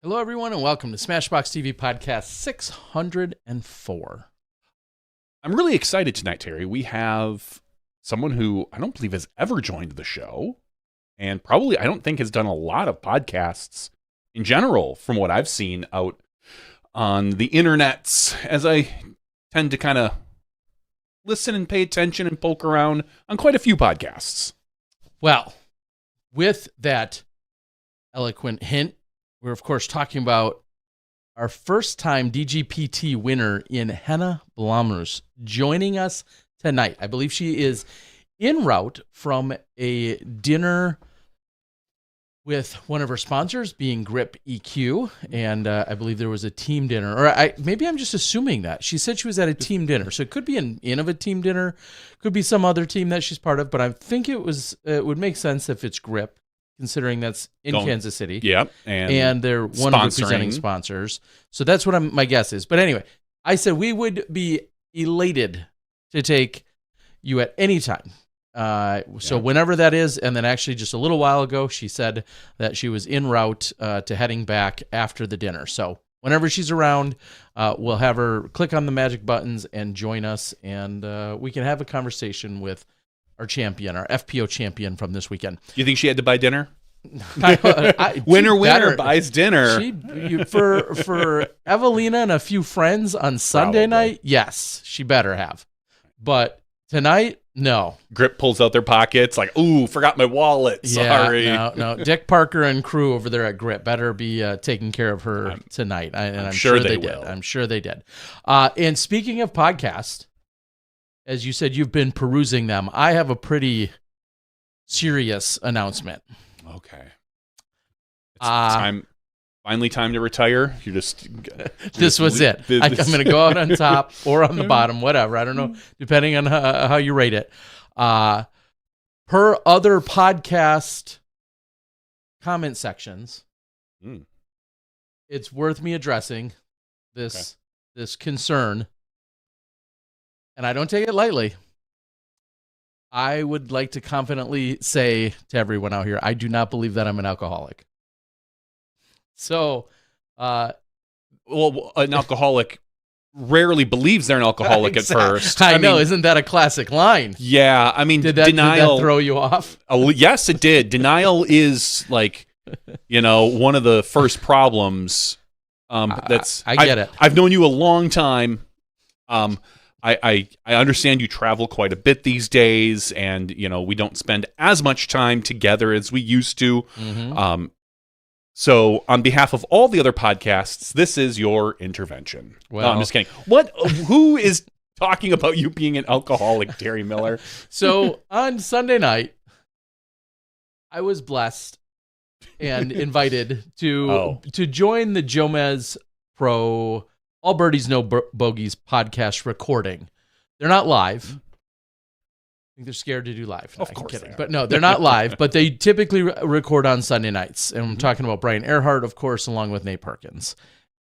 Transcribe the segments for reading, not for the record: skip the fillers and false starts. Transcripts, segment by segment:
Hello, everyone, and welcome to SmashBoxxTV Podcast 604. I'm really excited tonight, Terry. We have someone who I don't believe has ever joined the show, and probably I don't think has done a lot of podcasts in general from what I've seen out on the internets, as I tend to kind of listen and pay attention and poke around on quite a few podcasts. Well, with that eloquent hint, we're, of course, talking about our first-time DGPT winner in Henna Blomroos joining us tonight. I believe she is en route from a dinner with one of her sponsors, being Grip EQ, and I believe there was a team dinner. Or maybe I'm just assuming that. She said she was at a team dinner, so it could be an in of a team dinner, could be some other team that she's part of, but I think it would make sense if it's Grip, considering that's in Kansas City. Yep. And they're one of the presenting sponsors. So that's what my guess is. But anyway, I said we would be elated to take you at any time. So whenever that is, and then actually just a little while ago, she said that she was en route to heading back after the dinner. So whenever she's around, we'll have her click on the magic buttons and join us, and we can have a conversation with our champion, our FPO champion from this weekend. You think she had to buy dinner? Winner buys dinner. For Evelina and a few friends on Sunday night, yes, she better have. But tonight, no. Grip pulls out their pockets like, ooh, forgot my wallet. Sorry. No. Dick Parker and crew over there at Grip better be taking care of her tonight. I'm sure they did. I'm sure they did. And speaking of podcasts, as you said, you've been perusing them. I have a pretty serious announcement. Okay. It's finally time to retire. This was it. I'm going to go out on top or on the bottom, whatever. I don't know, depending on how you rate it. Per other podcast comment sections, it's worth me addressing this concern. And I don't take it lightly. I would like to confidently say to everyone out here, I do not believe that I'm an alcoholic. So, an alcoholic rarely believes they're an alcoholic at first. I know, isn't that a classic line? Yeah, I mean, did that throw you off? Yes, it did. Denial is like, one of the first problems. I get it. I've known you a long time. I understand you travel quite a bit these days, and we don't spend as much time together as we used to. Mm-hmm. So on behalf of all the other podcasts, this is your intervention. Well, no, I'm just kidding. Who is talking about you being an alcoholic, Terry Miller? So on Sunday night, I was blessed and invited to join the Jomez Pro All Birdies, No Bogeys podcast recording. They're not live. I think they're scared to do live. Of course they are. But no, they're not live, but they typically record on Sunday nights. And I'm talking about Brian Earhart, of course, along with Nate Perkins.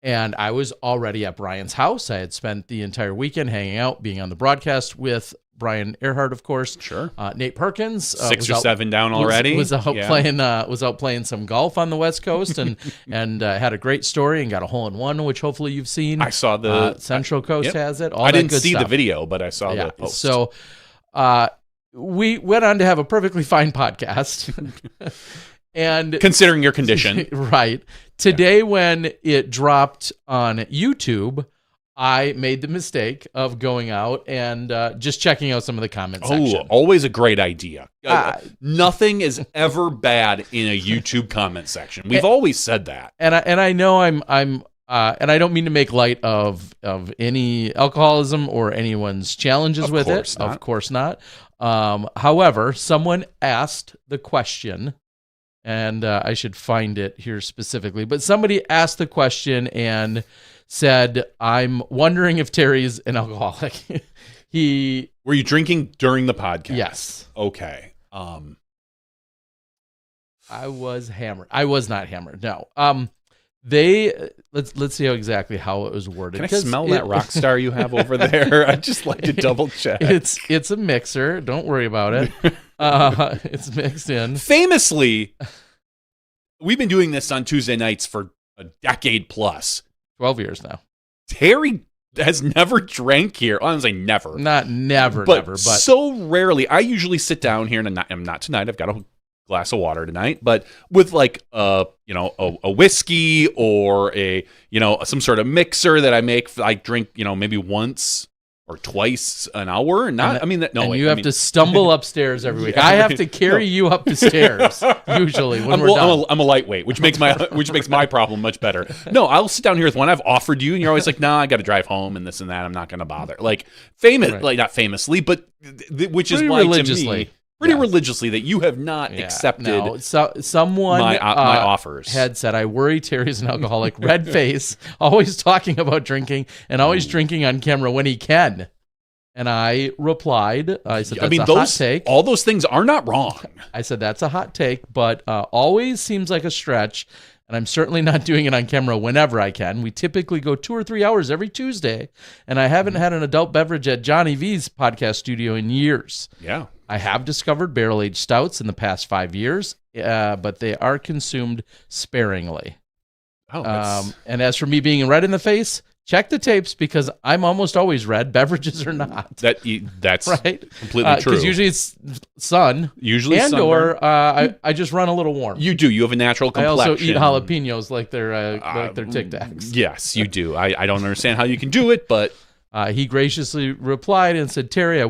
And I was already at Brian's house. I had spent the entire weekend hanging out, being on the broadcast with Brian Earhart, of course. Sure. Nate Perkins, 6 or 7 down already. Was out playing some golf on the West Coast, and had a great story and got a hole in one, which hopefully you've seen. I saw the Central Coast has it. I didn't see the video, but I saw the post. So we went on to have a perfectly fine podcast. And considering your condition, right today when it dropped on YouTube, I made the mistake of going out and just checking out some of the comment section. Always a great idea. Nothing is ever bad in a YouTube comment section. We've always said that. And I know I'm and I don't mean to make light of any alcoholism or anyone's challenges with it. Of course not. However, someone asked the question, and I should find it here specifically, but somebody asked the question and said, I'm wondering if Terry's an alcoholic. Were you drinking during the podcast? Yes. Okay. I was hammered. I was not hammered. No. Let's see exactly how it was worded. Can I smell that rock star you have over there? I'd just like to double check. It's a mixer. Don't worry about it. It's mixed in. Famously, we've been doing this on Tuesday nights for a decade plus. 12 years now. Terry has never drank here. I don't say never. Not never, but so rarely. I usually sit down here, and I'm not tonight. I've got a glass of water tonight, but with like a whiskey or some sort of mixer that I make. I drink maybe once or twice an hour, and not. You have to stumble upstairs every week. I have to carry you up the stairs usually when we're done. I'm a lightweight, which makes my problem much better. No, I'll sit down here with one I've offered you, and you're always like, "No, I got to drive home and this and that. I'm not going to bother." Like not famously, but which is why religiously. To me, pretty religiously that you have not accepted. No, someone my offers had said, "I worry Terry's an alcoholic." Red face, always talking about drinking and always drinking on camera when he can. And I replied, I said, "That's a hot take." All those things are not wrong. I said, "That's a hot take, but always seems like a stretch." And I'm certainly not doing it on camera whenever I can. We typically go 2 or 3 hours every Tuesday, and I haven't had an adult beverage at Johnny V's podcast studio in years. Yeah. I have discovered barrel-aged stouts in the past 5 years, but they are consumed sparingly. And as for me being red in the face, check the tapes because I'm almost always red. Beverages are not. That's right. Completely true. Because usually it's sun. Or I just run a little warm. You do. You have a natural complexion. I also eat jalapenos like they're Tic Tacs. Yes, you do. I don't understand how you can do it, but he graciously replied and said, "Terry,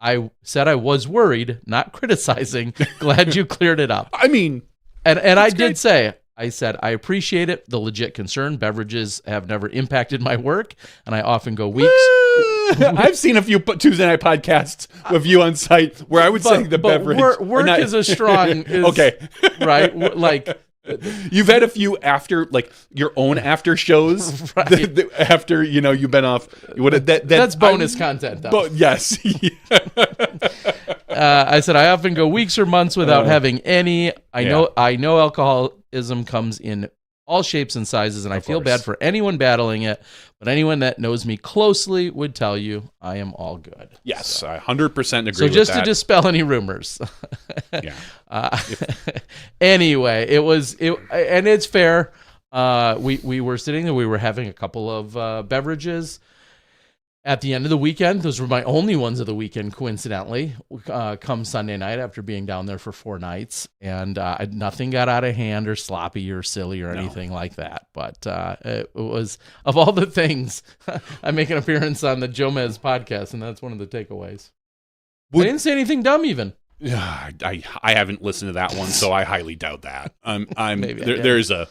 I said I was worried, not criticizing. Glad you cleared it up." And I did say. I said, "I appreciate it, the legit concern. Beverages have never impacted my work, and I often go weeks." I've seen a few Tuesday night podcasts with you on site where I would say the beverage. Work is a strong. Okay. Right? Like, you've had a few after, like, your own after shows. Right. After, you've been off. That's bonus content, though. Yes. I said, "I often go weeks or months without having any. I know alcoholism comes in all shapes and sizes, and I feel bad for anyone battling it, but anyone that knows me closely would tell you I am all good." Yes, so, I 100% agree with that. So just to dispel any rumors. Anyway, and it's fair. We were sitting there, we were having a couple of beverages. At the end of the weekend, those were my only ones of the weekend, coincidentally, come Sunday night after being down there for 4 nights. And nothing got out of hand or sloppy or silly or anything like that. But it was, of all the things, I make an appearance on the Jomez podcast, and that's one of the takeaways. I didn't say anything dumb even. I haven't listened to that one, so I highly doubt that. Maybe there's I'd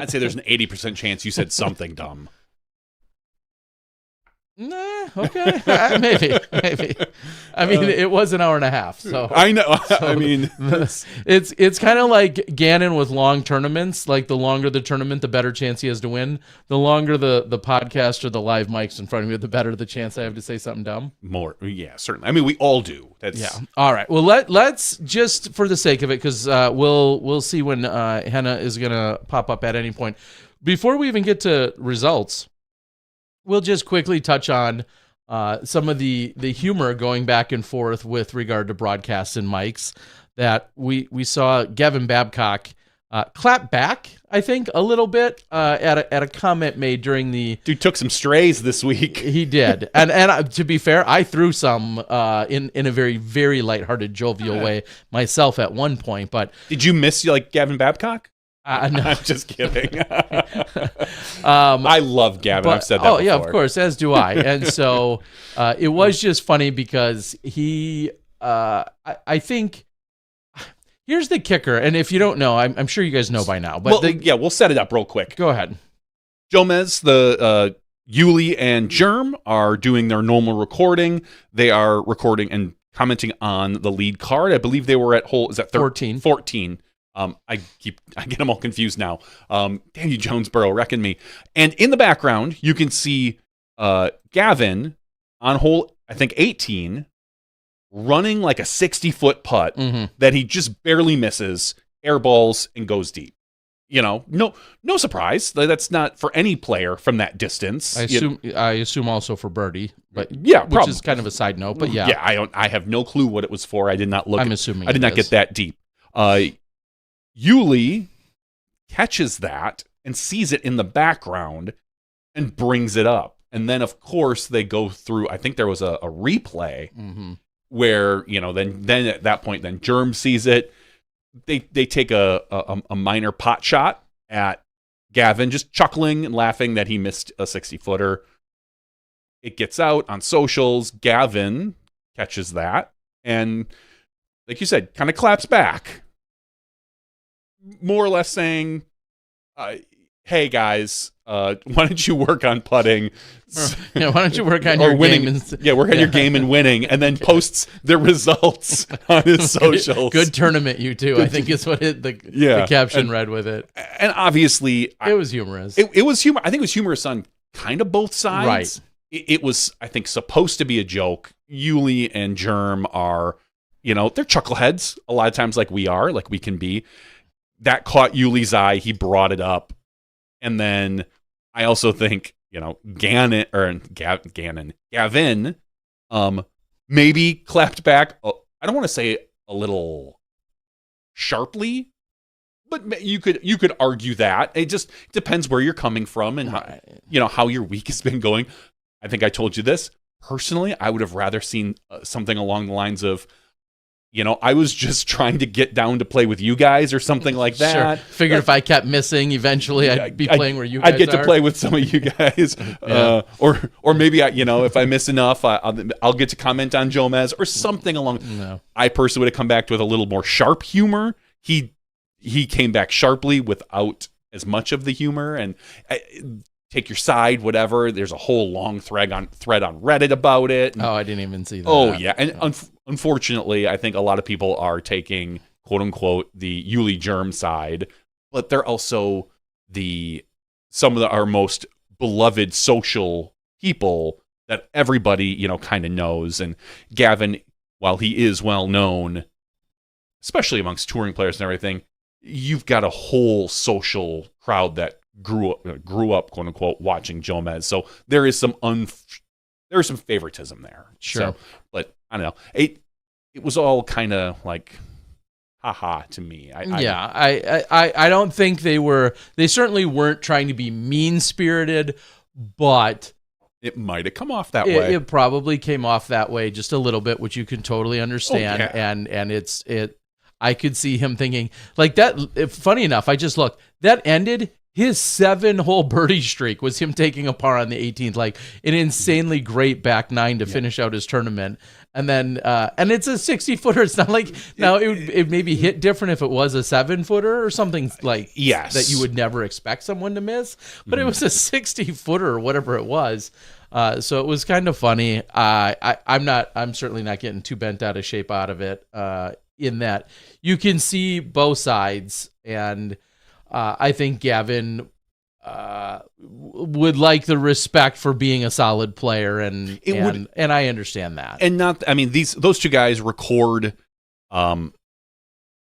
say there's an 80% chance you said something dumb. Nah, okay. Maybe. It was an hour and a half, so I know. It's kind of like Ganon with long tournaments. Like, the longer the tournament, the better chance he has to win. The longer the podcast or the live mics in front of me, the better the chance I have to say something dumb. More, yeah, certainly. We all do. That's All right. Well, let's just, for the sake of it, because we'll see when Henna is gonna pop up at any point. Before we even get to results, we'll just quickly touch on some of the humor going back and forth with regard to broadcasts and mics that we saw Gavin Babcock clap back, I think, a little bit at a comment made during the... Dude took some strays this week. He did. And to be fair, I threw some in a very, very lighthearted, jovial way myself at one point. But did you miss Gavin Babcock? No. I'm just kidding. I love Gavin. I've said that before. Oh, yeah, of course, as do I. And so it was just funny because he, I think, here's the kicker. And if you don't know, I'm sure you guys know by now. But we'll set it up real quick. Go ahead. Jomez, the Yuli and Germ are doing their normal recording. They are recording and commenting on the lead card. I believe they were at 14. 14. I get them all confused now. Damn you, Jonesboro, wrecking me. And in the background, you can see Gavin on hole, I think 18, running like a 60-foot putt that he just barely misses, airballs, and goes deep. No surprise. That's not for any player from that distance. I assume also for birdie, but which is kind of a side note. But I have no clue what it was for. I did not look. I'm assuming I did not get that deep. Yuli catches that and sees it in the background and brings it up. And then, of course, they go through, I think there was a replay where, then at that point, then Germ sees it. They take a minor pot shot at Gavin, just chuckling and laughing that he missed a 60-footer. It gets out on socials. Gavin catches that. And like you said, kind of claps back. More or less saying, hey guys, why don't you work on putting? Why don't you work on your winning? game? Work on your game and winning, and then posts the results on his socials. Good tournament, you two. I think is what the caption read with it. And obviously, it was humorous. It was humor. I think it was humorous on kind of both sides. Right. It was, I think, supposed to be a joke. Yuli and Germ are, they're chuckleheads a lot of times, like we are, like we can be. That caught Yuli's eye. He brought it up. And then I also think, Gavin, maybe clapped back. I don't want to say a little sharply, but you could argue that. It just depends where you're coming from and how your week has been going. I think I told you this. Personally, I would have rather seen something along the lines of, I was just trying to get down to play with you guys or something like that. Sure. Figured if I kept missing, eventually I'd be playing where you guys are. I'd get to play with some of you guys. Or maybe, if I miss enough, I'll get to comment on Jomez or something along. No. I personally would have come back with a little more sharp humor. He came back sharply without as much of the humor and take your side, whatever. There's a whole long thread on Reddit about it. Oh, I didn't even see that. Oh, yeah. And unfortunately, I think a lot of people are taking, quote unquote, the Yuli Germ side, but they're also some of our most beloved social people that everybody, kind of knows. And Gavin, while he is well known, especially amongst touring players and everything, you've got a whole social crowd that grew up, quote unquote, watching Jomez. So there is some favoritism there. Sure. So, but I don't know. It was all kind of like, haha to me. I don't think they certainly weren't trying to be mean-spirited, but it might have come off that way. It probably came off that way just a little bit, which you can totally understand. Oh, yeah. And I could see him thinking like that. Funny enough, I just looked, that ended. His 7-hole birdie streak was him taking a par on the 18th, like an insanely great back nine to finish out his tournament. And then, and it's a 60-footer. It's not like, now it maybe hit different if it was a 7-footer or something like that you would never expect someone to miss, but it was a 60-footer or whatever it was. So it was kind of funny. I'm certainly not getting too bent out of shape out of it, in that you can see both sides. And I think Gavin would like the respect for being a solid player, and I understand that. And those two guys record, and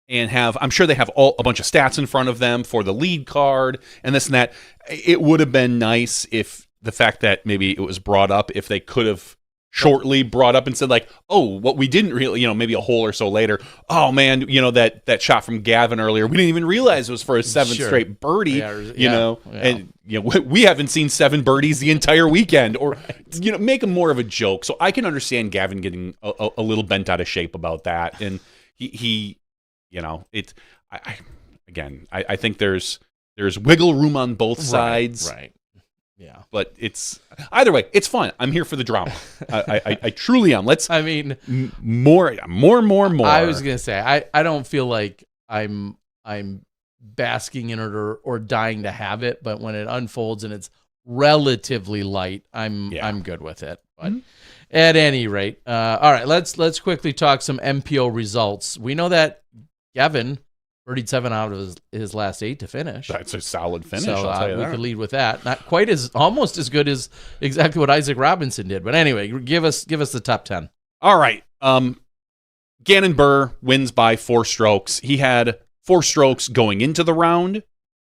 I'm sure they have a bunch of stats in front of them for the lead card and this and that. It would have been nice if the fact that maybe it was brought up, if they could have shortly brought up and said like, oh, what we didn't really, maybe a hole or so later, oh man, that shot from Gavin earlier, we didn't even realize it was for a 7th straight birdie, and we haven't seen 7 birdies the entire weekend, or make them more of a joke. So I can understand Gavin getting a little bent out of shape about that, and he I think there's wiggle room on both sides, right. Yeah, but it's either way. It's fun. I'm here for the drama. I truly am. More. I was gonna say I don't feel like I'm basking in it or dying to have it, but when it unfolds and it's relatively light, I'm good with it. But at any rate, all right, let's quickly talk some MPO results. We know that Gavin birdied 7 out of his last 8 to finish. That's a solid finish. So I'll tell you we that. could lead with that. Not quite almost as good as exactly what Isaac Robinson did. But anyway, give us the top 10. All right. Ganon Burr wins by 4 strokes. He had 4 strokes going into the round,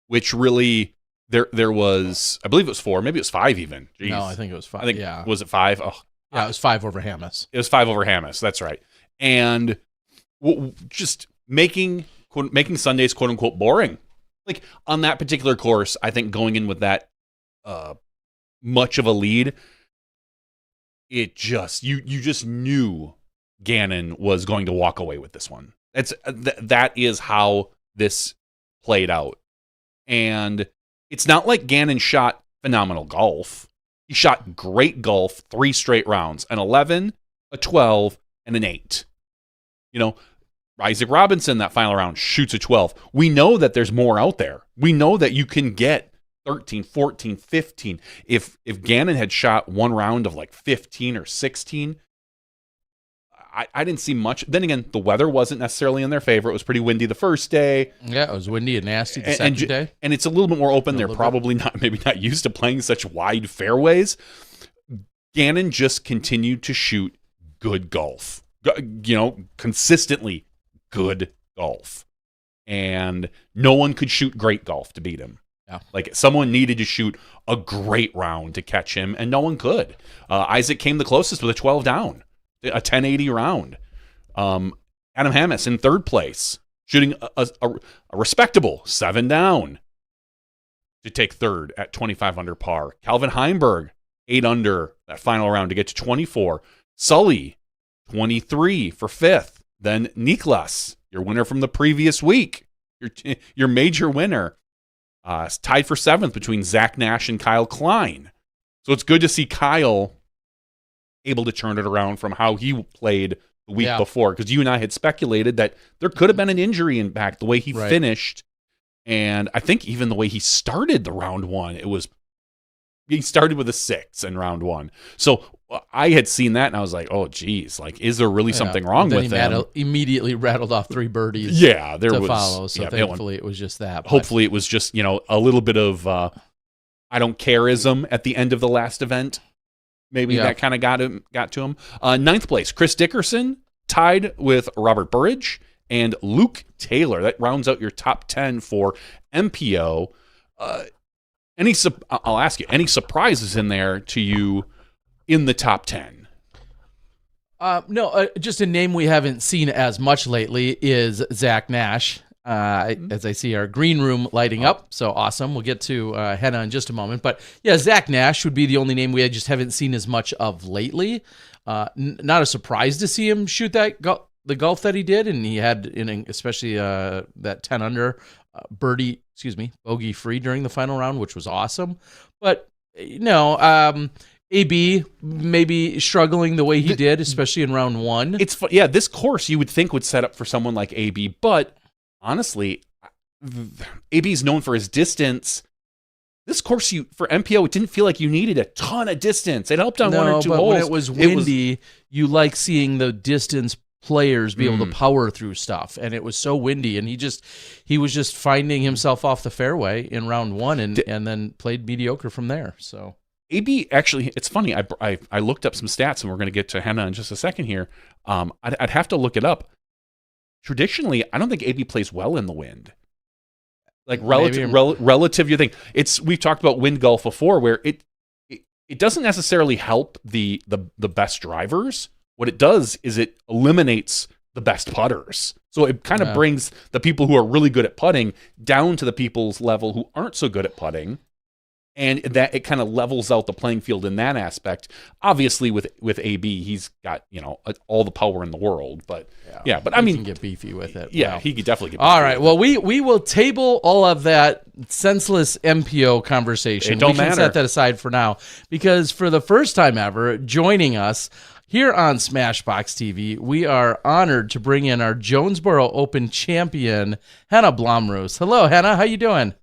which really there was, I believe it was 4, maybe it was 5 even. Jeez. No, I think it was 5. Was it 5? Oh, yeah, it was 5 over Hammes. It was 5 over Hammes. That's right. And just making Sundays, quote unquote, boring like on that particular course, I think going in with that much of a lead, it just you just knew Ganon was going to walk away with this one. That is how this played out. And it's not like Ganon shot phenomenal golf. He shot great golf 3 straight rounds, an 11, a 12, and an 8. You know, Isaac Robinson, that final round, shoots a 12. We know that there's more out there. We know that you can get 13, 14, 15. If Ganon had shot one round of like 15 or 16, I didn't see much. Then again, the weather wasn't necessarily in their favor. It was pretty windy the first day. Yeah, it was windy and nasty the second day. And it's a little bit more open. They're probably not used to playing such wide fairways. Ganon just continued to shoot good golf. You know, consistently good golf. And no one could shoot great golf to beat him. Yeah. Like, someone needed to shoot a great round to catch him, and no one could. Isaac came the closest with a 12 down. A 1080 round. Adam Hammes in third place, shooting a respectable 7 down to take third at 25 under par. Calvin Heimberg, 8 under that final round to get to 24. Sully, 23 for fifth. Then Niklas, your winner from the previous week, your major winner, tied for seventh between Zach Nash and Kyle Klein. So it's good to see Kyle able to turn it around from how he played the week before, because you and I had speculated that there could have been an injury impact the way he finished, and I think even the way he started the round one, he started with a 6 in round one. So I had seen that, and I was like, oh, geez, like, is there really something wrong with him? Immediately rattled off 3 birdies to follow, so thankfully it was just that. Hopefully it was just, you know, a little bit of I don't careism at the end of the last event. Maybe that kind of got to him. Ninth place, Chris Dickerson, tied with Robert Burridge and Luke Taylor. That rounds out your top 10 for MPO. I'll ask you, any surprises in there to you in the top 10? No, just a name we haven't seen as much lately is Zach Nash. As I see our green room lighting up, so awesome. We'll get to Henna in just a moment. But yeah, Zach Nash would be the only name we just haven't seen as much of lately. Not a surprise to see him shoot the golf that he did, and he had, especially that 10 under bogey free during the final round, which was awesome. But AB maybe struggling the way he did, especially in round one. This course you would think would set up for someone like AB, but honestly, AB is known for his distance. This course, for MPO, it didn't feel like you needed a ton of distance. It helped on 1 or 2 holes. When it was windy, you like seeing the distance players be able to power through stuff, and it was so windy, and he was just finding himself off the fairway in round one, and then played mediocre from there. So AB actually, it's funny. I looked up some stats, and we're going to get to Henna in just a second here. I'd have to look it up. Traditionally, I don't think AB plays well in the wind. Like relative, you think we've talked about wind golf before, where it doesn't necessarily help the best drivers. What it does is it eliminates the best putters. So it kind of brings the people who are really good at putting down to the people's level who aren't so good at putting. And that it kind of levels out the playing field in that aspect. Obviously, with AB, he's got all the power in the world. But but I mean, he can get beefy with it. Yeah, he could definitely get beefy. All right, well, we will table all of that senseless MPO conversation. It don't we can matter. set that aside for now, because for the first time ever, joining us here on SmashBoxxTV, we are honored to bring in our Jonesboro Open champion, Henna Blomroos. Hello, Henna. How you doing?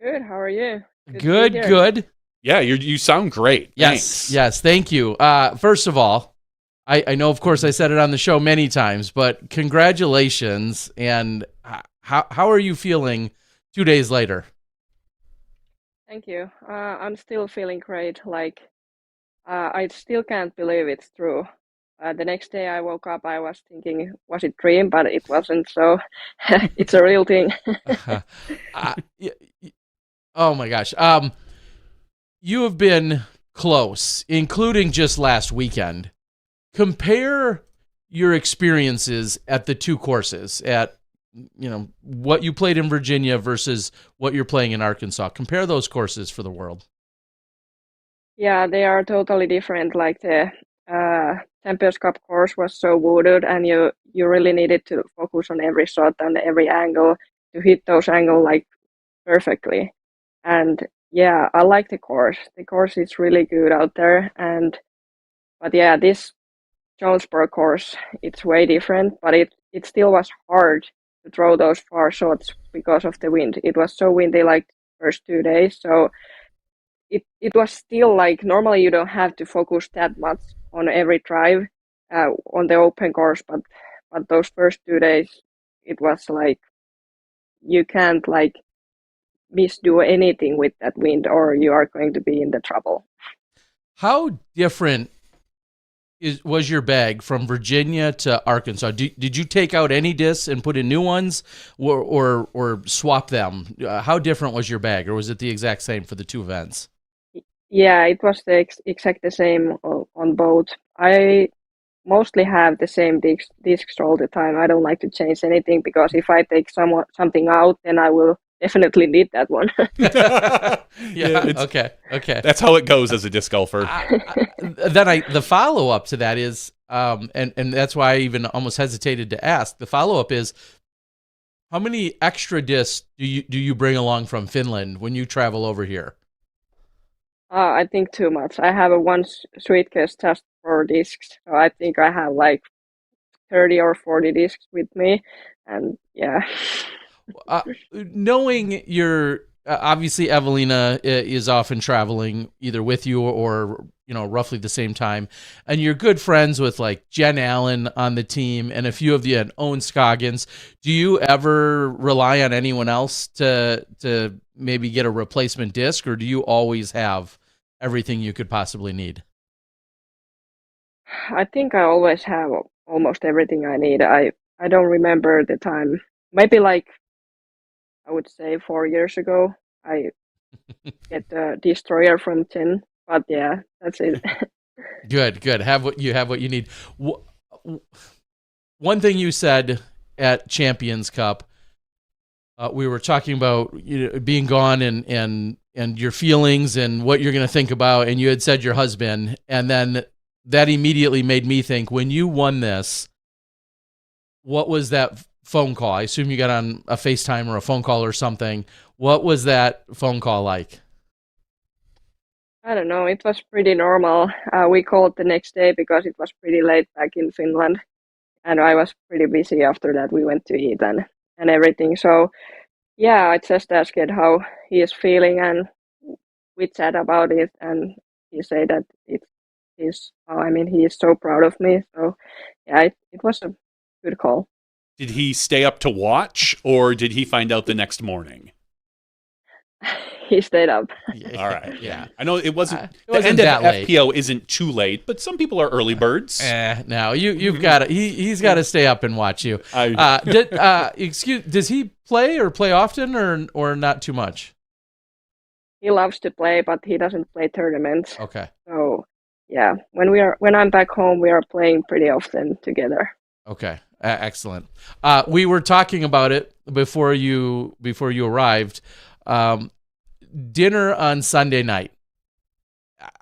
Good. How are you? Good. Yeah, you sound great. Yes, thank you. First of all, I know, of course, I said it on the show many times, but congratulations. And how are you feeling 2 days later? Thank you. I'm still feeling great. I still can't believe it's true. The next day I woke up, I was thinking, was it dream? But it wasn't. So it's a real thing. Oh my gosh. You have been close, including just last weekend. Compare your experiences at the 2 courses, at what you played in Virginia versus what you're playing in Arkansas. Compare those courses for the world. Yeah, they are totally different. Like the Champions Cup course was so wooded, and you really needed to focus on every shot and every angle to hit those angles like perfectly. And yeah, I like the course. The course is really good out there. But yeah, this Jonesboro course, it's way different, but it still was hard to throw those far shots because of the wind. It was so windy like first 2 days, so it was still like normally you don't have to focus that much on every drive on the open course, but those first 2 days it was like you can't like misdo anything with that wind or you are going to be in the trouble. How different was your bag from Virginia to Arkansas? Did you take out any discs and put in new ones, or swap them? How different was your bag, or was it the exact same for the two events? Yeah, it was the exact the same on both. I mostly have the same discs all the time. I don't like to change anything because if I take something out, then I will definitely need that one. Yeah. Okay. That's how it goes as a disc golfer. Then the follow up to that is, and that's why I even almost hesitated to ask. The follow up is, how many extra discs do you bring along from Finland when you travel over here? I think too much. I have one suitcase just for discs, so I think I have like 30 or 40 discs with me, and yeah. Knowing you're obviously Evelina is often traveling either with you or roughly the same time, and you're good friends with like Jen Allen on the team and a few of the Owen Scoggins. Do you ever rely on anyone else to maybe get a replacement disc, or do you always have everything you could possibly need? I think I always have almost everything I need. I don't remember the time. Maybe like I would say 4 years ago, I get the destroyer from Jen. But yeah, that's it. Good. Have what you need. One thing you said at Champions Cup, we were talking about being gone and your feelings and what you're going to think about, and you had said your husband, and then that immediately made me think, when you won this, what was that phone call? I assume you got on a FaceTime or a phone call or something. What was that phone call like? I don't know. It was pretty normal. We called the next day because it was pretty late back in Finland, and I was pretty busy after that. We went to eat and everything. So yeah, I just asked how he is feeling, and we chat about it, and he said that he is so proud of me. So yeah, it was a good call. Did he stay up to watch, or did he find out the next morning? He stayed up. All right. Yeah. I know it wasn't the end that of late. FPO isn't too late, but some people are early birds. No, you've got to. He's got to stay up and watch you. Does he play often or not too much? He loves to play, but he doesn't play tournaments. Okay. So yeah, when I'm back home, we are playing pretty often together. Okay. Excellent. We were talking about it before you arrived. Dinner on Sunday night.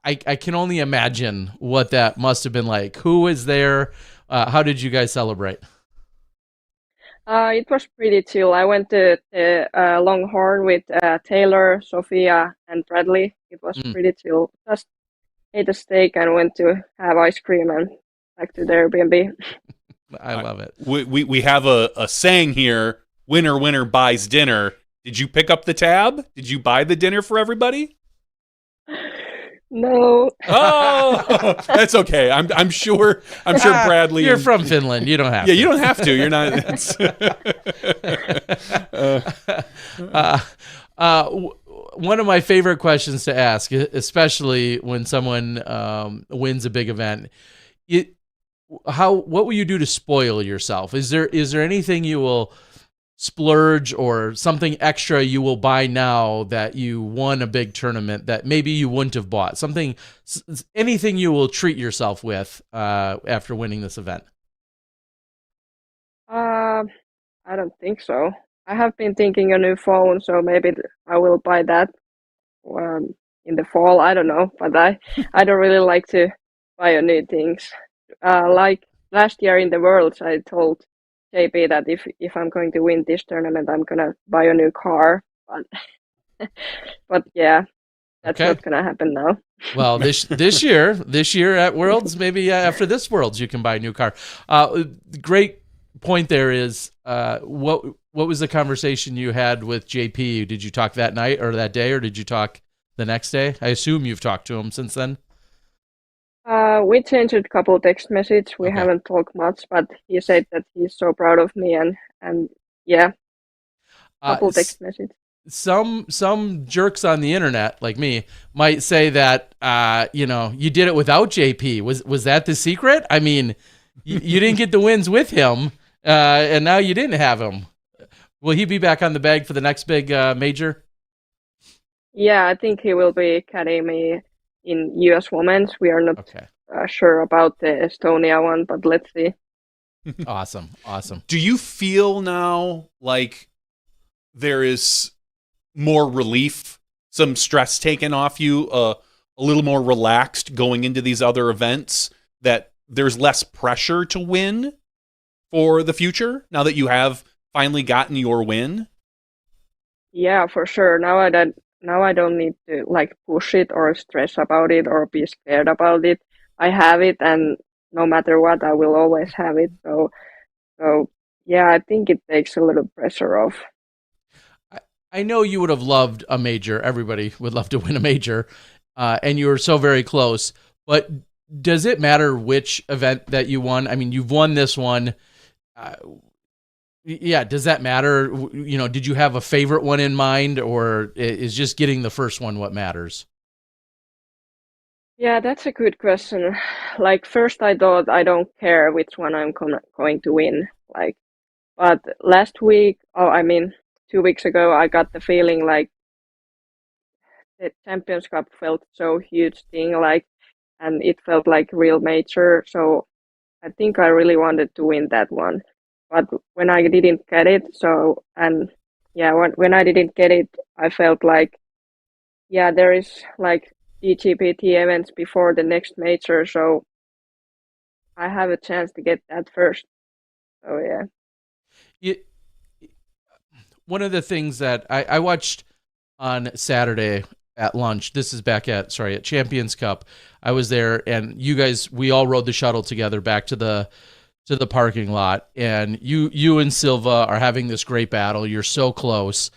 I can only imagine what that must have been like. Who was there? How did you guys celebrate? It was pretty chill. I went to Longhorn with Taylor, Sophia, and Bradley. It was pretty chill. Just ate a steak and went to have ice cream and back to the Airbnb. I love it. We have a saying here: winner buys dinner. Did you pick up the tab? Did you buy the dinner for everybody? No. Oh, that's okay. I'm sure Bradley. You're from Finland. You don't have to. You don't have to. You're not. One of my favorite questions to ask, especially when someone wins a big event, what will you do to spoil yourself? Is there anything you will splurge or something extra you will buy now that you won a big tournament that maybe you wouldn't have bought? Anything you will treat yourself with after winning this event? I don't think so. I have been thinking a new phone, so maybe I will buy that in the fall. I don't know, but I don't really like to buy new things. Like last year in the Worlds, I told JP that if I'm going to win this tournament, I'm gonna buy a new car. But yeah, that's Okay. not gonna happen now. Well, this year at Worlds, maybe after this Worlds, you can buy a new car. Great point there is what was the conversation you had with JP? Did you talk that night or that day, or did you talk the next day? I assume you've talked to him since then. We changed a couple text messages. We Okay. haven't talked much, but he said that he's so proud of me and yeah, couple text messages. Some jerks on the internet like me might say that you did it without JP. Was that the secret? I mean, you didn't get the wins with him, and now you didn't have him. Will he be back on the bag for the next big major? Yeah, I think he will be carrying me in US Women's. We are not Okay. sure about the Estonia one, but let's see. Awesome. Do you feel now like there is more relief, some stress taken off you, a little more relaxed going into these other events, that there's less pressure to win for the future now that you have finally gotten your win? Yeah, for sure. Now I don't need to like push it or stress about it or be scared about it. I have it, and no matter what, I will always have it. So yeah, I think it takes a little pressure off. I know you would have loved a major. Everybody would love to win a major, and you were so very close. But does it matter which event that you won? I mean, you've won this one. Yeah, does that matter? Did you have a favorite one in mind, or is just getting the first one what matters? Yeah, that's a good question. Like first I thought I don't care which one I'm going to win. Like, but last week, I mean 2 weeks ago, I got the feeling like the Champions Cup felt so huge thing, like, and it felt like real major. So I think I really wanted to win that one. But when I didn't get it, when I didn't get it, I felt like, yeah, there is like DGPT events before the next major, so I have a chance to get that first. So yeah. One of the things that I watched on Saturday at lunch, this is back at Champions Cup. I was there, and you guys, we all rode the shuttle together back to the parking lot, and you and Silva are having this great battle. You're so close.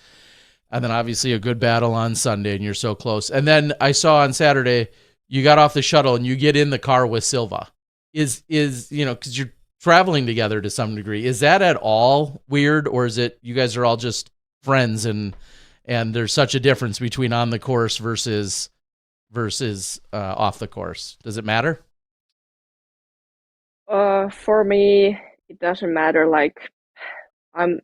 And then obviously a good battle on Sunday, and you're so close. And then I saw on Saturday, you got off the shuttle and you get in the car with Silva. Is because you're traveling together to some degree. Is that at all weird, or is it you guys are all just friends and there's such a difference between on the course versus off the course? Does it matter? For me, it doesn't matter. Like, I'm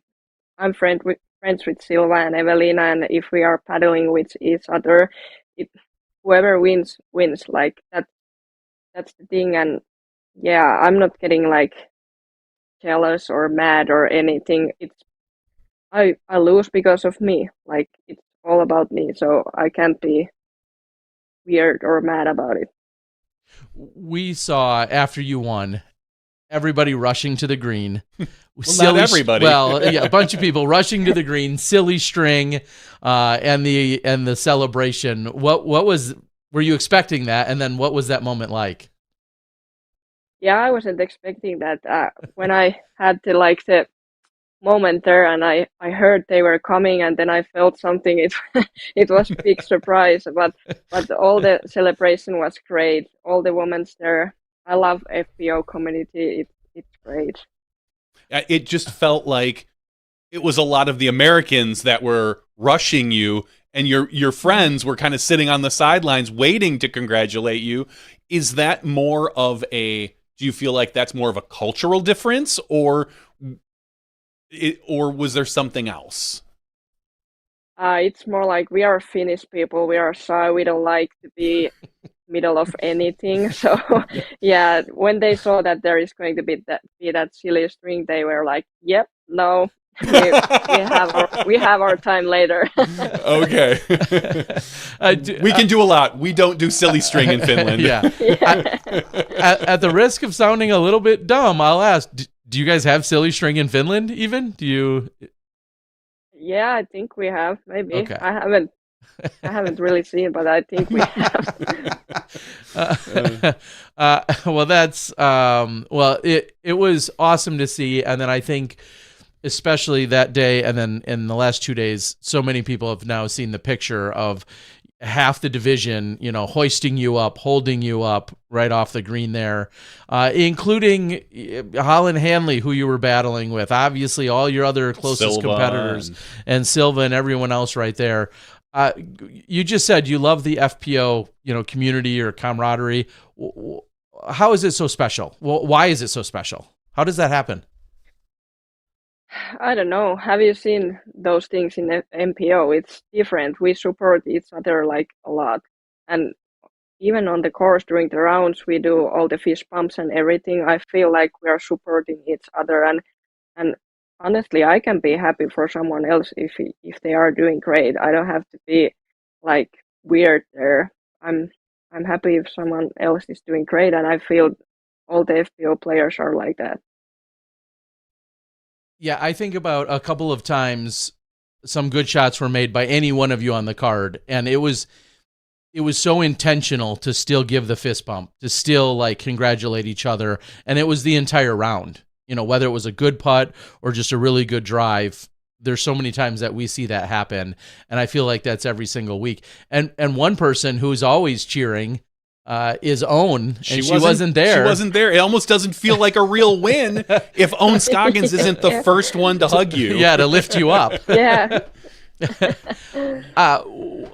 friends with Silva and Evelina, and if we are paddling with each other, whoever wins. Like that's the thing. And yeah, I'm not getting like jealous or mad or anything. I lose because of me. Like it's all about me, so I can't be weird or mad about it. We saw after you won, everybody rushing to the green. Not everybody. A bunch of people rushing to the green, silly string, and the celebration. Were you expecting that? And then what was that moment like? Yeah, I wasn't expecting that. When I had the moment there, and I heard they were coming, and then I felt something. It was a big surprise, but all the celebration was great. All the women there. I love FPO community. It's great. It just felt like it was a lot of the Americans that were rushing you, and your friends were kind of sitting on the sidelines waiting to congratulate you. Is that more of a? Do you feel like that's more of a cultural difference, or was there something else? It's more like we are Finnish people. We are shy. We don't like to be middle of anything. So yeah, when they saw that there is going to be that silly string, they were like, "Yep, no, we have our time later. Okay. We can do a lot. We don't do silly string in Finland. Yeah. At the risk of sounding a little bit dumb, I'll ask: do you guys have silly string in Finland? Even do you? Yeah, I think we have. Maybe Okay. I haven't really seen, but I think we have. Well, that's well, it was awesome to see, and then I think, especially that day, and then in the last 2 days, so many people have now seen the picture of half the division, hoisting you up, holding you up right off the green there, including Holland Hanley, who you were battling with, obviously all your other closest Silva competitors, and Silva and everyone else right there. You just said you love the FPO, community or camaraderie. How is it so special? Well, why is it so special? How does that happen? I don't know. Have you seen those things in MPO? It's different. We support each other like a lot, and even on the course during the rounds, we do all the fist bumps and everything. I feel like we are supporting each other, and honestly, I can be happy for someone else if they are doing great. I don't have to be like weird there. I'm happy if someone else is doing great, and I feel all the FPO players are like that. Yeah, I think about a couple of times some good shots were made by any one of you on the card, and it was so intentional to still give the fist bump, to still like congratulate each other, and it was the entire round. Whether it was a good putt or just a really good drive, there's so many times that we see that happen, and I feel like that's every single week. And one person who's always cheering is Owen, and she wasn't there. She wasn't there. It almost doesn't feel like a real win if Owen Scoggins isn't the first one to hug you. Yeah, to lift you up. Yeah.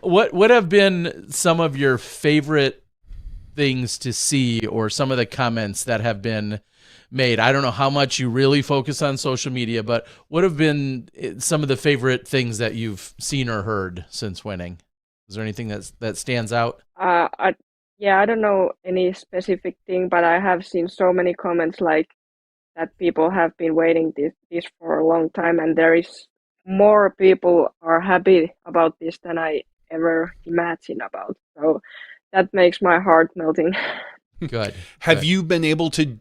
What have been some of your favorite things to see, or some of the comments that have been made? I don't know how much you really focus on social media, but what have been some of the favorite things that you've seen or heard since winning? Is there anything that stands out? I don't know any specific thing, but I have seen so many comments like that people have been waiting this for a long time, and there is more people are happy about this than I ever imagined about. So that makes my heart melting. Good. Have you been able to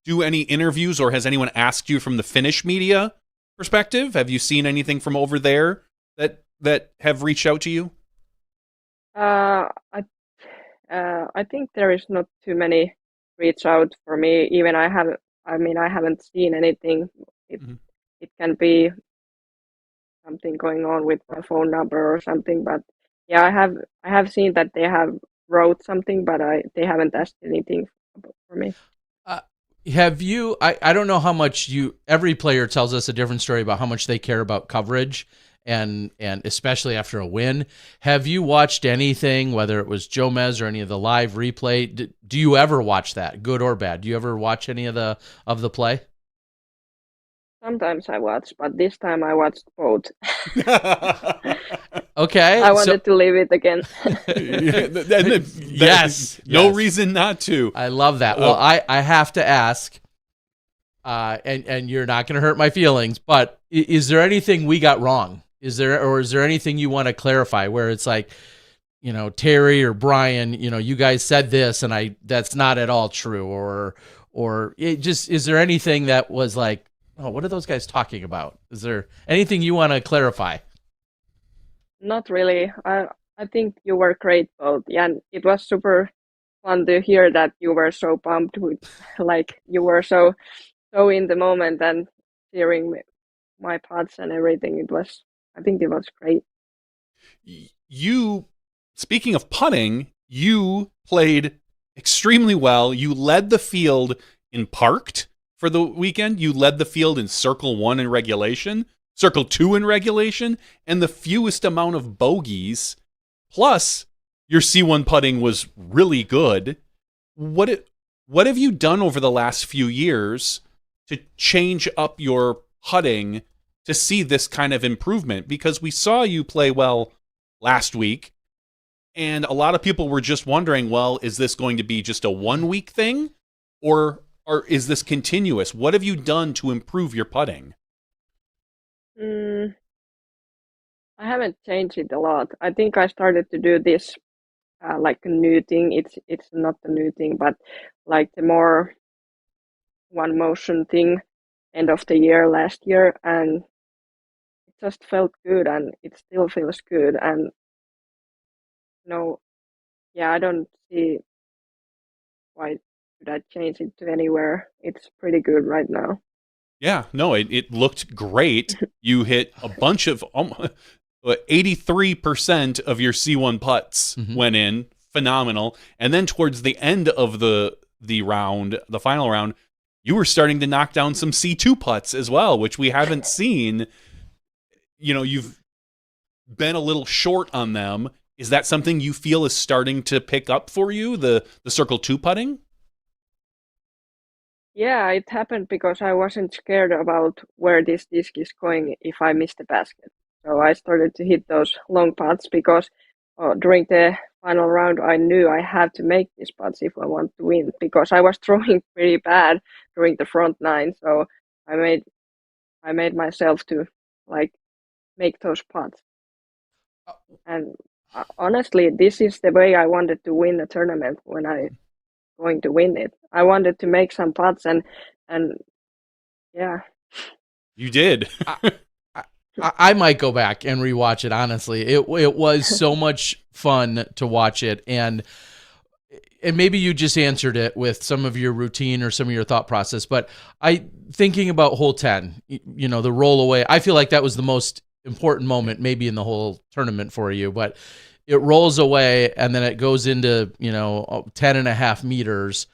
do any interviews, or has anyone asked you from the Finnish media perspective? Have you seen anything from over there that have reached out to you? I think there is not too many reach out for me. Even I haven't seen anything. It can be something going on with my phone number or something. But yeah, I have seen that they have wrote something, but they haven't asked anything for me. Have you? I don't know how much every player tells us a different story about how much they care about coverage, and especially after a win. Have you watched anything, whether it was Joe Mez or any of the live replay? Do you ever watch that, good or bad? Do you ever watch any of the play? Sometimes I watch, but this time I watched both. Okay. I wanted to leave it again. Yes. No reason not to. I love that. Well, I have to ask, and you're not going to hurt my feelings, but is there anything we got wrong? Is there anything you want to clarify where it's like, Terry or Brian, you guys said this and that's not at all true, or is there anything that was like, oh, what are those guys talking about? Is there anything you want to clarify? Not really. I think you were great both. Yeah, and it was super fun to hear that you were so pumped with, like you were so in the moment and hearing my putts and everything. I think it was great. You, speaking of putting, you played extremely well. You led the field in parked for the weekend. You led the field in circle 1 in regulation, circle 2 in regulation, and the fewest amount of bogeys. Plus, your C1 putting was really good. What have you done over the last few years to change up your putting to see this kind of improvement? Because we saw you play well last week, and a lot of people were just wondering, well, is this going to be just a 1-week thing, or is this continuous? What have you done to improve your putting? Mm, I haven't changed it a lot. I think I started to do this like a new thing. It's not a new thing, but like the more one motion thing end of the year last year, and it just felt good, and it still feels good. And no, yeah, I don't see why should I change it to anywhere. It's pretty good right now. Yeah, no, it looked great. You hit a bunch of 83% of your C1 putts went in, phenomenal. And then towards the end of the round, the final round, you were starting to knock down some C2 putts as well, which we haven't seen. You know, you've been a little short on them. Is that something you feel is starting to pick up for you, the circle 2 putting? Yeah, it happened because I wasn't scared about where this disc is going if I miss the basket. So I started to hit those long putts because during the final round I knew I had to make these putts if I want to win because I was throwing pretty bad during the front nine. So I made myself to like make those putts. And honestly, this is the way I wanted to win the tournament when I going to win it. I wanted to make some putts and yeah. You did. I might go back and rewatch it. Honestly, it was so much fun to watch it, and maybe you just answered it with some of your routine or some of your thought process. But thinking about hole 10, you know, the roll away. I feel like that was the most important moment, maybe in the whole tournament for you. But it rolls away, and then it goes into 10.5 meters.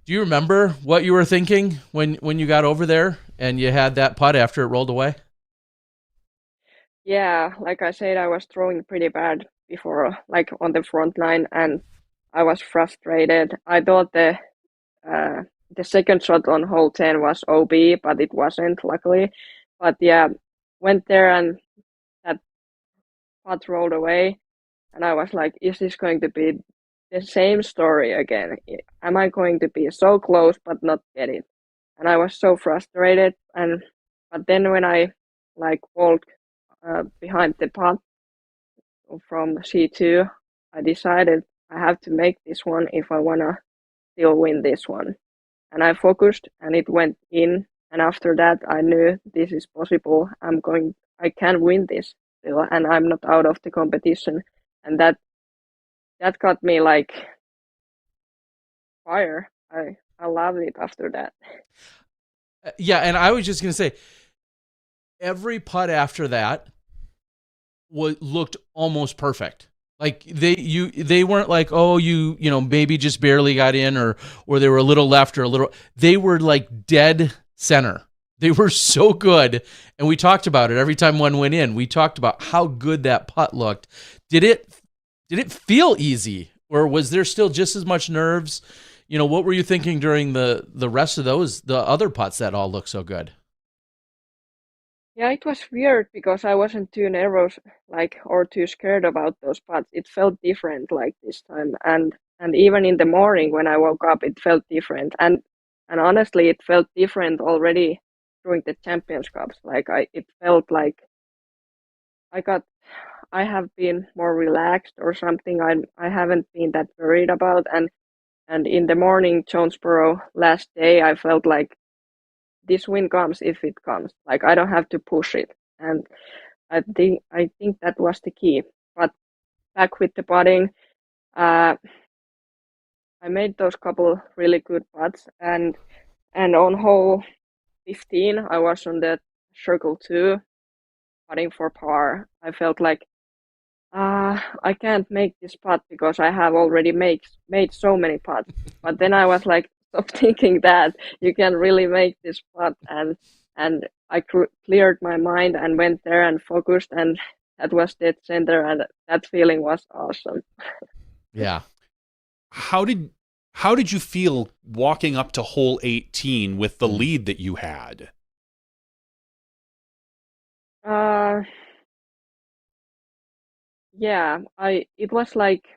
Do you remember what you were thinking when you got over there and you had that putt after it rolled away? Yeah, like I said, I was throwing pretty bad before, like on the front line, and I was frustrated. I thought the second shot on hole 10 was OB, but it wasn't, luckily. But yeah, went there and that putt rolled away, and I was like, is this going to be the same story again? Am I going to be so close but not get it? And I was so frustrated. But then when I like walked behind the putt from C2, I decided I have to make this one if I wanna still win this one. And I focused, and it went in. And after that, I knew this is possible. I can win this still, and I'm not out of the competition. And that got me like fire. I loved it after that. Yeah, and I was just gonna say, every putt after that looked almost perfect. Like they weren't like, oh, you maybe just barely got in, or they were a little left or a little. They were like dead center. They were so good, and we talked about it every time one went in. We talked about how good that putt looked. Did it feel easy, or was there still just as much nerves? What were you thinking during the rest of the other putts that all looked so good? Yeah, it was weird because I wasn't too nervous, like, or too scared about those putts. It felt different, like this time, and even in the morning when I woke up, it felt different. And honestly, it felt different already during the Champions Cups. It felt like I got, I have been more relaxed or something. I haven't been that worried about, and in the morning, Jonesboro last day, I felt like this win comes if it comes. Like I don't have to push it, and I think that was the key. But back with the putting, uh, I made those couple really good putts, and on hole 15, I was on the circle 2, putting for par. I felt like I can't make this putt because I have already made so many putts. But then I was like, stop thinking that you can really make this putt, and I cleared my mind and went there and focused, and that was dead center, and that feeling was awesome. Yeah. How did you feel walking up to hole 18 with the lead that you had? Uh, yeah, it was like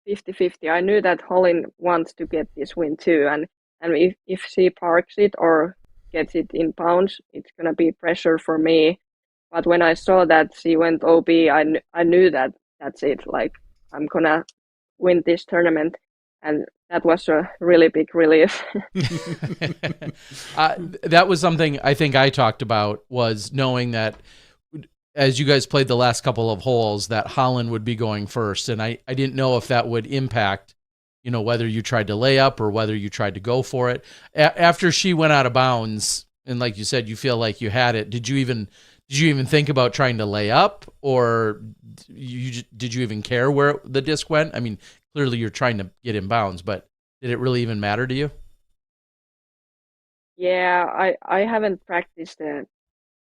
50-50. I knew that Holland wants to get this win too, and if she parks it or gets it in bounds, it's gonna be pressure for me. But when I saw that she went OB, I knew that that's it. Like I'm gonna win this tournament, and that was a really big relief. That was something I think I talked about, was knowing that as you guys played the last couple of holes, that Holland would be going first. And I didn't know if that would impact, whether you tried to lay up or whether you tried to go for it. After she went out of bounds, and like you said, you feel like you had it. Did you even think about trying to lay up, or did you even care where the disc went? I mean, clearly you're trying to get in bounds, but did it really even matter to you? Yeah, I haven't practiced the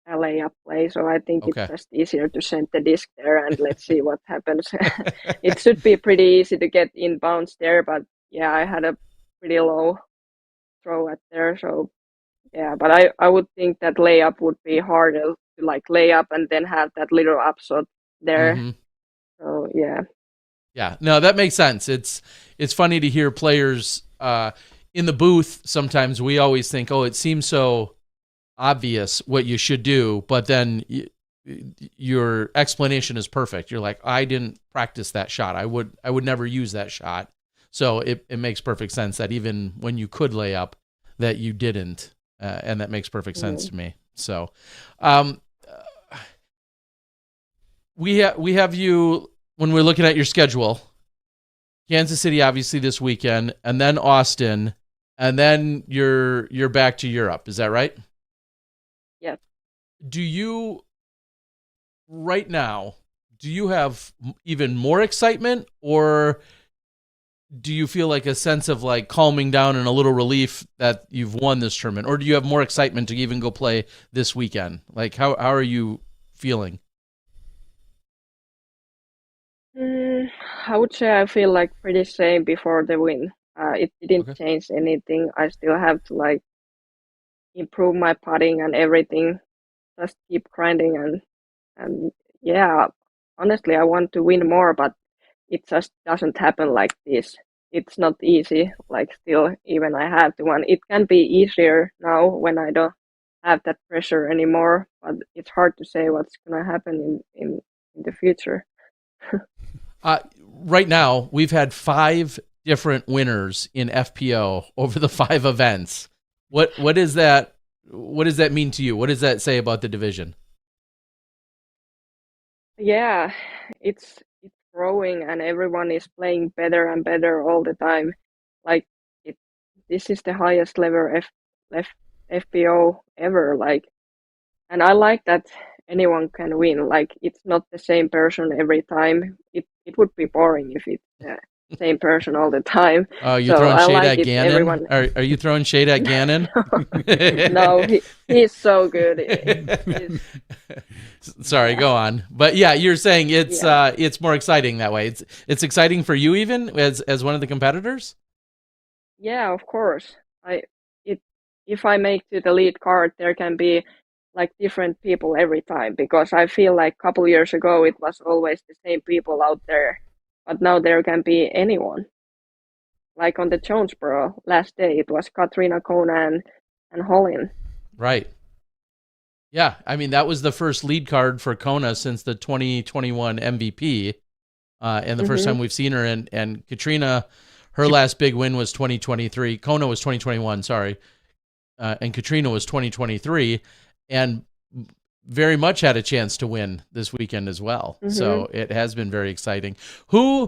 layup play, so I think Okay. it's just easier to send the disc there and let's see what happens. It should be pretty easy to get in bounds there, but yeah, I had a pretty low throw at there, so yeah, but I would think that layup would be harder to like lay up and then have that little upshot there. Mm-hmm. So yeah. Yeah, no, that makes sense. It's funny to hear players in the booth. Sometimes we always think, oh, it seems so obvious what you should do, but then your explanation is perfect. You're like, I didn't practice that shot. I would never use that shot. So it makes perfect sense that even when you could lay up, that you didn't, and that makes perfect sense to me. So, we have you when we're looking at your schedule. Kansas City, obviously this weekend, and then Austin, and then you're back to Europe. Is that right? Yeah. Do you right now? Do you have even more excitement, or do you feel like a sense of like calming down and a little relief that you've won this tournament, or do you have more excitement to even go play this weekend? Like how are you feeling? I would say I feel like pretty same before the win. It didn't Okay. change anything. I still have to like improve my putting and everything. Just keep grinding and yeah. Honestly, I want to win more, but it just doesn't happen like this. It's not easy. Like still, even I have to win. It can be easier now when I don't have that pressure anymore. But it's hard to say what's gonna happen in the future. Right now, we've had 5 different winners in FPO over the 5 events. What is that? What does that mean to you? What does that say about the division? Yeah, it's growing and everyone is playing better and better all the time. Like it, this is the highest level F, FPO ever. Like, and I like that anyone can win. Like, it's not the same person every time. It would be boring if it's the same person all the time. Oh, you So throwing I shade like at it. Ganon? Everyone. Are you throwing shade at Ganon? No, he's so good. Sorry, go on. But yeah, you're saying it's more exciting that way. It's exciting for you even as one of the competitors? Yeah, of course. If I make to the lead card, there can be like different people every time because I feel like a couple years ago it was always the same people out there, but now there can be anyone. Like on the Jonesboro last day, it was Katrina, Kona, and Holland. Right. Yeah, I mean that was the first lead card for Kona since the 2021 MVP, and the first time we've seen her. And Katrina, her last big win was 2023. Kona was 2021, sorry, and Katrina was 2023, and very much had a chance to win this weekend as well. So it has been very exciting. Who's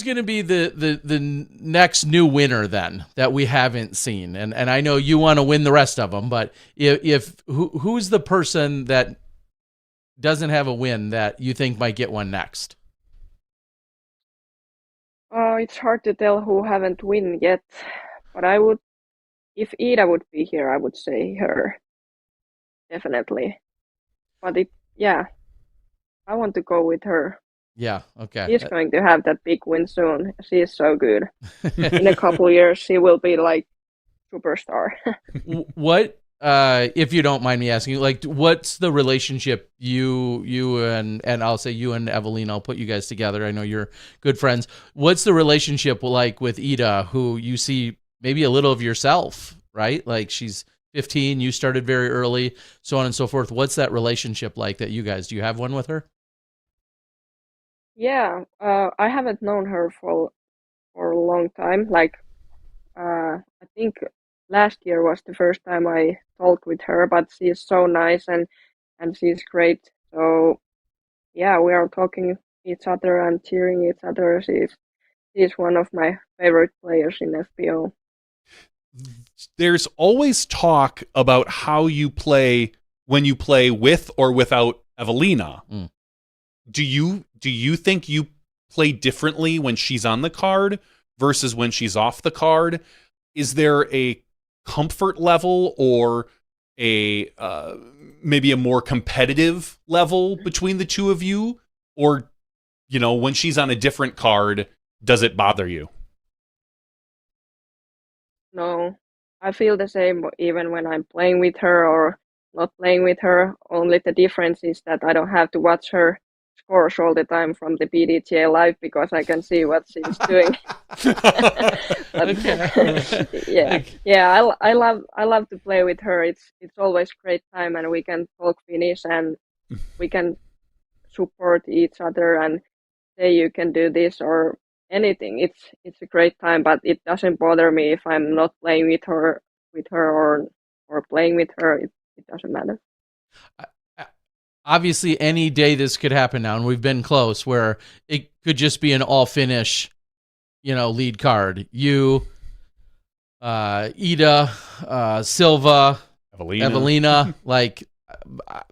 going to be the next new winner then that we haven't seen? And I know you want to win the rest of them, but who's the person that doesn't have a win that you think might get one next? Oh, it's hard to tell who haven't win yet, but I would, if Ida would be here, I would say her, definitely. But yeah, I want to go with her. Yeah, okay. She's going to have that big win soon. She is so good. In a couple years, she will be like superstar. What, if you don't mind me asking, like, what's the relationship you and I'll say you and Evelyn, I'll put you guys together. I know you're good friends. What's the relationship like with Ida, who you see maybe a little of yourself, right? Like she's 15, you started very early, so on and so forth. What's that relationship like that you guys, do you have one with her? Yeah, I haven't known her for a long time. Like, I think last year was the first time I talked with her, but she's so nice and she's great. So yeah, we are talking each other and cheering each other. She's one of my favorite players in FPO. There's always talk about how you play when you play with or without Evelina. Mm. Do you think you play differently when she's on the card versus when she's off the card? Is there a comfort level or a maybe a more competitive level between the two of you? Or, you know, when she's on a different card, does it bother you? No, I feel the same even when I'm playing with her or not playing with her. Only the difference is that I don't have to watch her scores all the time from the BDGA live because I can see what she's doing. But yeah, yeah, I love to play with her. It's always great time, and we can talk Finnish and we can support each other and say you can do this or anything. It's a great time, but it doesn't bother me if I'm not playing with her or playing with her. It doesn't matter. Obviously, any day this could happen now, and we've been close where it could just be an all Finnish, lead card. You, Ida, Silva, Evelina, like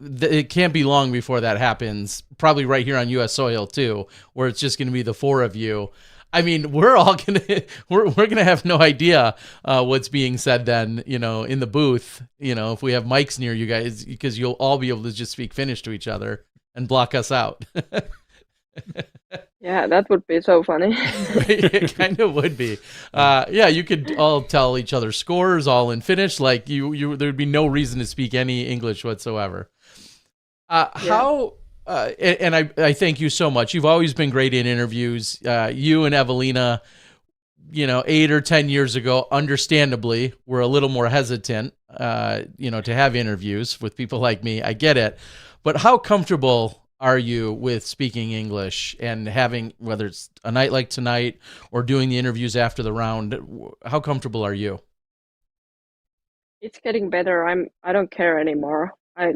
it can't be long before that happens. Probably right here on U.S. soil too, where it's just going to be the four of you. I mean, we're gonna have no idea what's being said then, in the booth. If we have mics near you guys, because you'll all be able to just speak Finnish to each other and block us out. Yeah, that would be so funny. It kind of would be. Yeah, you could all tell each other scores all in Finnish. Like there'd be no reason to speak any English whatsoever. How? And I thank you so much. You've always been great in interviews. You and Evelina, 8 or 10 years ago, understandably, were a little more hesitant, to have interviews with people like me. I get it. But how comfortable are you with speaking English and having, whether it's a night like tonight or doing the interviews after the round, how comfortable are you? It's getting better. I don't care anymore. I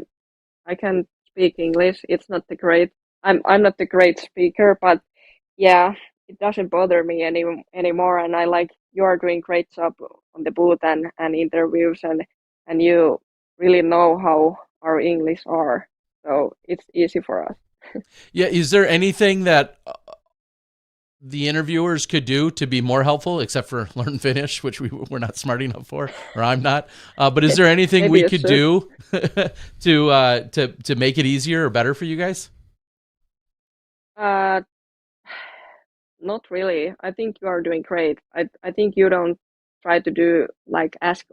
can speak English. It's not the great. I'm not the great speaker, but yeah, it doesn't bother me anymore. And I like you are doing great job on the booth and interviews and you really know how our English are. So it's easy for us. Yeah. Is there anything that the interviewers could do to be more helpful, except for learn Finnish, which we're not smart enough for, or I'm not? But is there anything we could do to make it easier or better for you guys? Not really. I think you are doing great. I think you don't try to do like ask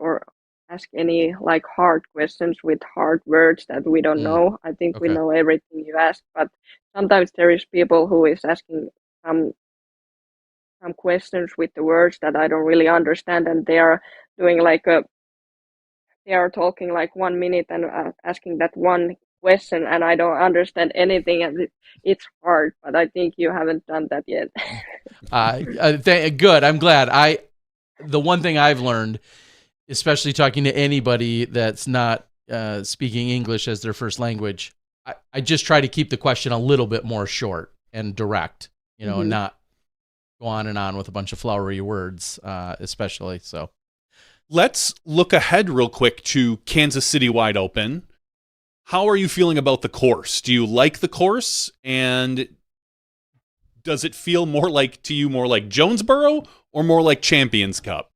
any like hard questions with hard words that we don't know. I think we Okay. know everything you ask, but sometimes there is people who is asking some questions with the words that I don't really understand, and they are doing they are talking like 1 minute and asking that one question, and I don't understand anything, and it's hard. But I think you haven't done that yet. Good. I'm glad. The one thing I've learned, especially talking to anybody that's not speaking English as their first language, I just try to keep the question a little bit more short and direct, and not go on and on with a bunch of flowery words, especially. So let's look ahead real quick to Kansas City Wide Open. How are you feeling about the course? Do you like the course? And does it feel more like Jonesboro or more like Champions Cup?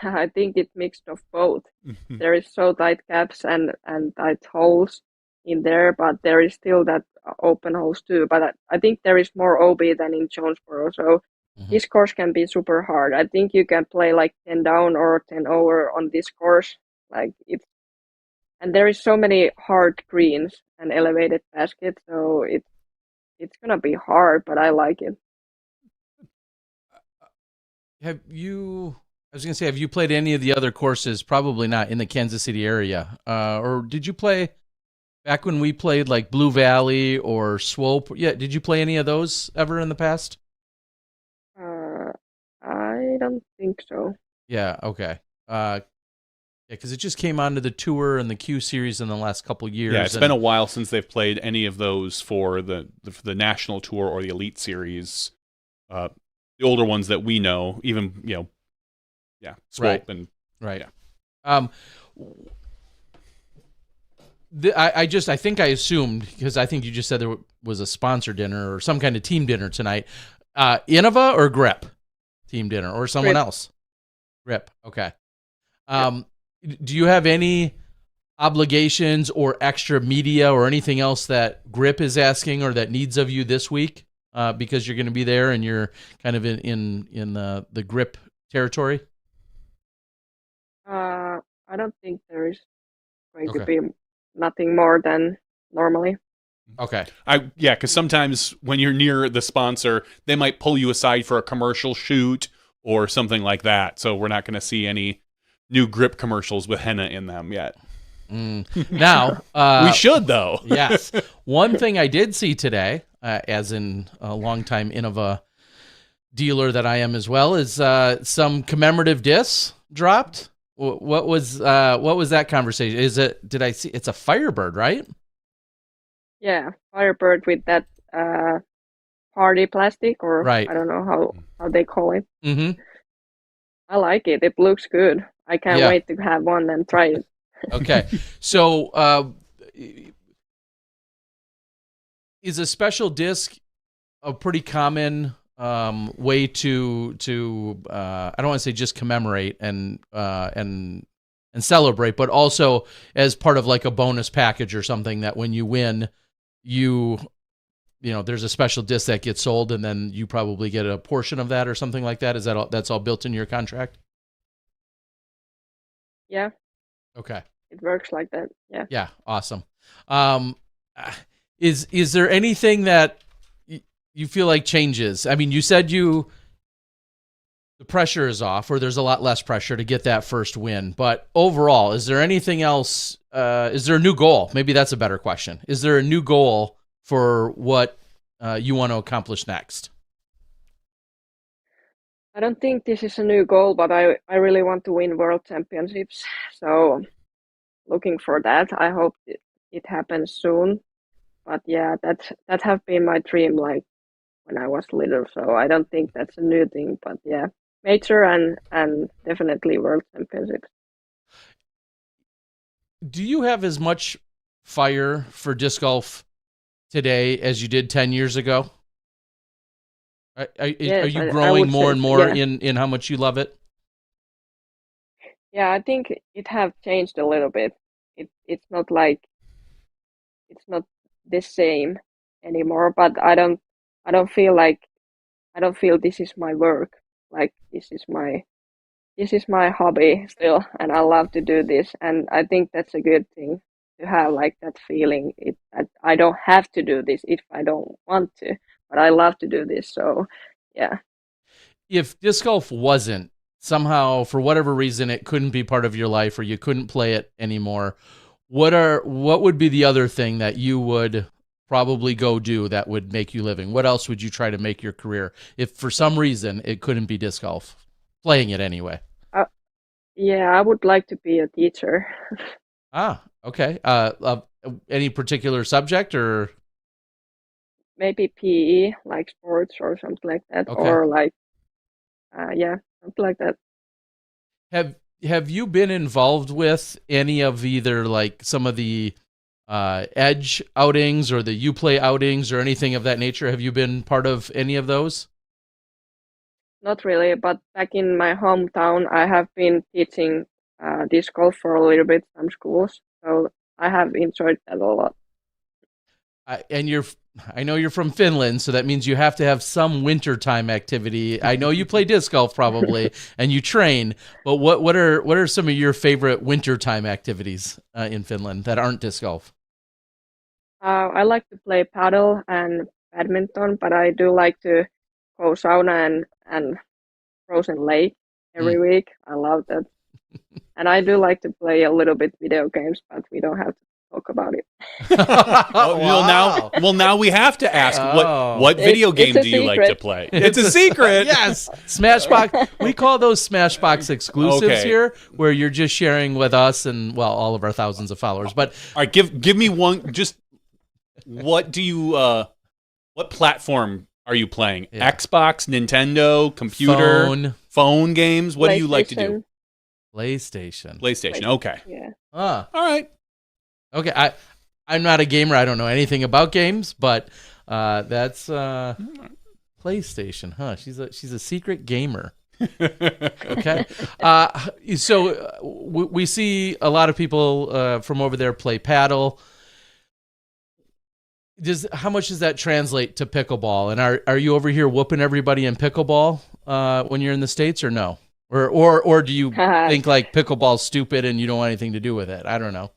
I think it's mixed of both. There is so tight caps and tight holes in there, but there is still that open holes too. But I think there is more OB than in Jonesboro, so this course can be super hard. I think you can play like 10 down or 10 over on this course. And there is so many hard greens and elevated baskets, so it's gonna be hard, but I like it. have you? I was gonna say, have you played any of the other courses? Probably not in the Kansas City area. Or did you play back when we played like Blue Valley or Swope? Yeah, did you play any of those ever in the past? I don't think so. Yeah. Okay. Yeah, because it just came onto the tour and the Q series in the last couple years. Yeah, it's been a while since they've played any of those for the national tour or the elite series. The older ones that we know, even Swope and right. Yeah. I think I assumed, because I think you just said there was a sponsor dinner or some kind of team dinner tonight. Innova or Grip team dinner or someone Grip. else? Grip. Okay. Do you have any obligations or extra media or anything else that Grip is asking or that needs of you this week? Because you're going to be there and you're kind of in the Grip territory. I don't think there is going to be nothing more than normally. Okay. Because sometimes when you're near the sponsor, they might pull you aside for a commercial shoot or something like that. So we're not going to see any new Grip commercials with henna in them yet. Now we should, though. Yes. One thing I did see today, as in a longtime Innova dealer that I am as well, is some commemorative discs dropped. What was that conversation? Did I see? It's a Firebird, right? Yeah, Firebird with that party plastic, or right. I don't know how they call it. Mm-hmm. I like it. It looks good. I can't wait to have one and try it. Okay. So is a special disc a pretty common way to I don't want to say just commemorate and celebrate, but also as part of like a bonus package or something, that when you win, there's a special disc that gets sold and then you probably get a portion of that or something like that? Is that that's all built in your contract? Yeah. Okay. It works like that. Yeah. Yeah. Awesome. Is there anything that you feel like changes? I mean, you said the pressure is off, or there's a lot less pressure to get that first win. But overall, is there anything else? Is there a new goal? Maybe that's a better question. Is there a new goal for what you want to accomplish next? I don't think this is a new goal, but I really want to win world championships. So looking for that. I hope it happens soon. But yeah, that have been my dream like when I was little. So I don't think that's a new thing. But yeah, major and definitely world championships. Do you have as much fire for disc golf today as you did 10 years ago? Are you growing more and more in how much you love it? Yeah, I think it have changed a little bit. It's not the same anymore, but I don't feel this is my work. Like this is my hobby still, and I love to do this, and I think that's a good thing to have like that feeling that I don't have to do this if I don't want to, but I love to do this. So yeah. If disc golf wasn't somehow, for whatever reason, it couldn't be part of your life or you couldn't play it anymore, what would be the other thing that you would probably go do that would make you living? What else would you try to make your career if for some reason it couldn't be disc golf? Playing it anyway. Yeah, I would like to be a teacher. Okay. Any particular subject or? Maybe PE, like sports or something like that, okay. Or like, something like that. Have you been involved with any of either like some of the Edge outings or the Uplay outings or anything of that nature? Have you been part of any of those? Not really, but back in my hometown, I have been teaching disc golf for a little bit, some schools. So I have enjoyed that a lot. I know you're from Finland, so that means you have to have some wintertime activity. I know you play disc golf probably, and you train, but what are some of your favorite wintertime activities in Finland that aren't disc golf? I like to play paddle and badminton, but I do like to go sauna and frozen lake every week. I love that. And I do like to play a little bit video games, but we don't have to talk about it. Now we have to ask what video game do you like to play? It's a secret. Yes, Smashbox. We call those Smashbox exclusives here, where you're just sharing with us and all of our thousands of followers. But all right, give me one. Just what do you? What platform are you playing? Yeah. Xbox, Nintendo, computer, phone games. What do you like to do? PlayStation. Okay. Yeah. All right. Okay. I'm not a gamer. I don't know anything about games, but that's PlayStation. Huh? She's a secret gamer. Okay. So we see a lot of people from over there play paddle. How much does that translate to pickleball? And are you over here whooping everybody in pickleball when you're in the States, or no? Or do you think like pickleball's stupid and you don't want anything to do with it? I don't know.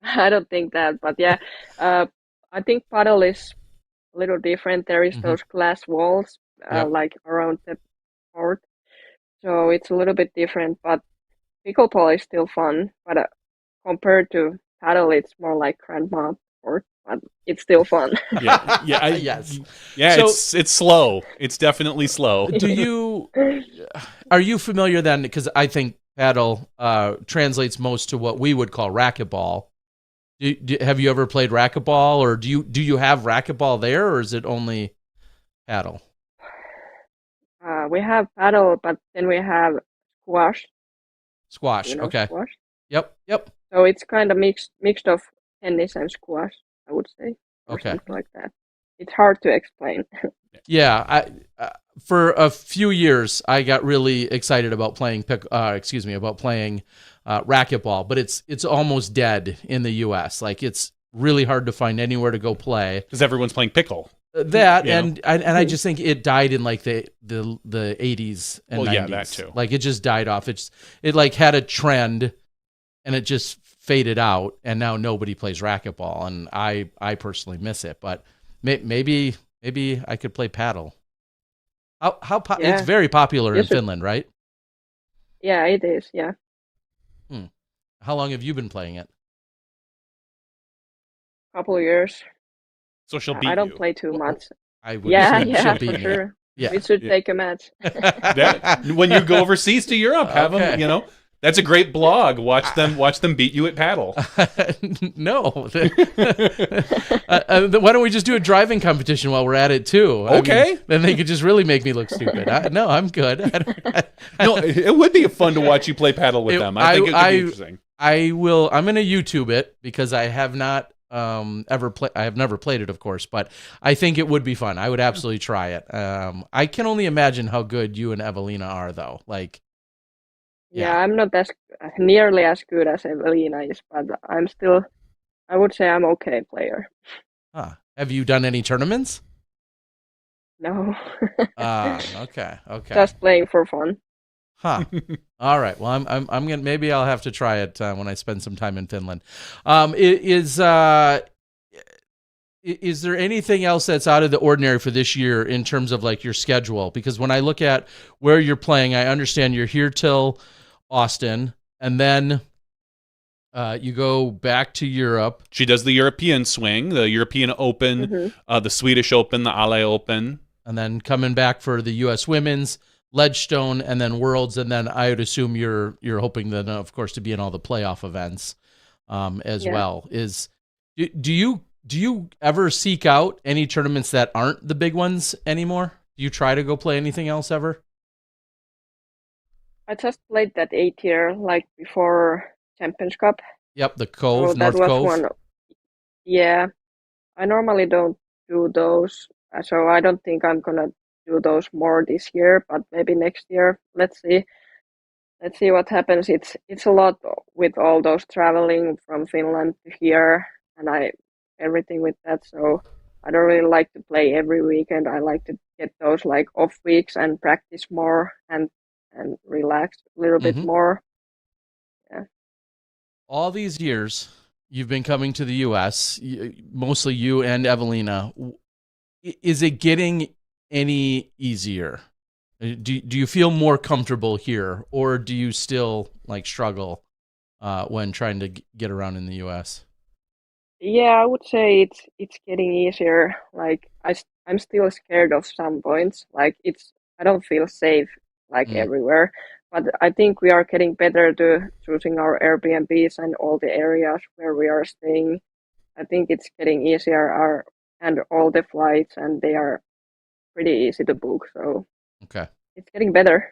I don't think that, but yeah, I think paddle is a little different. There is those glass walls like around the court, so it's a little bit different. But pickleball is still fun. But compared to paddle, it's more like grandma sport. But it's still fun. Yes. Yeah, so, it's slow. It's definitely slow. Are you familiar then? Because I think paddle translates most to what we would call racquetball. Have you ever played racquetball, or do you have racquetball there, or is it only paddle? We have paddle, but then we have squash. Squash, okay. Squash? Yep. So it's kind of mixed of tennis and squash, I would say, or okay, something like that. It's hard to explain. Yeah, for a few years I got really excited about playing racquetball, but it's almost dead in the U.S. Like it's really hard to find anywhere to go play because everyone's playing pickle. And I just think it died in like the 80s and 90s. Yeah, that too. Like it just died off. It like had a trend, and it just faded out, and now nobody plays racquetball, and I personally miss it. But maybe I could play paddle. It's very popular in Finland, right? Yeah, it is. Yeah. How long have you been playing it? Couple of years. So she'll beat you. I don't play too much. I would yeah, for sure. Yeah. We should take a match. When you go overseas to Europe, have them, That's a great blog. Watch them beat you at paddle. No. Why don't we just do a driving competition while we're at it too? Okay. I mean, then they could just really make me look stupid. No, I'm good. No, it would be fun to watch you play paddle with them. I think it would be interesting. I'm going to YouTube it because I have not I have never played it, of course, but I think it would be fun. I would absolutely try it. I can only imagine how good you and Evelina are, though. Like, yeah, I'm not nearly as good as Evelina is, but I would say I'm okay player. Huh. Have you done any tournaments? No. Okay. Just playing for fun. Huh. All right. Well, I'm gonna, maybe I'll have to try it when I spend some time in Finland. Is there anything else that's out of the ordinary for this year in terms of like your schedule? Because when I look at where you're playing, I understand you're here till Austin, and then you go back to Europe. She does the European swing, the European Open, the Swedish Open, the Ale Open, and then coming back for the U.S. Women's, Ledgestone, and then Worlds, and then I would assume you're hoping then, of course, to be in all the playoff events as well. Do you ever seek out any tournaments that aren't the big ones anymore? Do you try to go play anything else ever? I just played that 8-year, like before Champions Cup. Yep, the Cove, North Cove. Yeah, I normally don't do those, so I don't think I'm gonna do those more this year, but maybe next year. Let's see what happens. It's a lot with all those traveling from Finland to here, and everything with that. So I don't really like to play every weekend. I like to get those like off weeks and practice more and relax a little bit more. Yeah. All these years you've been coming to the U.S., mostly you and Evelina. Is it getting any easier? Do you feel more comfortable here, or do you still like struggle when trying to get around in the U.S.? Yeah, I would say it's getting easier. Like I'm still scared of some points. Like I don't feel safe like Mm, everywhere. But I think we are getting better to choosing our Airbnbs and all the areas where we are staying. I think it's getting easier. And all the flights and they are pretty easy to book. So okay. it's getting better.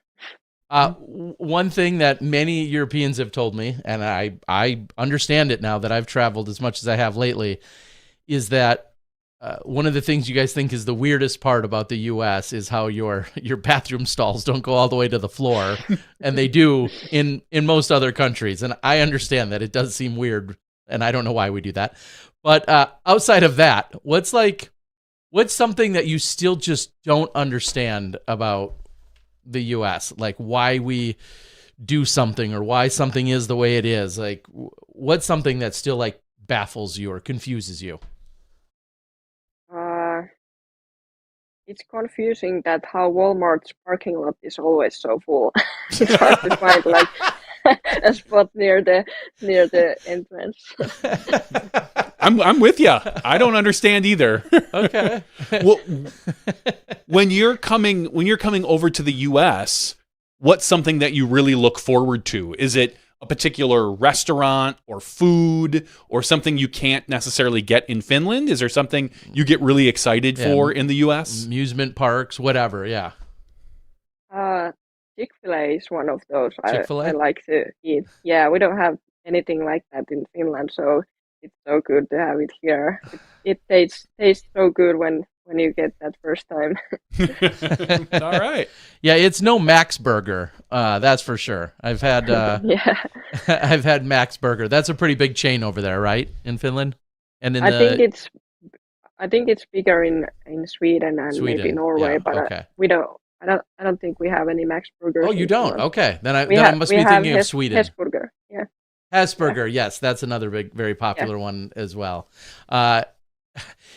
One thing that many Europeans have told me, and I understand it now that I've traveled as much as I have lately, is that one of the things you guys think is the weirdest part about the U.S. is how your bathroom stalls don't go all the way to the floor, and they do in most other countries. And I understand that it does seem weird, and I don't know why we do that. But outside of that, what's something that you still just don't understand about the U.S., like why we do something or why something is the way it is? Like, what's something that still like baffles you or confuses you? Uh, it's confusing that how Walmart's parking lot is always so full. It's hard to find like a spot near the entrance. I'm with you. I don't understand either. Okay. Well, when you're coming over to the US, what's something that you really look forward to? Is it a particular restaurant or food or something you can't necessarily get in Finland? Is there something you get really excited for in the US? Amusement parks, whatever. Yeah. Chick-fil-A is one of those Chick-fil-A? I like to eat. Yeah, we don't have anything like that in Finland, so it's so good to have it here. It tastes so good when you get that first time. All right. Yeah, it's no Max Burger. That's for sure. I've had Yeah. I've had Max Burger. That's a pretty big chain over there, right? In Finland? And in I think it's bigger in Sweden and maybe Sweden. Norway, Yeah, but okay. we don't. I don't think we have any Max Burgers. Oh, you in don't? Finland. Okay. Then I must We be have thinking of Sweden. Hesburger. Yeah. Hesburger, yes, that's another big, very popular one as well.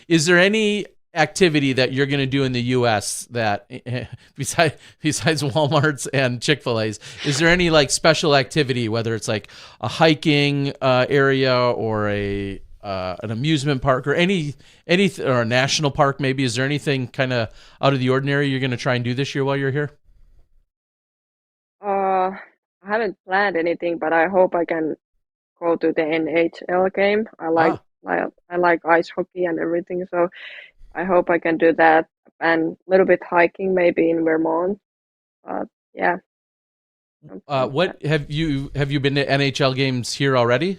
Is there any activity that you're going to do in the U.S. that, besides Walmart's and Chick-fil-A's, is there any like special activity, whether it's like a hiking area or an amusement park or any or a national park maybe? Is there anything kind of out of the ordinary you're going to try and do this year while you're here? I haven't planned anything, but I hope I can go to the NHL game. I like ice hockey and everything, so I hope I can do that and a little bit hiking maybe in Vermont. But yeah. What have you been to NHL games here already?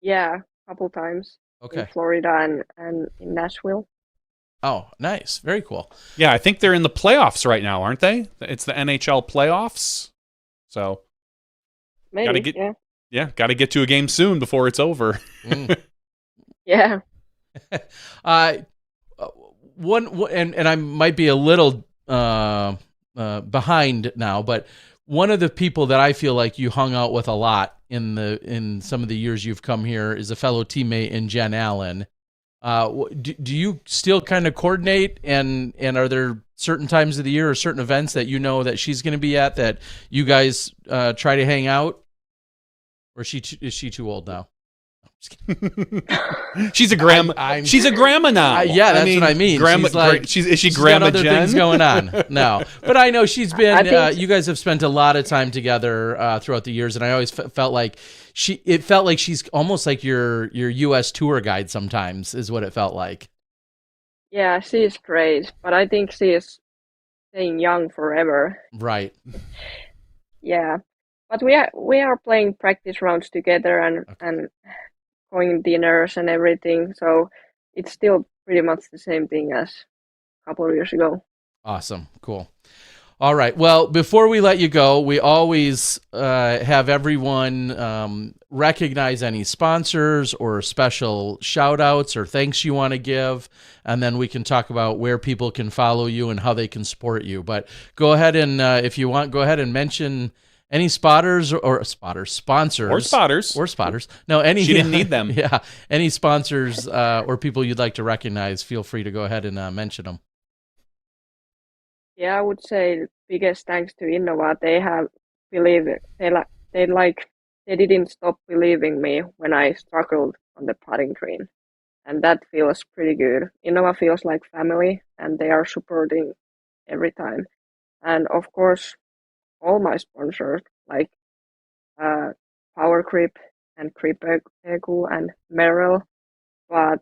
Yeah, a couple times in Okay. Florida and in Nashville. Oh, nice. Very cool. Yeah, I think they're in the playoffs right now, aren't they? It's the NHL playoffs. So Maybe, got to get to a game soon before it's over. Yeah. One and I might be a little behind now, but one of the people that I feel like you hung out with a lot in some of the years you've come here is a fellow teammate in Jen Allen. Do you still kind of coordinate and are there certain times of the year or certain events that you know that she's going to be at that you guys try to hang out? Or is she too old now? She's a grandma. She's a grandma now. Yeah, that's what I mean. Grandma, is she Grandma got other Jen? things going on now, but I know she's been. think- You guys have spent a lot of time together throughout the years, and I always felt like she's almost like your U.S. tour guide. Sometimes is what it felt like. Yeah, she is great, but I think she is staying young forever. Right. Yeah. But we are playing practice rounds together and going dinners and everything, so it's still pretty much the same thing as a couple of years ago. Awesome. Cool. All right. Well, before we let you go, we always have everyone recognize any sponsors or special shout outs or thanks you want to give. And then we can talk about where people can follow you and how they can support you. But go ahead and, if you want, go ahead and mention any sponsors. Or spotters. No, any. She didn't need them. Yeah. Any sponsors or people you'd like to recognize, feel free to go ahead and mention them. Yeah, I would say biggest thanks to Innova. They have believed they didn't stop believing me when I struggled on the putting green, and that feels pretty good. Innova feels like family, and they are supporting every time. And of course, all my sponsors like uh, Power Grip and Grip Egu and Merrill. But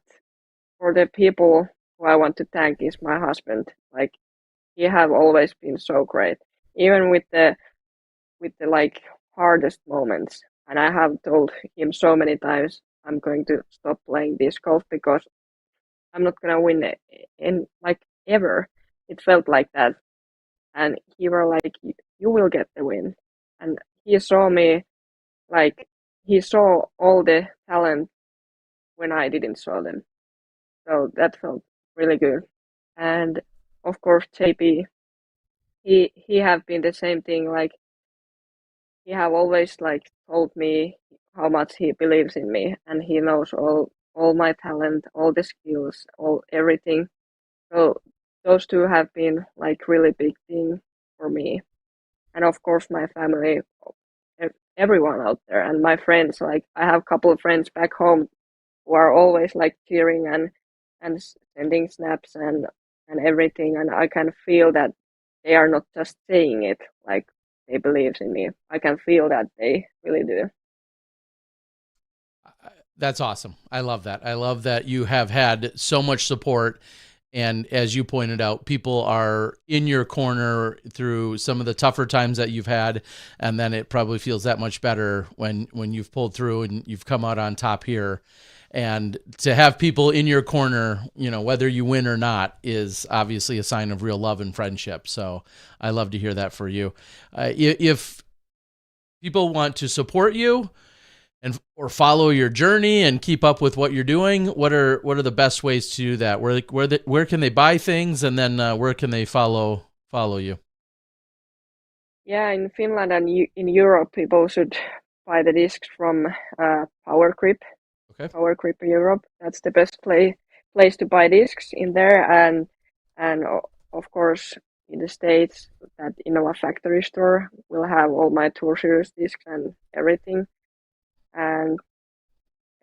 for the people who I want to thank is my husband. Like he have always been so great, even with the like hardest moments. And I have told him so many times I'm going to stop playing disc golf because I'm not gonna win it in like ever. It felt like that, and he were like, "You will get the win," and he saw me like he saw all the talent when I didn't saw them. So that felt really good. And of course, JP, he have been the same thing. Like he have always like told me how much he believes in me, and he knows all my talent, all the skills, all everything. So those two have been like really big thing for me. And of course, my family, everyone out there, and my friends. Like I have a couple of friends back home who are always like cheering and sending snaps and everything, and I can feel that they are not just saying it like they believe in me. I can feel that they really do. That's awesome. I love that. I love that you have had so much support. And as you pointed out, people are in your corner through some of the tougher times that you've had. And then it probably feels that much better when you've pulled through and you've come out on top here. And to have people in your corner, you know, whether you win or not, is obviously a sign of real love and friendship. So I love to hear that for you. If people want to support you and or follow your journey and keep up with what you're doing, what are the best ways to do that? Where can they buy things, and then where can they follow you? Yeah, in Finland and in Europe, people should buy the discs from Power Grip. Okay. Power Grip Europe. That's the best place to buy discs in there, and of course in the States, that Innova Factory store will have all my Tour Series discs and everything. And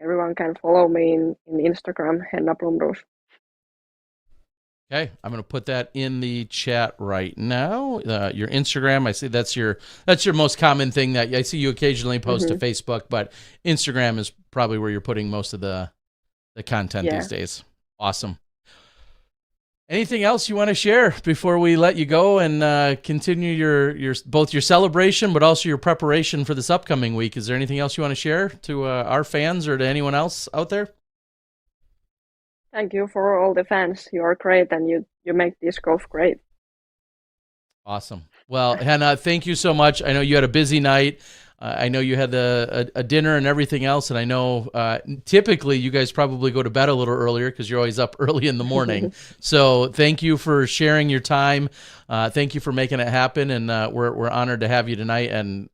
everyone can follow me in Instagram, Henna Blomroos. Okay, I'm going to put that in the chat right now. Your Instagram, I see that's your most common thing that I see you occasionally post to Facebook, but Instagram is probably where you're putting most of the content these days. Awesome. Anything else you want to share before we let you go and continue your both your celebration but also your preparation for this upcoming week? Is there anything else you want to share to our fans or to anyone else out there? Thank you for all the fans. You are great, and you make disc golf great. Awesome. Well, Henna, thank you so much. I know you had a busy night. I know you had a dinner and everything else, and I know typically you guys probably go to bed a little earlier because you're always up early in the morning. So thank you for sharing your time. Thank you for making it happen, and we're honored to have you tonight. And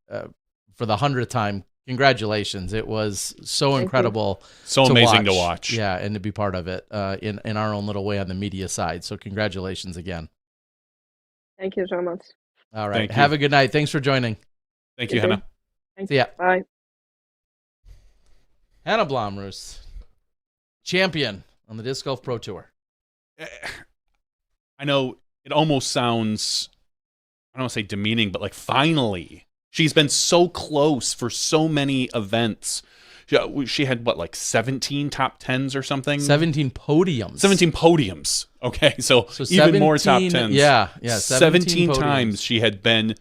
for the 100th time, congratulations! It was so incredible, so amazing to watch. Yeah, and to be part of it in our own little way on the media side. So congratulations again. Thank you so much. All right, have a good night. Thanks for joining. Thank you, Henna. See ya. Bye. Henna Blomroos, champion on the Disc Golf Pro Tour. I know it almost sounds, I don't want to say demeaning, but like finally. She's been so close for so many events. She had, what, like 17 top 10s or something? 17 podiums. 17 podiums. Okay, so even more top 10s. Yeah. 17 times she had been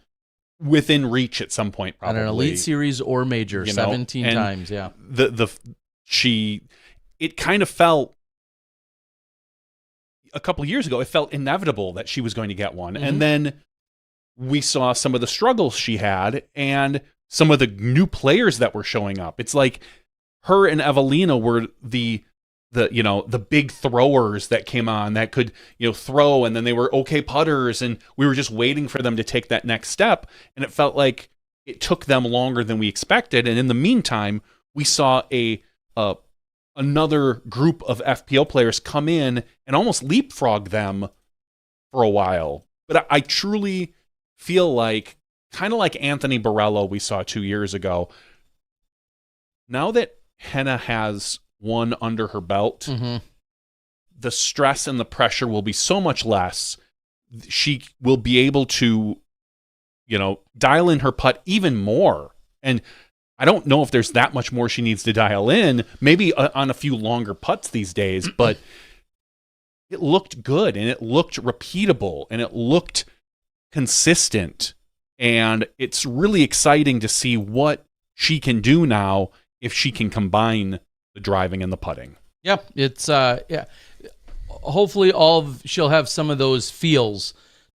within reach at some point, probably. On an Elite Series or Major, 17 times, yeah. It kind of felt, a couple of years ago, it felt inevitable that she was going to get one. And then we saw some of the struggles she had and some of the new players that were showing up. It's like her and Evelina were the big throwers that came on that could, throw, and then they were okay putters, and we were just waiting for them to take that next step. And it felt like it took them longer than we expected. And in the meantime, we saw another group of FPO players come in and almost leapfrog them for a while. But I truly feel like, kind of like Anthony Barello we saw 2 years ago, now that Henna has one under her belt, the stress and the pressure will be so much less. She will be able to, dial in her putt even more. And I don't know if there's that much more she needs to dial in, maybe on a few longer putts these days, but it looked good and it looked repeatable and it looked consistent. And it's really exciting to see what she can do now if she can combine the driving and the putting. Yeah, it's hopefully she'll have some of those feels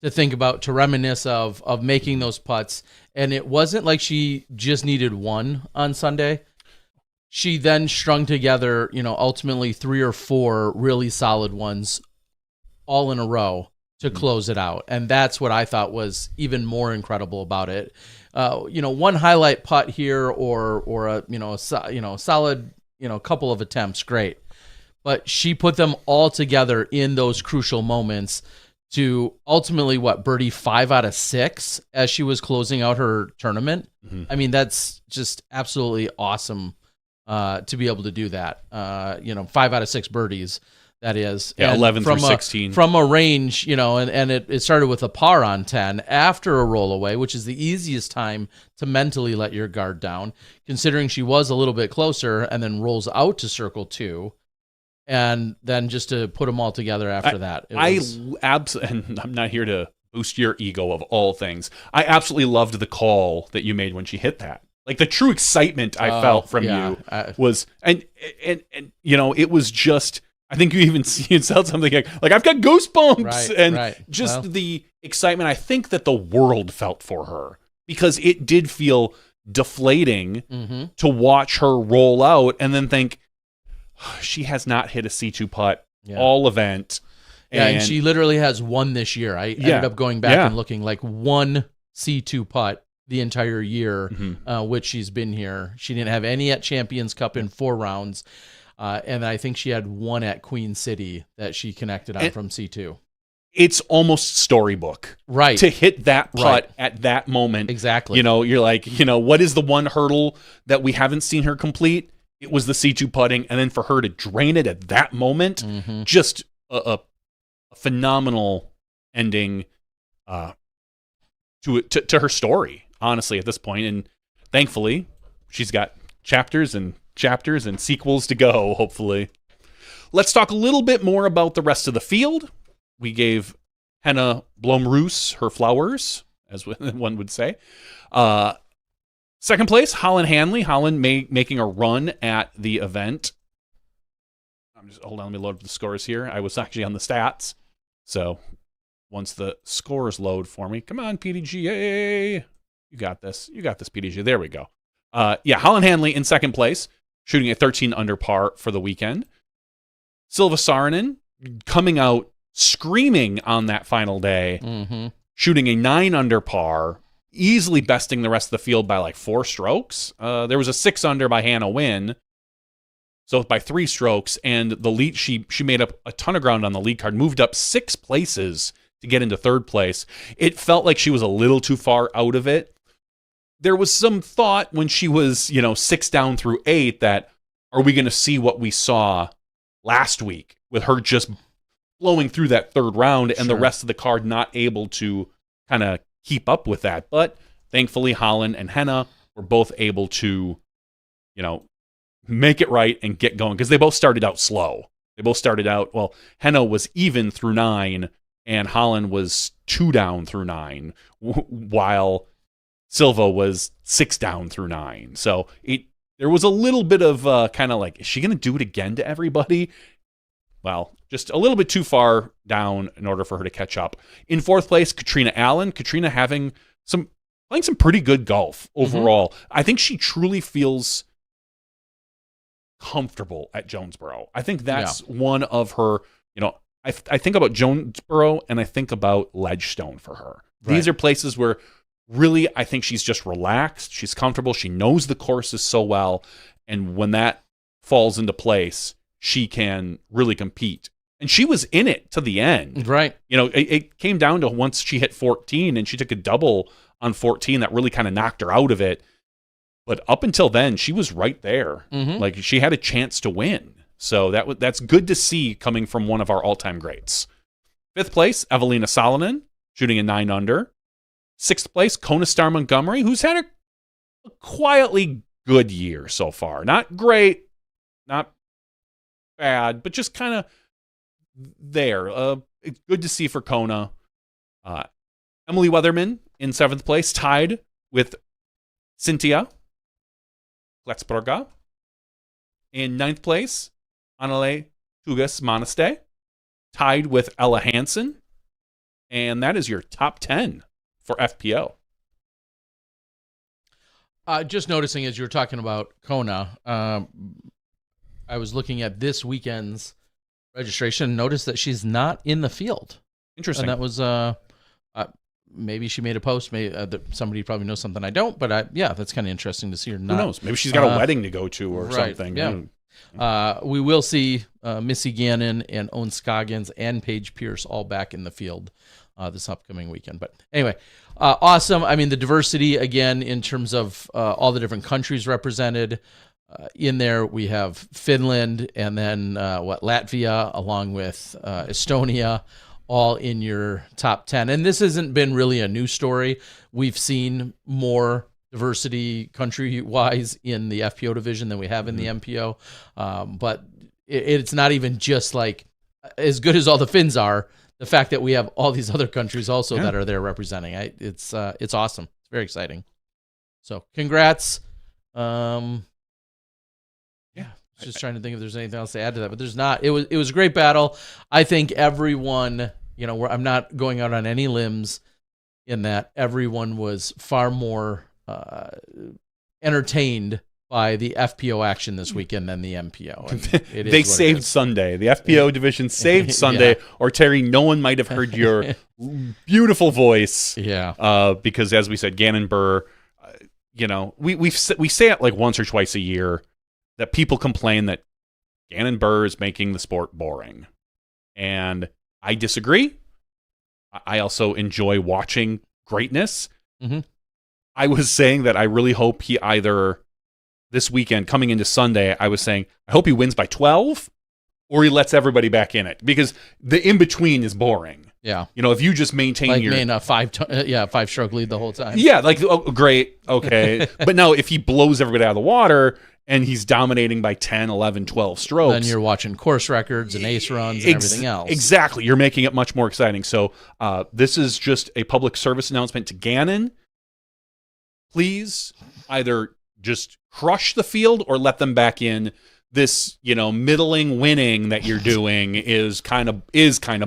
to think about, to reminisce of making those putts. And it wasn't like she just needed one on Sunday. She then strung together, ultimately 3 or 4 really solid ones all in a row to close it out. And that's what I thought was even more incredible about it. One highlight putt here or a solid, couple of attempts, great. But she put them all together in those crucial moments to ultimately birdie 5 out of 6 as she was closing out her tournament. I mean, that's just absolutely awesome to be able to do that. 5 out of 6 birdies, that is. Yeah, and 11 through 16. From a range, and it started with a par on 10 after a roll away, which is the easiest time to mentally let your guard down, considering she was a little bit closer and then rolls out to circle 2. And then just to put them all together after that. And I'm not here to boost your ego of all things. I absolutely loved the call that you made when she hit that. Like the true excitement I felt from you was, and it was just, I think you even said something like I've got goosebumps, the excitement I think that the world felt for her, because it did feel deflating to watch her roll out and then think, she has not hit a C2 putt all event. And she literally has one this year. I ended up going back and looking, like one C2 putt the entire year, which she's been here. She didn't have any at Champions Cup in 4 rounds. And I think she had one at Queen City that she connected on from C2. It's almost storybook. Right. To hit that putt at that moment. Exactly. You're like, what is the one hurdle that we haven't seen her complete? It was the C2 putting, and then for her to drain it at that moment, just a phenomenal ending to her story, honestly, at this point. And thankfully, she's got chapters and sequels to go, hopefully. Let's talk a little bit more about the rest of the field. We gave Henna Blomroos her flowers, as one would say. Second place, Holland Hanley. Holland making a run at the event. Hold on, let me load up the scores here. I was actually on the stats. So once the scores load for me, come on, PDGA. You got this, PDGA. There we go. Holland Hanley in second place, shooting at 13 under par for the weekend. Silva Saarinen coming out screaming on that final day, shooting a 9 under par, easily besting the rest of the field by like 4 strokes. There was a 6 under by Hannah Wynn, so by 3 strokes, and the lead she made up a ton of ground on the lead card, moved up 6 places to get into third place. It felt like she was a little too far out of it. There was some thought when she was 6 down through 8 that, are we going to see what we saw last week with her just blowing through that third round and the rest of the card not able to kind of keep up with that? But thankfully, Holland and Henna were both able to, make it right and get going, because they both started out slow. They both started out, Henna was even through 9 and Holland was 2 down through 9, while Silva was 6 down through 9. So there was a little bit of kind of like, is she going to do it again to everybody? Well, just a little bit too far down in order for her to catch up. In fourth place, Katrina Allen. Katrina playing some pretty good golf overall. I think she truly feels comfortable at Jonesboro. I think that's one of her, I think about Jonesboro and I think about Ledgestone for her. Right. These are places where really I think she's just relaxed. She's comfortable. She knows the courses so well. And when that falls into place, she can really compete And she was in it to the end. Right. You know, it came down to once she hit 14 and she took a double on 14 that really kind of knocked her out of it. But up until then, she was right there. Mm-hmm. Like, she had a chance to win. So that's good to see coming from one of our all-time greats. 5th place, Evelina Salonen, shooting a 9 under. 6th place, Kona Star Montgomery, who's had a quietly good year so far. Not great, not bad, but just kind of there. It's good to see for Kona. Emily Weatherman in 7th place, tied with Cynthia Kletzberger. In 9th place, Annele Tugas Monaste, tied with Ella Hansen. And that is your top 10 for FPO. Just noticing as you were talking about Kona, I was looking at this weekend's registration and noticed that she's not in the field. Interesting. And that was maybe she made a post. Maybe somebody probably knows something I don't. But yeah, that's kind of interesting to see her not. Who knows? Maybe she's got a wedding to go to or right, something. Yeah. We will see Missy Gannon and Owen Scoggins and Paige Pierce all back in the field this upcoming weekend. But anyway, awesome. I mean, the diversity, again, in terms of all the different countries represented. In there, we have Finland and then Latvia, along with Estonia, all in your top 10. And this hasn't been really a new story. We've seen more diversity country-wise in the FPO division than we have in the MPO. But it's not even just like, as good as all the Finns are, the fact that we have all these other countries also that are there representing. It's awesome. It's very exciting. So congrats. Just trying to think if there's anything else to add to that, but there's not. It was a great battle. I think everyone, I'm not going out on any limbs in that everyone was far more entertained by the FPO action this weekend than the MPO. They saved Sunday. The FPO division saved Sunday, or Terry, no one might have heard your beautiful voice. Yeah. Because as we said, Ganon Burr, we say it like once or twice a year that people complain that Ganon Burr is making the sport boring. And I disagree. I also enjoy watching greatness. Mm-hmm. I was saying that I really hope he either this weekend, coming into Sunday, I was saying, I hope he wins by 12 or he lets everybody back in it, because the in-between is boring. Yeah. If you just maintain a 5-stroke lead the whole time. Yeah, like, oh, great, okay. But now if he blows everybody out of the water and he's dominating by 10, 11, 12 strokes, then you're watching course records and ace runs and everything else. Exactly. You're making it much more exciting. So this is just a public service announcement to Ganon. Please either just crush the field or let them back in. This, middling winning that you're doing is kind of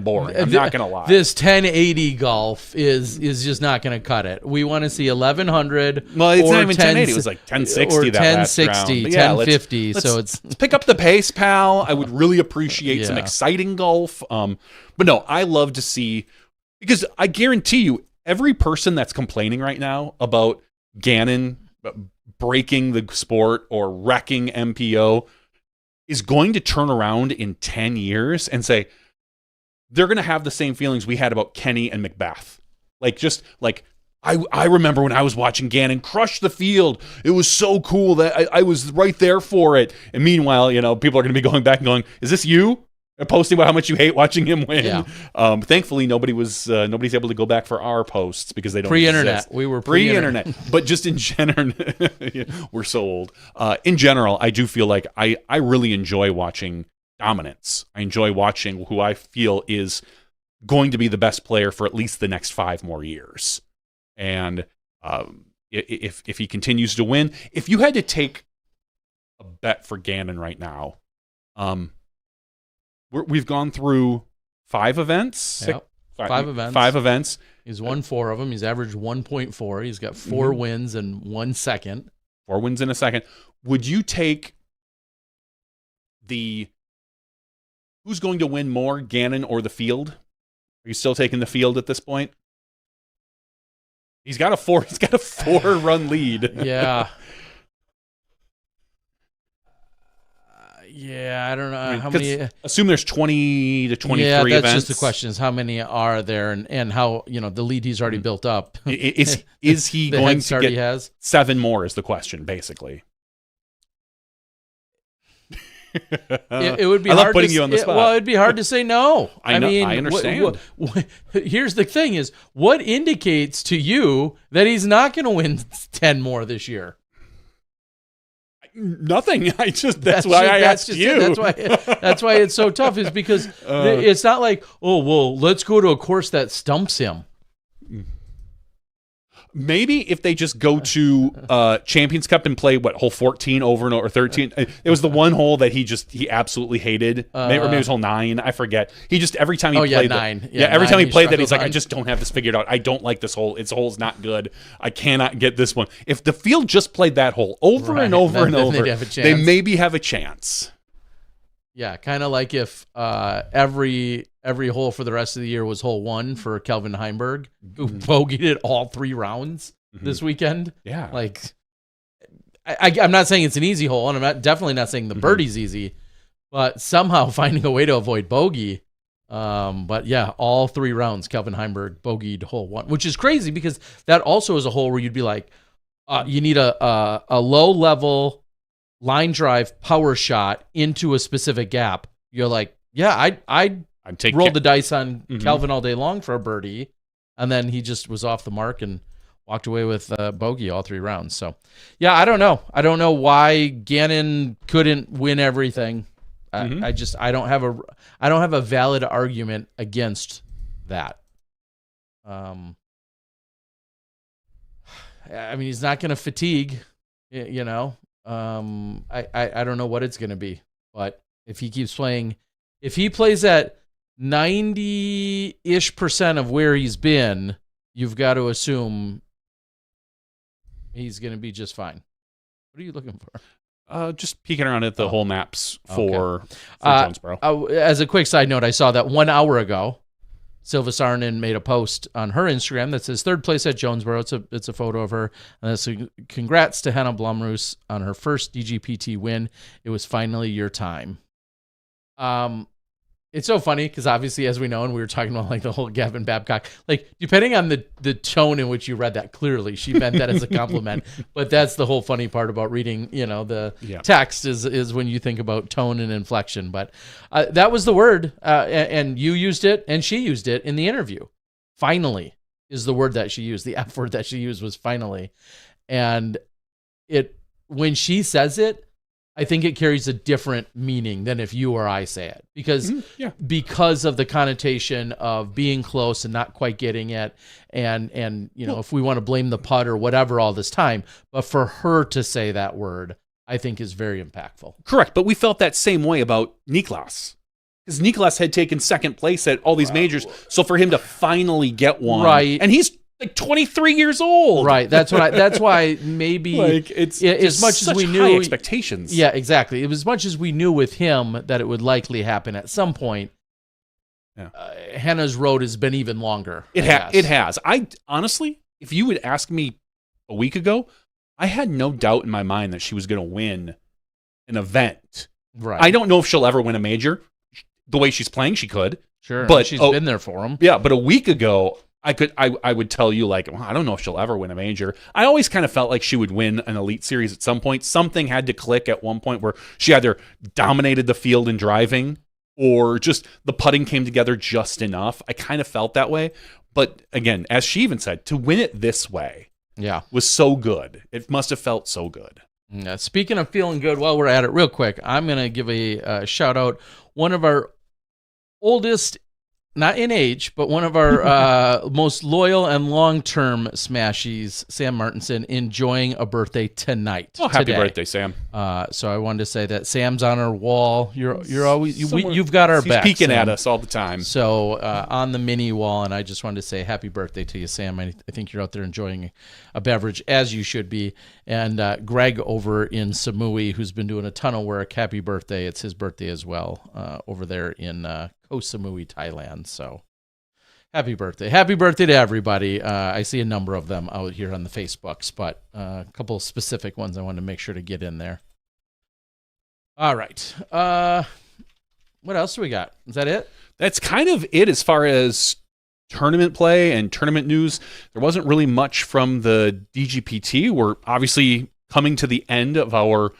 boring. I'm not going to lie. This 1080 golf is just not going to cut it. We want to see 1100. Well, it's not even 1080. It was like 1060 or that 1060, last round. 1050. Let's pick up the pace, pal. I would really appreciate some exciting golf. But no, I love to see, because I guarantee you, every person that's complaining right now about Ganon breaking the sport or wrecking MPO is going to turn around in 10 years and say, they're going to have the same feelings we had about Kenny and Macbeth. I remember when I was watching Ganon crush the field. It was so cool that I was right there for it. And meanwhile, people are going to be going back and going, is this you? And posting about how much you hate watching him win. Yeah. Thankfully, nobody's able to go back for our posts because they don't pre-internet. exist. We were pre-internet. But just in general, we're so old. In general, I do feel like I really enjoy watching dominance. I enjoy watching who I feel is going to be the best player for at least the next 5 more years. And if he continues to win, if you had to take a bet for Ganon right now, we've gone through 5 events. Yep. 5 events. 5 events. He's won 4 of them. He's averaged 1.4. He's got 4 wins and 1 second. 4 wins in a second. Would you take who's going to win more, Ganon or the field? Are you still taking the field at this point? He's got a 4-run lead. Yeah. Yeah, I don't know I mean, how many. Assume there's 20 to 23 yeah, that's events. just the question: is how many are there, and how the lead he's already built up. Is he the going head to start get he has? 7 more? Is the question basically? It would be. I love hard putting to, you on the spot. Well, it'd be hard to say no. I know, mean, I understand. Here's the thing: is what indicates to you that he's not going to win 10 more this year? Nothing. That's why I asked you. That's why it's so tough. Is because it's not like, oh well, let's go to a course that stumps him. Maybe if they just go to Champions Cup and play hole 14 over and over, or 13. It was the one hole that he absolutely hated. Maybe it was hole 9. I forget. He just every time he played 9. every time he played that, he's like, 9. I just don't have this figured out. I don't like this hole. Its hole's not good. I cannot get this one. If the field just played that hole over and over and over, they maybe have a chance. Yeah, kind of like if every hole for the rest of the year was hole 1 for Kelvin Heimberg, who bogeyed it all 3 rounds this weekend. Yeah. Like, I'm not saying it's an easy hole, and I'm definitely not saying the birdie's easy, but somehow finding a way to avoid bogey. But yeah, all 3 rounds, Kelvin Heimberg bogeyed hole 1, which is crazy because that also is a hole where you'd be like, you need a low level line drive power shot into a specific gap. You're like, yeah, I'd rolled the dice on Kelvin all day long for a birdie, and then he just was off the mark and walked away with bogey all 3 rounds. So, yeah, I don't know. I don't know why Ganon couldn't win everything. I don't have a valid argument against that. I mean, he's not going to fatigue, I don't know what it's going to be, but if he keeps playing, if he plays at 90-ish% of where he's been, you've got to assume he's going to be just fine. What are you looking for? Just peeking around at the whole maps for Jonesboro. As a quick side note, I saw that 1 hour ago, Silva Saarinen made a post on her Instagram that says 3rd place at Jonesboro. It's a photo of her. So congrats to Henna Blomroos on her first DGPT win. It was finally your time. It's so funny because obviously, as we know, and we were talking about like the whole Gavin Babcock, like depending on the tone in which you read that, clearly she meant that as a compliment. But that's the whole funny part about reading, the text is when you think about tone and inflection. But that was the word, and you used it, and she used it in the interview. Finally is the word that she used. The F word that she used was finally, and when she says it, I think it carries a different meaning than if you or I say it because of the connotation of being close and not quite getting it, and if we want to blame the putt or whatever all this time, but for her to say that word, I think is very impactful. Correct, but we felt that same way about Niklas. Because Niklas had taken 2nd place at all these majors, so for him to finally get one, right, and he's like 23 years old. Right. That's why maybe like it's as much as we knew high expectations. Yeah, exactly. It was as much as we knew with him that it would likely happen at some point. Yeah. Henna's road has been even longer. It has. I honestly, if you would ask me a week ago, I had no doubt in my mind that she was going to win an event. Right. I don't know if she'll ever win a major. The way she's playing, she could. Sure. But she's been there for him. Yeah, but a week ago, I would tell you, like, well, I don't know if she'll ever win a major. I always kind of felt like she would win an Elite Series at some point. Something had to click at one point where she either dominated the field in driving or just the putting came together just enough. I kind of felt that way. But again, as she even said, to win it this way was so good. It must have felt so good. Yeah, speaking of feeling good, while we're at it real quick, I'm going to give a shout out. One of our oldest, not in age, but one of our most loyal and long-term Smashies, Sam Martinson, enjoying a birthday tonight. Oh, happy birthday, Sam! So I wanted to say that Sam's on our wall. You're always you've got our back. He's peeking Sam. at us all the time. So on the mini wall, and I just wanted to say happy birthday to you, Sam. I think you're out there enjoying a beverage as you should be. And Greg over in Samui, who's been doing a ton of work. Happy birthday! It's his birthday as well over there in Koh Samui, Thailand. So happy birthday to everybody. I see a number of them out here on the Facebooks, but a couple of specific ones I wanted to make sure to get in there. All right. What else do we got? Is that it? That's kind of it as far as tournament play and tournament news. There wasn't really much from the DGPT. We're obviously coming to the end of our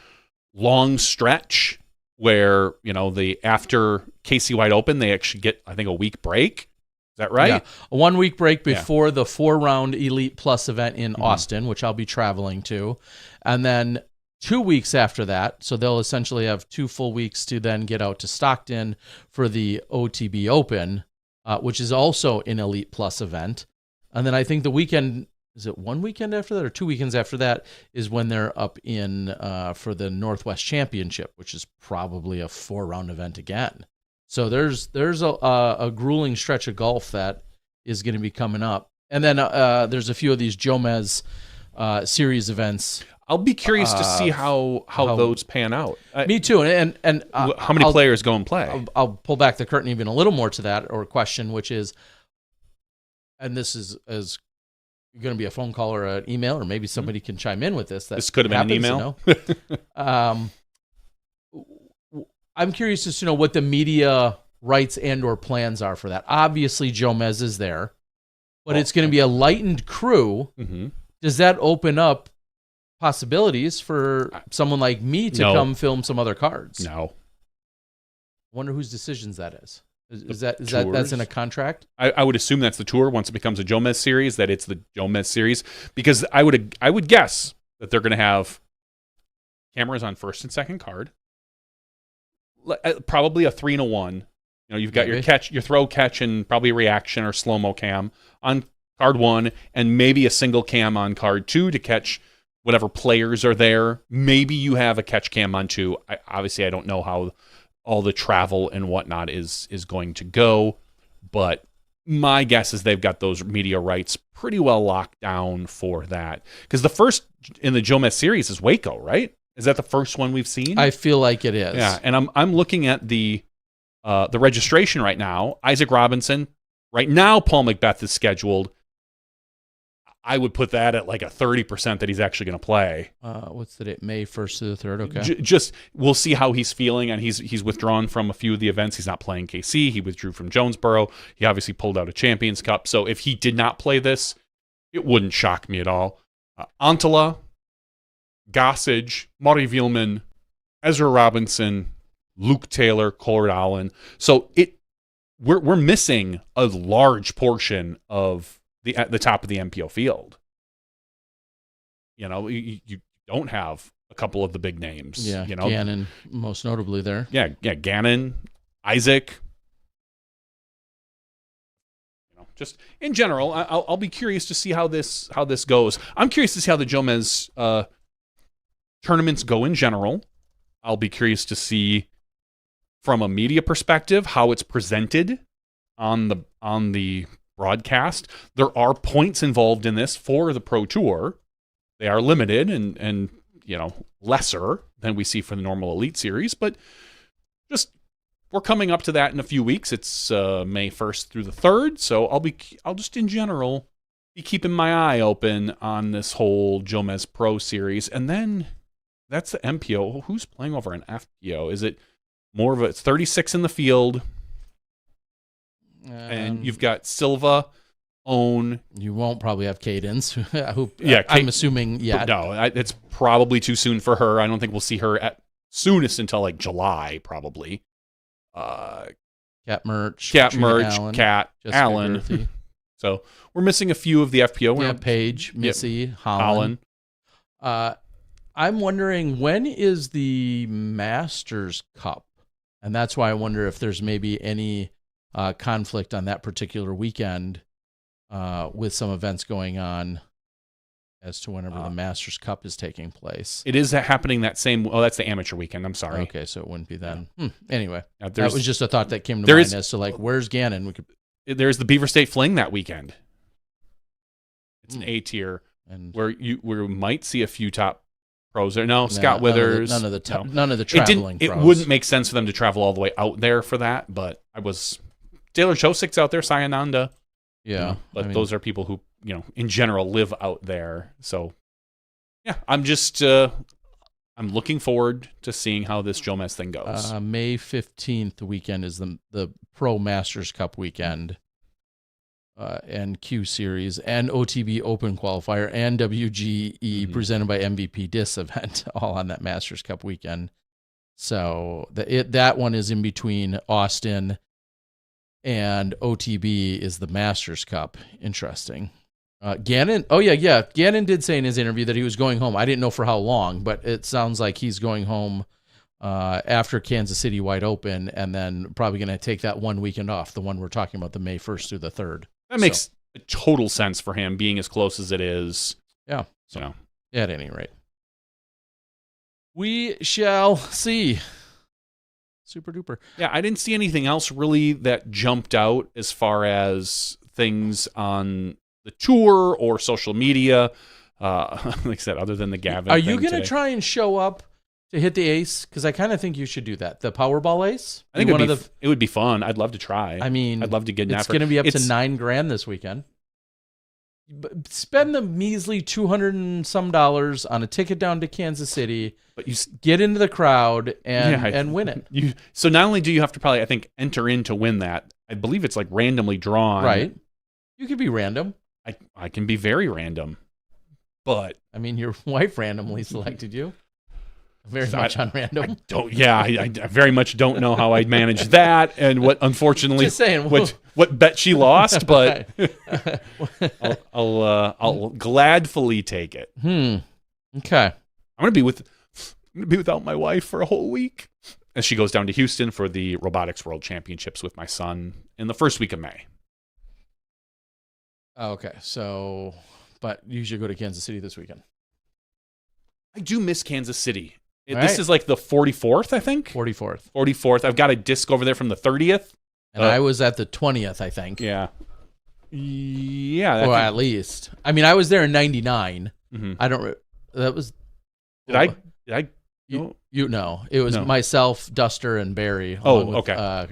long stretch where, after KC Wide Open, they actually get, I think, a week break. Is that right? Yeah, a 1 week break before the 4-round Elite Plus event in Austin, which I'll be traveling to. And then 2 weeks after that, so they'll essentially have 2 full weeks to then get out to Stockton for the OTB Open, which is also an Elite Plus event. And then I think the weekend, is it 1 weekend after that or 2 weekends after that, is when they're up in for the Northwest Championship, which is probably a 4-round event again. So there's a grueling stretch of golf that is going to be coming up. And then there's a few of these Jomez series events. I'll be curious to see how those pan out. Me too. And how many players go and play? I'll pull back the curtain even a little more to that or question, which is, and this is going to be a phone call or an email, or maybe somebody can chime in with this. This could have been an email. I'm curious to know what the media rights and or plans are for that. Obviously, Jomez is there, but it's going to be a lightened crew. Mm-hmm. Does that open up possibilities for someone like me to come film some other cards? No. Wonder whose decisions that is. Is that's in a contract? I would assume that's the tour once it becomes a Jomez series, that it's the Jomez series, because I would guess that they're going to have cameras on first and second card. Probably a 3 and a 1. You've got your throw, catch, and probably a reaction or slow-mo cam on card 1, and maybe a single cam on card 2 to catch whatever players are there. Maybe you have a catch cam on 2. Obviously, I don't know how all the travel and whatnot is going to go, but my guess is they've got those media rights pretty well locked down for that. Because the first in the Jomez series is Waco, right? Is that the first one we've seen? I feel like it is. Yeah, and I'm looking at the registration right now. Isaac Robinson. Right now, Paul Macbeth is scheduled. I would put that at like a 30% that he's actually going to play. What's the date? May 1st to the 3rd. Okay. Just we'll see how he's feeling, and he's withdrawn from a few of the events. He's not playing KC. He withdrew from Jonesboro. He obviously pulled out a Champions Cup. So if he did not play this, it wouldn't shock me at all. Antala, Gossage, Maury Vielman, Ezra Robinson, Luke Taylor, Colard Allen. So we're missing a large portion of the top of the MPO field. You don't have a couple of the big names. Yeah, Ganon most notably there. Yeah, Ganon, Isaac. Just in general, I'll be curious to see how this goes. I'm curious to see how the Jomez tournaments go in general. I'll be curious to see from a media perspective how it's presented on the broadcast. There are points involved in this for the Pro Tour. They are limited and lesser than we see for the normal Elite Series, but just we're coming up to that in a few weeks. It's May 1st through the 3rd, so I'll just in general be keeping my eye open on this whole Jomez Pro Series. And then that's the MPO. Who's playing over an FPO? Is it more of it's 36 in the field? And you've got Silva, Own. You won't probably have Cadence, who yeah, I'm assuming, yeah. No, it's probably too soon for her. I don't think we'll see her at soonest until like July, probably. Cat Merch, Cat Allen. So we're missing a few of the FPO. Yeah, Paige, Missy, Holland. I'm wondering, when is the Masters Cup? And that's why I wonder if there's maybe any conflict on that particular weekend with some events going on as to whenever the Masters Cup is taking place. It is happening that same. Oh, that's the amateur weekend. I'm sorry. Okay, so it wouldn't be then. Anyway, that was just a thought that came to mind as to where's Ganon? There's the Beaver State Fling that weekend. It's an A tier, and where we might see a few top pros there. No, Scott Withers. None of the traveling pros. It wouldn't make sense for them to travel all the way out there for that, but Taylor Chosik's out there, Sayananda. Yeah. But those are people who, in general live out there. So, yeah, I'm I'm looking forward to seeing how this Jomez thing goes. May 15th weekend is the Pro Masters Cup weekend. And Q Series and OTB Open Qualifier and WGE presented by MVP Disc event, all on that Masters Cup weekend. So that one is in between Austin and OTB is the Masters Cup. Interesting. Ganon. Oh yeah. Ganon did say in his interview that he was going home. I didn't know for how long, but it sounds like he's going home after Kansas City Wide Open, and then probably going to take that one weekend off, the one we're talking about, the May 1st through the 3rd. That makes total sense for him being as close as it is. Yeah. So at any rate, we shall see. Super duper. Yeah, I didn't see anything else really that jumped out as far as things on the tour or social media. Like I said, other than the Gavin. Are you going to try and show up to hit the ace? Because I kind of think you should do that. The Powerball ace. I think it would be fun. I'd love to try. I mean, I'd love to get. It's going to be up to $9,000 this weekend. Spend the measly $200 and some on a ticket down to Kansas City, but you get into the crowd and win it. So not only do you have to probably, I think, enter in to win that, I believe it's like randomly drawn. Right. You could be random. I can be very random, but I mean, your wife randomly selected you. Very much on random. I very much don't know how I'd manage that, and what, unfortunately, just saying, what bet she lost, but I'll gladfully take it. Okay, I'm gonna be without my wife for a whole week as she goes down to Houston for the Robotics World Championships with my son in the first week of May. Okay, so, but you should go to Kansas City this weekend. I do miss Kansas City. Right. This is like the 44th, I think. 44th. I've got a disc over there from the 30th. And I was at the 20th, I think. Yeah. Or at least. I mean, I was there in 99. Mm-hmm. I don't... That was... Did I? You know. It was myself, Duster, and Barry. Okay. I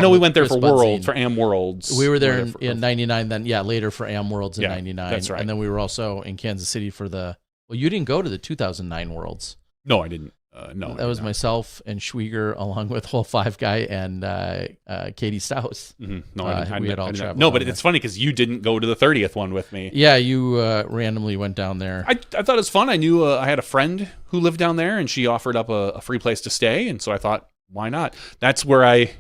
know we went there for Am Worlds. We were there in 99, then, later for Am Worlds in 99. That's right. And then we were also in Kansas City for the... Well, you didn't go to the 2009 Worlds. No, I didn't. No, that was myself and Schwieger, along with Hole 5 guy and Katie Stouse. Mm-hmm. No, I didn't. We had all traveled. No, but it's funny because you didn't go to the 30th one with me. Yeah, you randomly went down there. I thought it was fun. I knew I had a friend who lived down there, and she offered up a free place to stay, and so I thought, why not? That's where I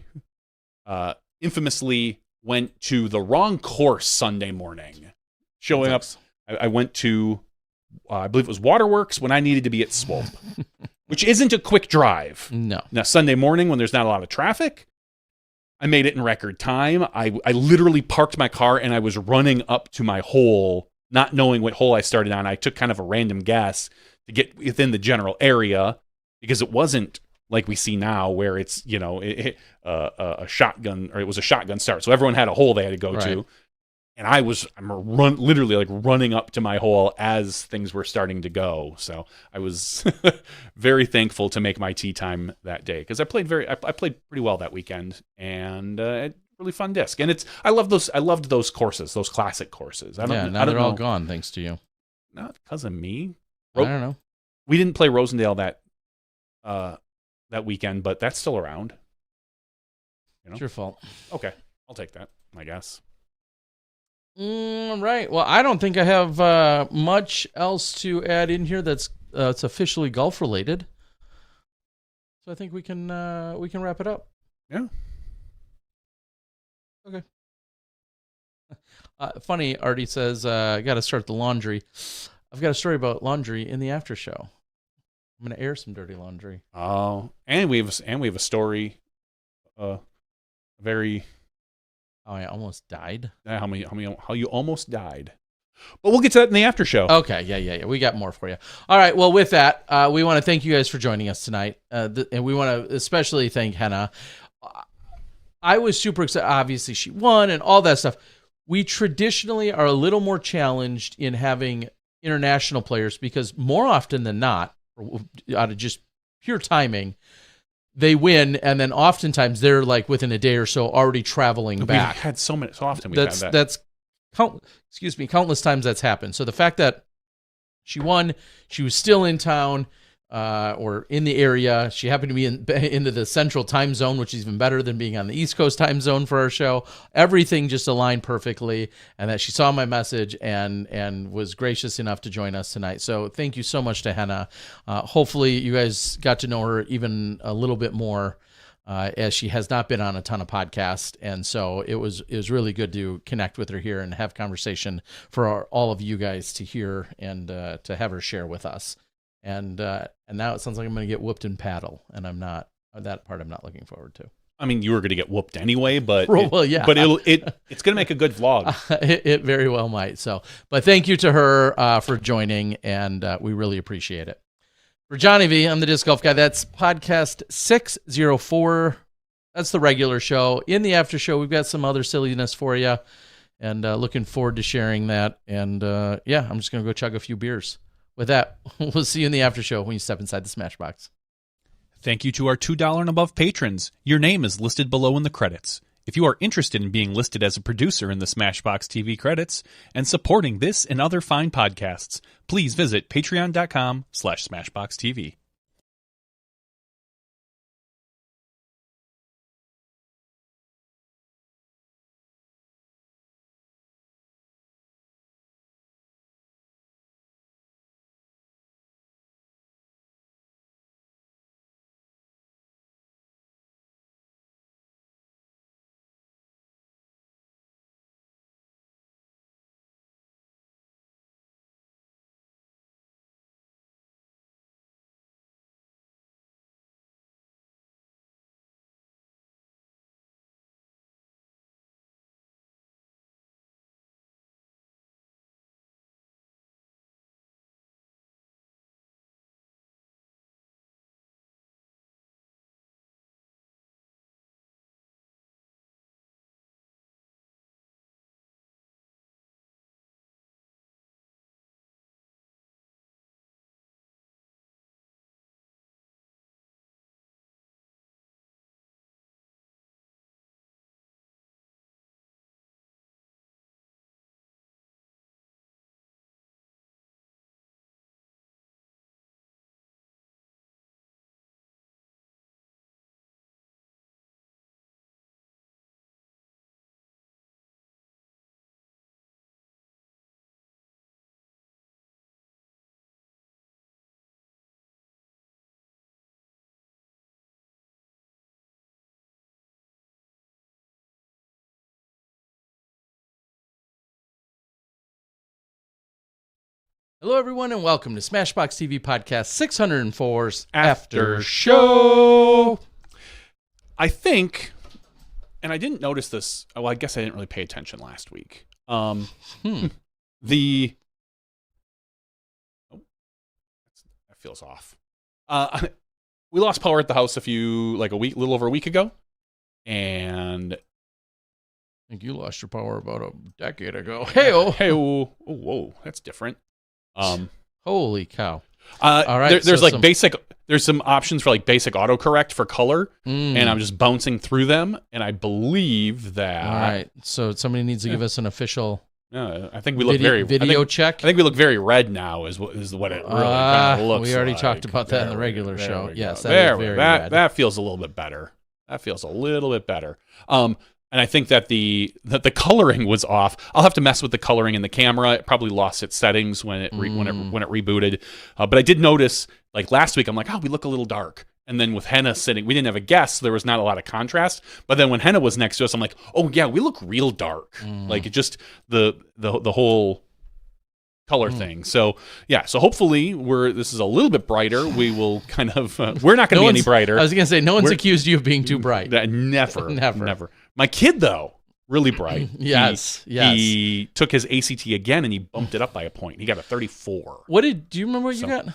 infamously went to the wrong course Sunday morning. Showing up, I went to... I believe it was Waterworks when I needed to be at Swope, which isn't a quick drive. No. Now, Sunday morning when there's not a lot of traffic, I made it in record time. I literally parked my car and I was running up to my hole, not knowing what hole I started on. I took kind of a random guess to get within the general area because it wasn't like we see now where it's, a shotgun, or it was a shotgun start. So everyone had a hole they had to go to. And I'm literally like running up to my hole as things were starting to go. So I was very thankful to make my tee time that day because I played pretty well that weekend, and really fun disc. And I loved those courses, those classic courses. Now they're all gone thanks to you. Not because of me. I don't know. We didn't play Rosendale that weekend, but that's still around. It's your fault. Okay, I'll take that, I guess. Right. Well, I don't think I have much else to add in here that's officially golf related. So I think we can wrap it up. Yeah. Okay. Funny, Artie says, I got to start the laundry. I've got a story about laundry in the after show. I'm going to air some dirty laundry. Oh, and we have a story. Very. Oh, I almost died. How you almost died. But we'll get to that in the after show. Okay, yeah. We got more for you. All right, well, with that, we want to thank you guys for joining us tonight. And we want to especially thank Henna. I was super excited. Obviously, she won and all that stuff. We traditionally are a little more challenged in having international players because more often than not, out of just pure timing, they win, and then oftentimes they're like within a day or so already traveling back. We've had so often we've had that. Countless times that's happened. So the fact that she won, she was still in town, or in the area. She happened to be into the central time zone, which is even better than being on the East Coast time zone for our show. Everything just aligned perfectly, and that she saw my message and was gracious enough to join us tonight. So thank you so much to Henna. Hopefully you guys got to know her even a little bit more, as she has not been on a ton of podcasts. And so it was really good to connect with her here and have conversation for all of you guys to hear and to have her share with us. And now it sounds like I'm going to get whooped in paddle, and I'm not. That part I'm not looking forward to. I mean, you were going to get whooped anyway, but yeah. But it's going to make a good vlog. It very well might. So, but thank you to her for joining, and we really appreciate it. For Johnny V, I'm the Disc Golf Guy. That's podcast 604. That's the regular show. In the after show, we've got some other silliness for you, and looking forward to sharing that. And yeah, I'm just going to go chug a few beers. With that, we'll see you in the after show when you step inside the Smashbox. Thank you to our $2 and above patrons. Your name is listed below in the credits. If you are interested in being listed as a producer in the SmashBoxxTV credits and supporting this and other fine podcasts, please visit patreon.com/SmashBoxxTV. Hello, everyone, and welcome to SmashBoxxTV Podcast 604's After Show. I think, and I didn't notice this. Well, I guess I didn't really pay attention last week. That feels off. We lost power at the house little over a week ago, and I think you lost your power about a decade ago. Hey-oh. Whoa, that's different. Holy cow. All right, there's some options for like basic autocorrect for color, and I'm just bouncing through them, and I believe that. All right, so somebody needs to give us an official. I think we look check. I think we look very red now. Is what it really kind of looks. We already like. talked about that in the regular show. Yes, that feels a little bit better. And I think that the coloring was off. I'll have to mess with the coloring in the camera. It probably lost its settings when it rebooted. But I did notice, like last week, I'm like, we look a little dark. And then with Henna sitting, we didn't have a guest, so there was not a lot of contrast. But then when Henna was next to us, I'm like, oh yeah, we look real dark. Like it just the whole color thing. So yeah, so hopefully this is a little bit brighter. We will kind of we're not going to be any brighter. I was going to say no one's accused you of being too bright. Never. My kid though, really bright. Yes. He took his ACT again and he bumped it up by a point. He got a 34. Do you remember what you got?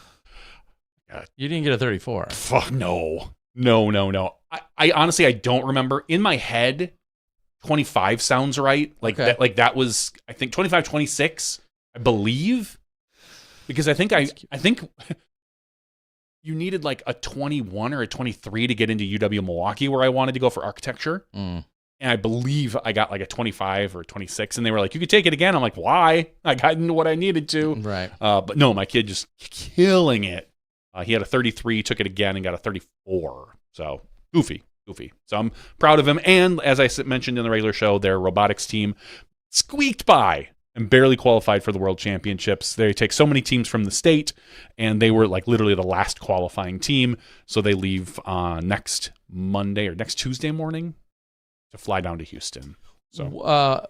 You didn't get a 34. Fuck no. I honestly I don't remember. In my head, 25 sounds right. That was I think 25, 26. I believe, because I think you needed like a 21 or a 23 to get into UW Milwaukee, where I wanted to go for architecture. And I believe I got like a 25 or 26, and they were like, "You could take it again." I'm like, "Why?" I got into what I needed to. Right. But no, my kid just killing it He had a 33, took it again, and got a 34. So goofy. So I'm proud of him. And as I mentioned in the regular show, their robotics team squeaked by and barely qualified for the World Championships. They take so many teams from the state, and they were like literally the last qualifying team. So they leave next Monday or next Tuesday morning to fly down to Houston. So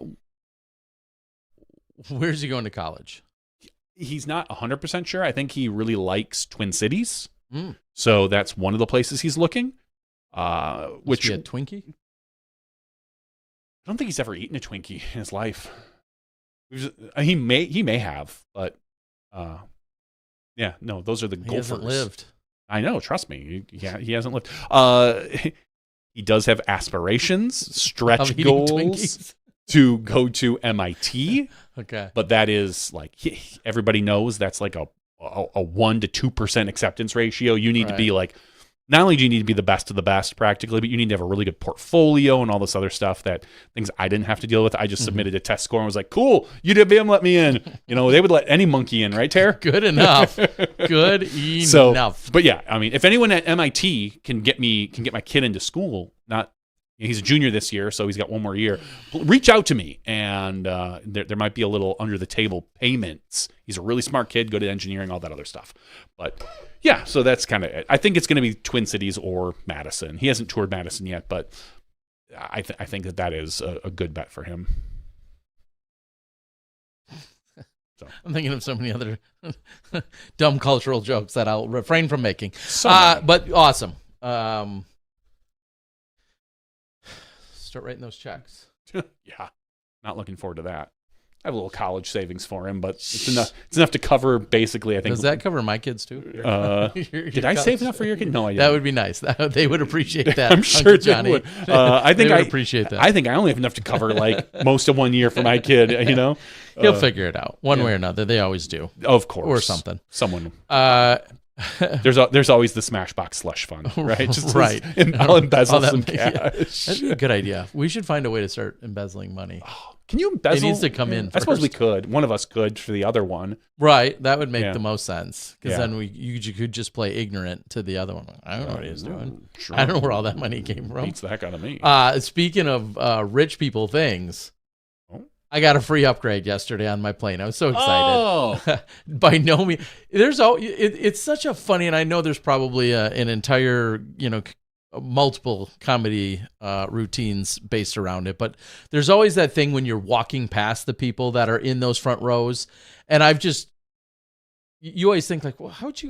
where's he going to college? He's not 100% sure. I think he really likes Twin Cities. Mm. So that's one of the places he's looking. Which a Twinkie? I don't think he's ever eaten a Twinkie in his life. He may have, but yeah, no, those are the Gophers. He hasn't lived. I know, trust me. He hasn't lived. He does have aspirations, stretch goals to go to MIT. Okay. But that is like, everybody knows that's like a 1 to 2% acceptance ratio. You need to be like, not only do you need to be the best of the best practically, but you need to have a really good portfolio and all this other stuff, things I didn't have to deal with. I just submitted a test score and was like, cool, UWM let me in. They would let any monkey in, right, Tara? Good enough. Good enough. But yeah, I mean, if anyone at MIT can get my kid into school, he's a junior this year, so he's got one more year. Reach out to me, and there might be a little under the table payments. He's a really smart kid, good at engineering, all that other stuff. But yeah, so that's kind of it. I think it's going to be Twin Cities or Madison. He hasn't toured Madison yet, but I think that is a good bet for him. So. I'm thinking of so many other dumb cultural jokes that I'll refrain from making. But but awesome. Start writing those checks. Yeah, not looking forward to that. I have a little college savings for him, but it's enough to cover basically. I think. Does that cover my kids too? Did I save enough for your kid? No, I didn't. That would be nice. They would appreciate that. I'm sure Johnny. they would. I think they would appreciate that. I think I only have enough to cover like most of 1 year for my kid. He'll figure it out one way or another. They always do, of course, or something. Someone. There's always the SmashBox slush fund, right? Right. And I'll embezzle some cash. Yeah. That'd be a good idea. We should find a way to start embezzling money. Can you embezzle? It needs to come in I suppose we first. could. One of us could for the other one. Right. That would make the most sense, because Yeah. then you could just play ignorant to the other one. I don't know what he's doing. Sure. I don't know where all that money came from. Beats the heck out of me. Speaking of rich people things, Oh. I got a free upgrade yesterday on my plane. I was so excited. Oh, By no means, it's such a funny, and I know there's probably an entire multiple comedy routines based around it, but there's always that thing when you're walking past the people that are in those front rows, and you always think like, well, how much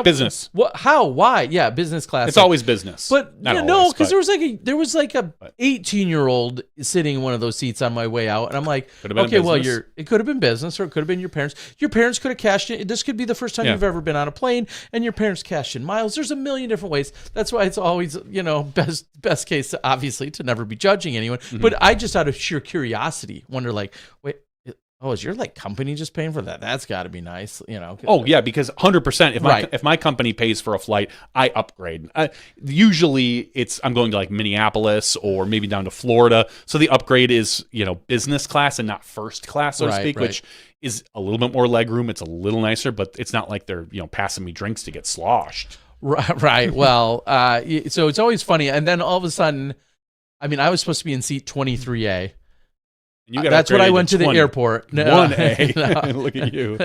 business. What? How? Why? Yeah, business class. It's always business. But Not no, always, because but- there was like a 18-year-old sitting in one of those seats on my way out, and I'm like, Could have been okay, well, business. it could have been business, or it could have been your parents. Your parents could have cashed in. This could be the first time you've ever been on a plane, and your parents cashed in miles. There's a million different ways. That's why it's always best case, obviously, to never be judging anyone. Mm-hmm. But I just out of sheer curiosity wonder, like, wait. Oh, is your company just paying for that? That's got to be nice, Oh yeah, because 100%. If my company pays for a flight, I upgrade. Usually, I'm going to like Minneapolis or maybe down to Florida, so the upgrade is business class and not first class, so to speak, which is a little bit more legroom. It's a little nicer, but it's not like they're passing me drinks to get sloshed. Right. Well, so it's always funny, and then all of a sudden, I was supposed to be in seat 23A. And you got that's when I upgraded went to the airport. 1A. No. Look at you.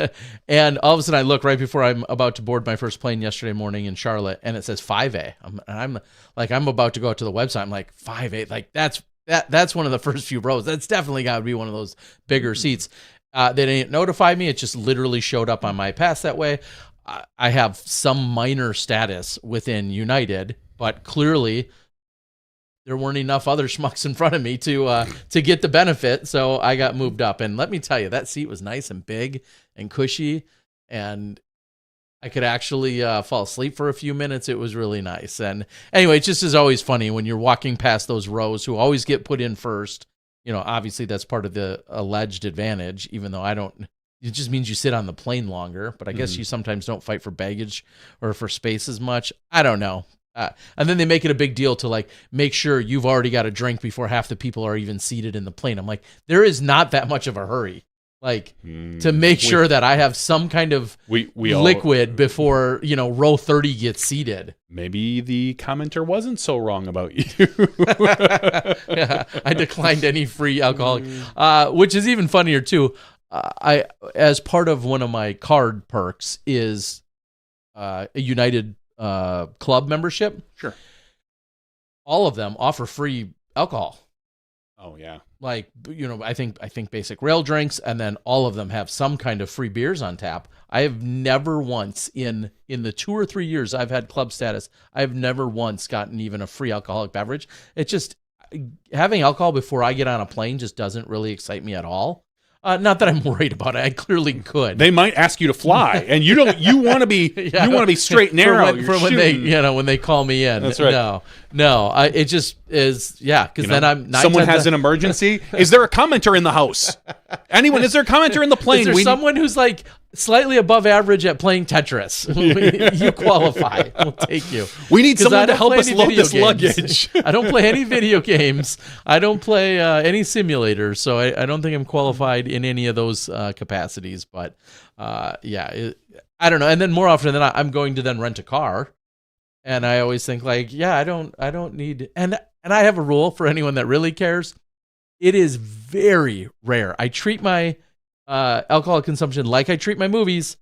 And all of a sudden I look right before I'm about to board my first plane yesterday morning in Charlotte, and it says 5A. I'm about to go out to the website. I'm like, 5A, like that's one of the first few rows. That's definitely got to be one of those bigger seats. They didn't notify me. It just literally showed up on my pass that way. I have some minor status within United, but clearly there weren't enough other schmucks in front of me to get the benefit, so I got moved up. And let me tell you, that seat was nice and big and cushy, and I could actually fall asleep for a few minutes. It was really nice. And anyway, it just is always funny when you're walking past those rows who always get put in first. Obviously that's part of the alleged advantage, even though I don't. It just means you sit on the plane longer, but I guess you sometimes don't fight for baggage or for space as much. I don't know. And then they make it a big deal to make sure you've already got a drink before half the people are even seated in the plane. I'm like, there is not that much of a hurry. like to make sure that I have some kind of we liquid before, row 30 gets seated. Maybe the commenter wasn't so wrong about you. Yeah, I declined any free alcoholic, which is even funnier too. I, as part of one of my card perks, is a United club membership. Sure. All of them offer free alcohol. Oh yeah. Like, I think basic rail drinks, and then all of them have some kind of free beers on tap. I have never once in the 2 or 3 years I've had club status, I've never once gotten even a free alcoholic beverage. It's just having alcohol before I get on a plane just doesn't really excite me at all. Not that I'm worried about it. I clearly could. They might ask you to fly, and you want to be Yeah. you want to be straight and narrow. When they call me in. That's right. No. It just is because then I'm not. Someone has an emergency. Is there a commenter in the house? Anyone? Is there a commenter in the plane? Is there someone who's like slightly above average at playing Tetris? You qualify. We'll take you. We need someone to help play us any load video this games. luggage. I don't play any video games. I don't play any simulators, so I don't think I'm qualified in any of those capacities. But I don't know. And then more often than not, I'm going to then rent a car, and I always think like, I don't need. And I have a rule for anyone that really cares. It is very rare. I treat my alcohol consumption like I treat my movies,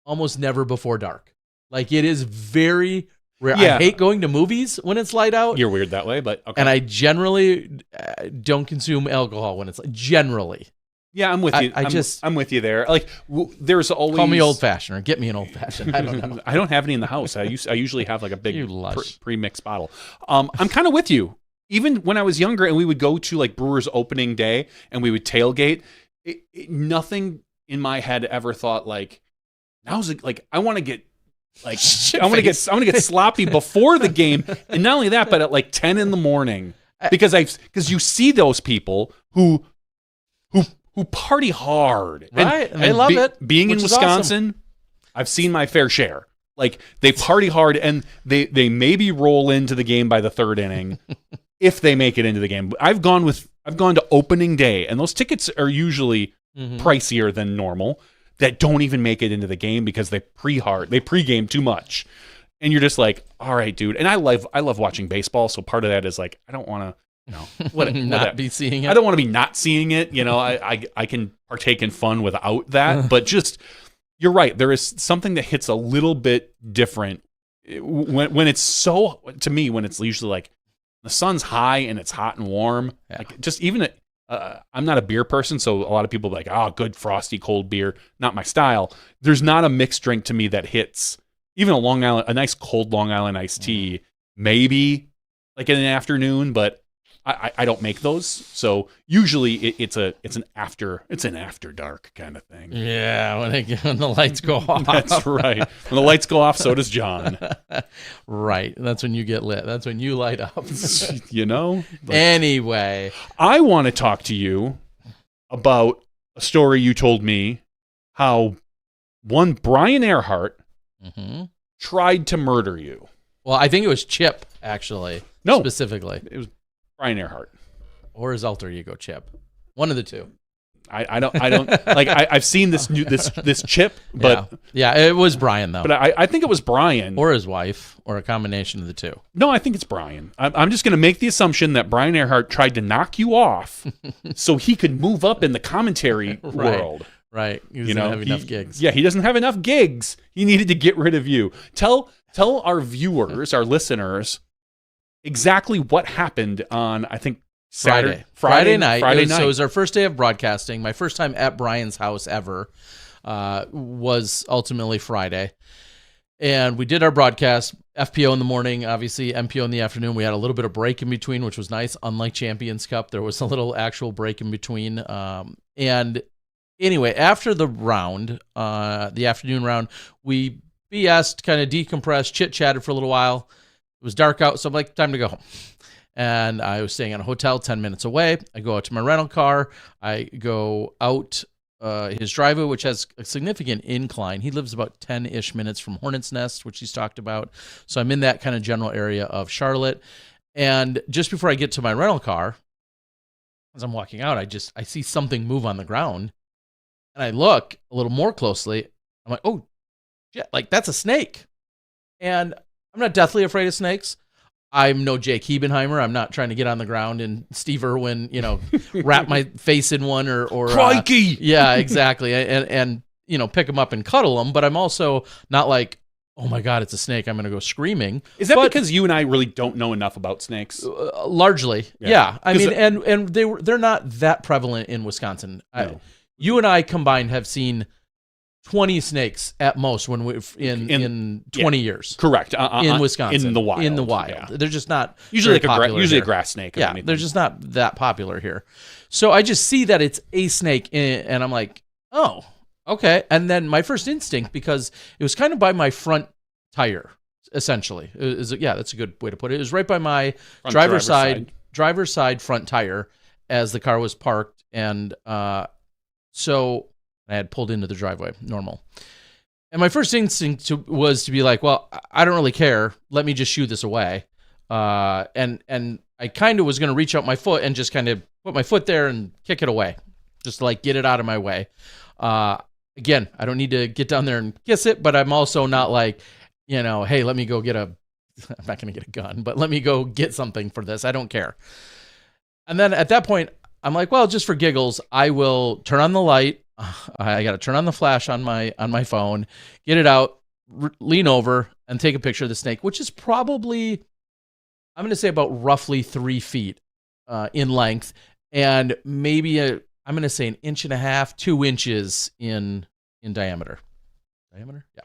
almost never before dark. Like, it is very rare. Yeah. I hate going to movies when it's light out. You're weird that way, but okay. And I generally don't consume alcohol when it's generally. Yeah, I'm with you. I'm with you there. Like, there's always Call me old fashioned or get me an old fashioned. I don't know. I don't have any in the house. I usually have like a big You lush. pre-mixed bottle. I'm kind of with you. Even when I was younger and we would go to like Brewers opening day and we would tailgate, nothing in my head ever thought like, now's like I want to get like I want to get sloppy before the game, and not only that, but at like 10 in the morning because you see those people who party hard, Right? And they love it. Being in which is Wisconsin, awesome. I've seen my fair share. Like, they party hard, and they maybe roll into the game by the third inning if they make it into the game. I've gone to opening day, and those tickets are usually pricier than normal, that don't even make it into the game because they pregame too much. And you're just like, all right, dude. And I love watching baseball, so part of that is like, I don't want to be seeing it. I don't want to be not seeing it. I can partake in fun without that, but just, you're right. There is something that hits a little bit different when it's so, to me, when it's usually like the sun's high and it's hot and warm. Yeah. Like, just even I'm not a beer person, so a lot of people are like, oh, good frosty cold beer, not my style. There's not a mixed drink to me that hits even a nice cold Long Island iced tea, maybe like in an afternoon, but I don't make those, so usually it's an after dark kind of thing. Yeah, when the lights go off. That's right. When the lights go off, so does John. Right. That's when you get lit. That's when you light up. Anyway, I want to talk to you about a story you told me, how one Brian Earhart tried to murder you. Well, I think it was Chip, actually. No. Specifically. It was Brian Earhart. Or his alter ego, Chip. One of the two. I don't like, I've seen this Chip, but yeah, it was Brian though. But I think it was Brian or his wife, or a combination of the two. No, I think it's Brian. I'm just going to make the assumption that Brian Earhart tried to knock you off so he could move up in the commentary world. Right. He doesn't have enough gigs. Yeah, he doesn't have enough gigs. He needed to get rid of you. Tell our viewers, our listeners, exactly what happened on, I think, Friday night. So it was our first day of broadcasting. My first time at Brian's house ever was ultimately Friday. And we did our broadcast, FPO in the morning, obviously MPO in the afternoon. We had a little bit of break in between, which was nice. Unlike Champions Cup, there was a little actual break in between. And anyway, after the round, the afternoon round, we BS'd, kind of decompressed, chit-chatted for a little while. It was dark out, so I'm like, time to go home. And I was staying at a hotel 10 minutes away. I go out to my rental car. I go out his driveway, which has a significant incline. He lives about 10-ish minutes from Hornets Nest, which he's talked about. So I'm in that kind of general area of Charlotte. And just before I get to my rental car, as I'm walking out, I see something move on the ground. And I look a little more closely. I'm like, oh, shit, like that's a snake. And I'm not deathly afraid of snakes. I'm no Jake Hebenheimer. I'm not trying to get on the ground and Steve Irwin, wrap my face in one or Crikey! Yeah, exactly. And pick them up and cuddle them. But I'm also not like, oh my God, it's a snake, I'm going to go screaming. Is that because you and I really don't know enough about snakes? Largely, yeah. I mean, and they're not that prevalent in Wisconsin. No. You and I combined have seen 20 snakes at most in 20 years. Correct. In Wisconsin. In the wild. Yeah. They're just not usually popular a grass snake. Yeah, they're just not that popular here. So I just see that it's a snake, and I'm like, oh, okay. And then my first instinct, because it was kind of by my front tire, essentially. That's a good way to put it. It was right by my driver's side front tire as the car was parked, and so I had pulled into the driveway, normal. And my first instinct was to be like, well, I don't really care. Let me just shoo this away. And I kind of was going to reach out my foot and just kind of put my foot there and kick it away, just to like get it out of my way. Again, I don't need to get down there and kiss it, but I'm also not like, hey, let me go get I'm not going to get a gun, but let me go get something for this. I don't care. And then at that point, I'm like, well, just for giggles, I will turn on the light. I got to turn on the flash on my phone, get it out, lean over, and take a picture of the snake, which is probably, I'm going to say about roughly 3 feet in length, and maybe I'm going to say 1.5 inches, 2 inches in diameter. Diameter, yeah.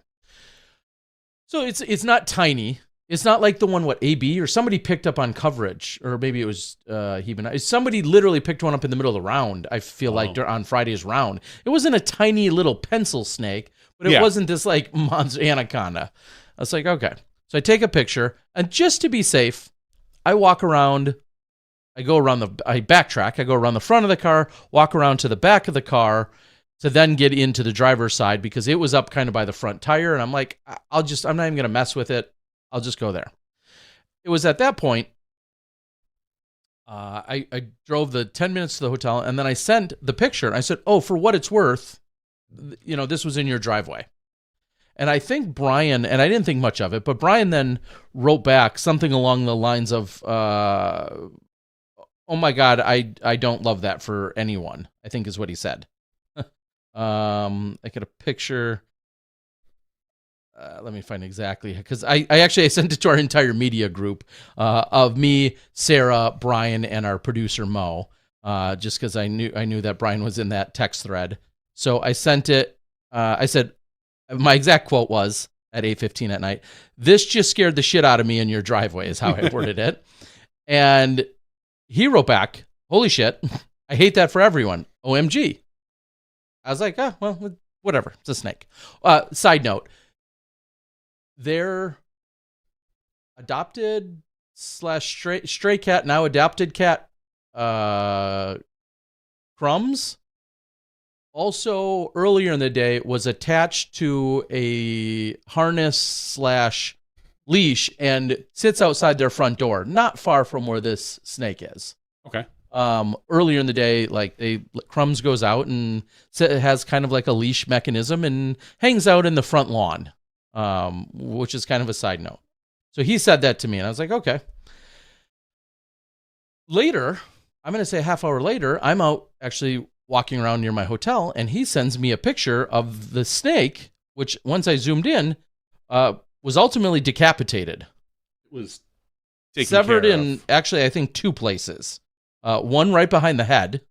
So it's not tiny. It's not like the one, AB, or somebody picked up on coverage, or maybe it was somebody literally picked one up in the middle of the round, I feel like, on Friday's round. It wasn't a tiny little pencil snake, but it wasn't this like monster anaconda. I was like, okay. So I take a picture, and just to be safe, I walk around, I backtrack, I go around the front of the car, walk around to the back of the car, to then get into the driver's side, because it was up kind of by the front tire, and I'm like, I'm not even going to mess with it. I'll just go there. It was at that point, I drove the 10 minutes to the hotel, and then I sent the picture. I said, oh, for what it's worth, this was in your driveway. And I think Brian, and I didn't think much of it, but Brian then wrote back something along the lines of, oh my God, I don't love that for anyone, I think is what he said. I got a picture. Let me find exactly, because I sent it to our entire media group of me, Sarah, Brian, and our producer Mo, just because I knew that Brian was in that text thread. So I sent it. I said, my exact quote was at 8:15 at night, "This just scared the shit out of me in your driveway," is how I worded it. And he wrote back, "Holy shit, I hate that for everyone. OMG." I was like, well, whatever. It's a snake. Side note. Their adopted / stray cat, now adopted cat, Crumbs, also earlier in the day was attached to a harness / leash and sits outside their front door, not far from where this snake is. Okay. Earlier in the day, Crumbs goes out and has kind of like a leash mechanism and hangs out in the front lawn. Which is kind of a side note. So he said that to me, and I was like, okay. Later, I'm going to say a half hour later, I'm out actually walking around near my hotel, and he sends me a picture of the snake, which once I zoomed in, was ultimately decapitated. It was severed in, actually, I think 2 places. One right behind the head,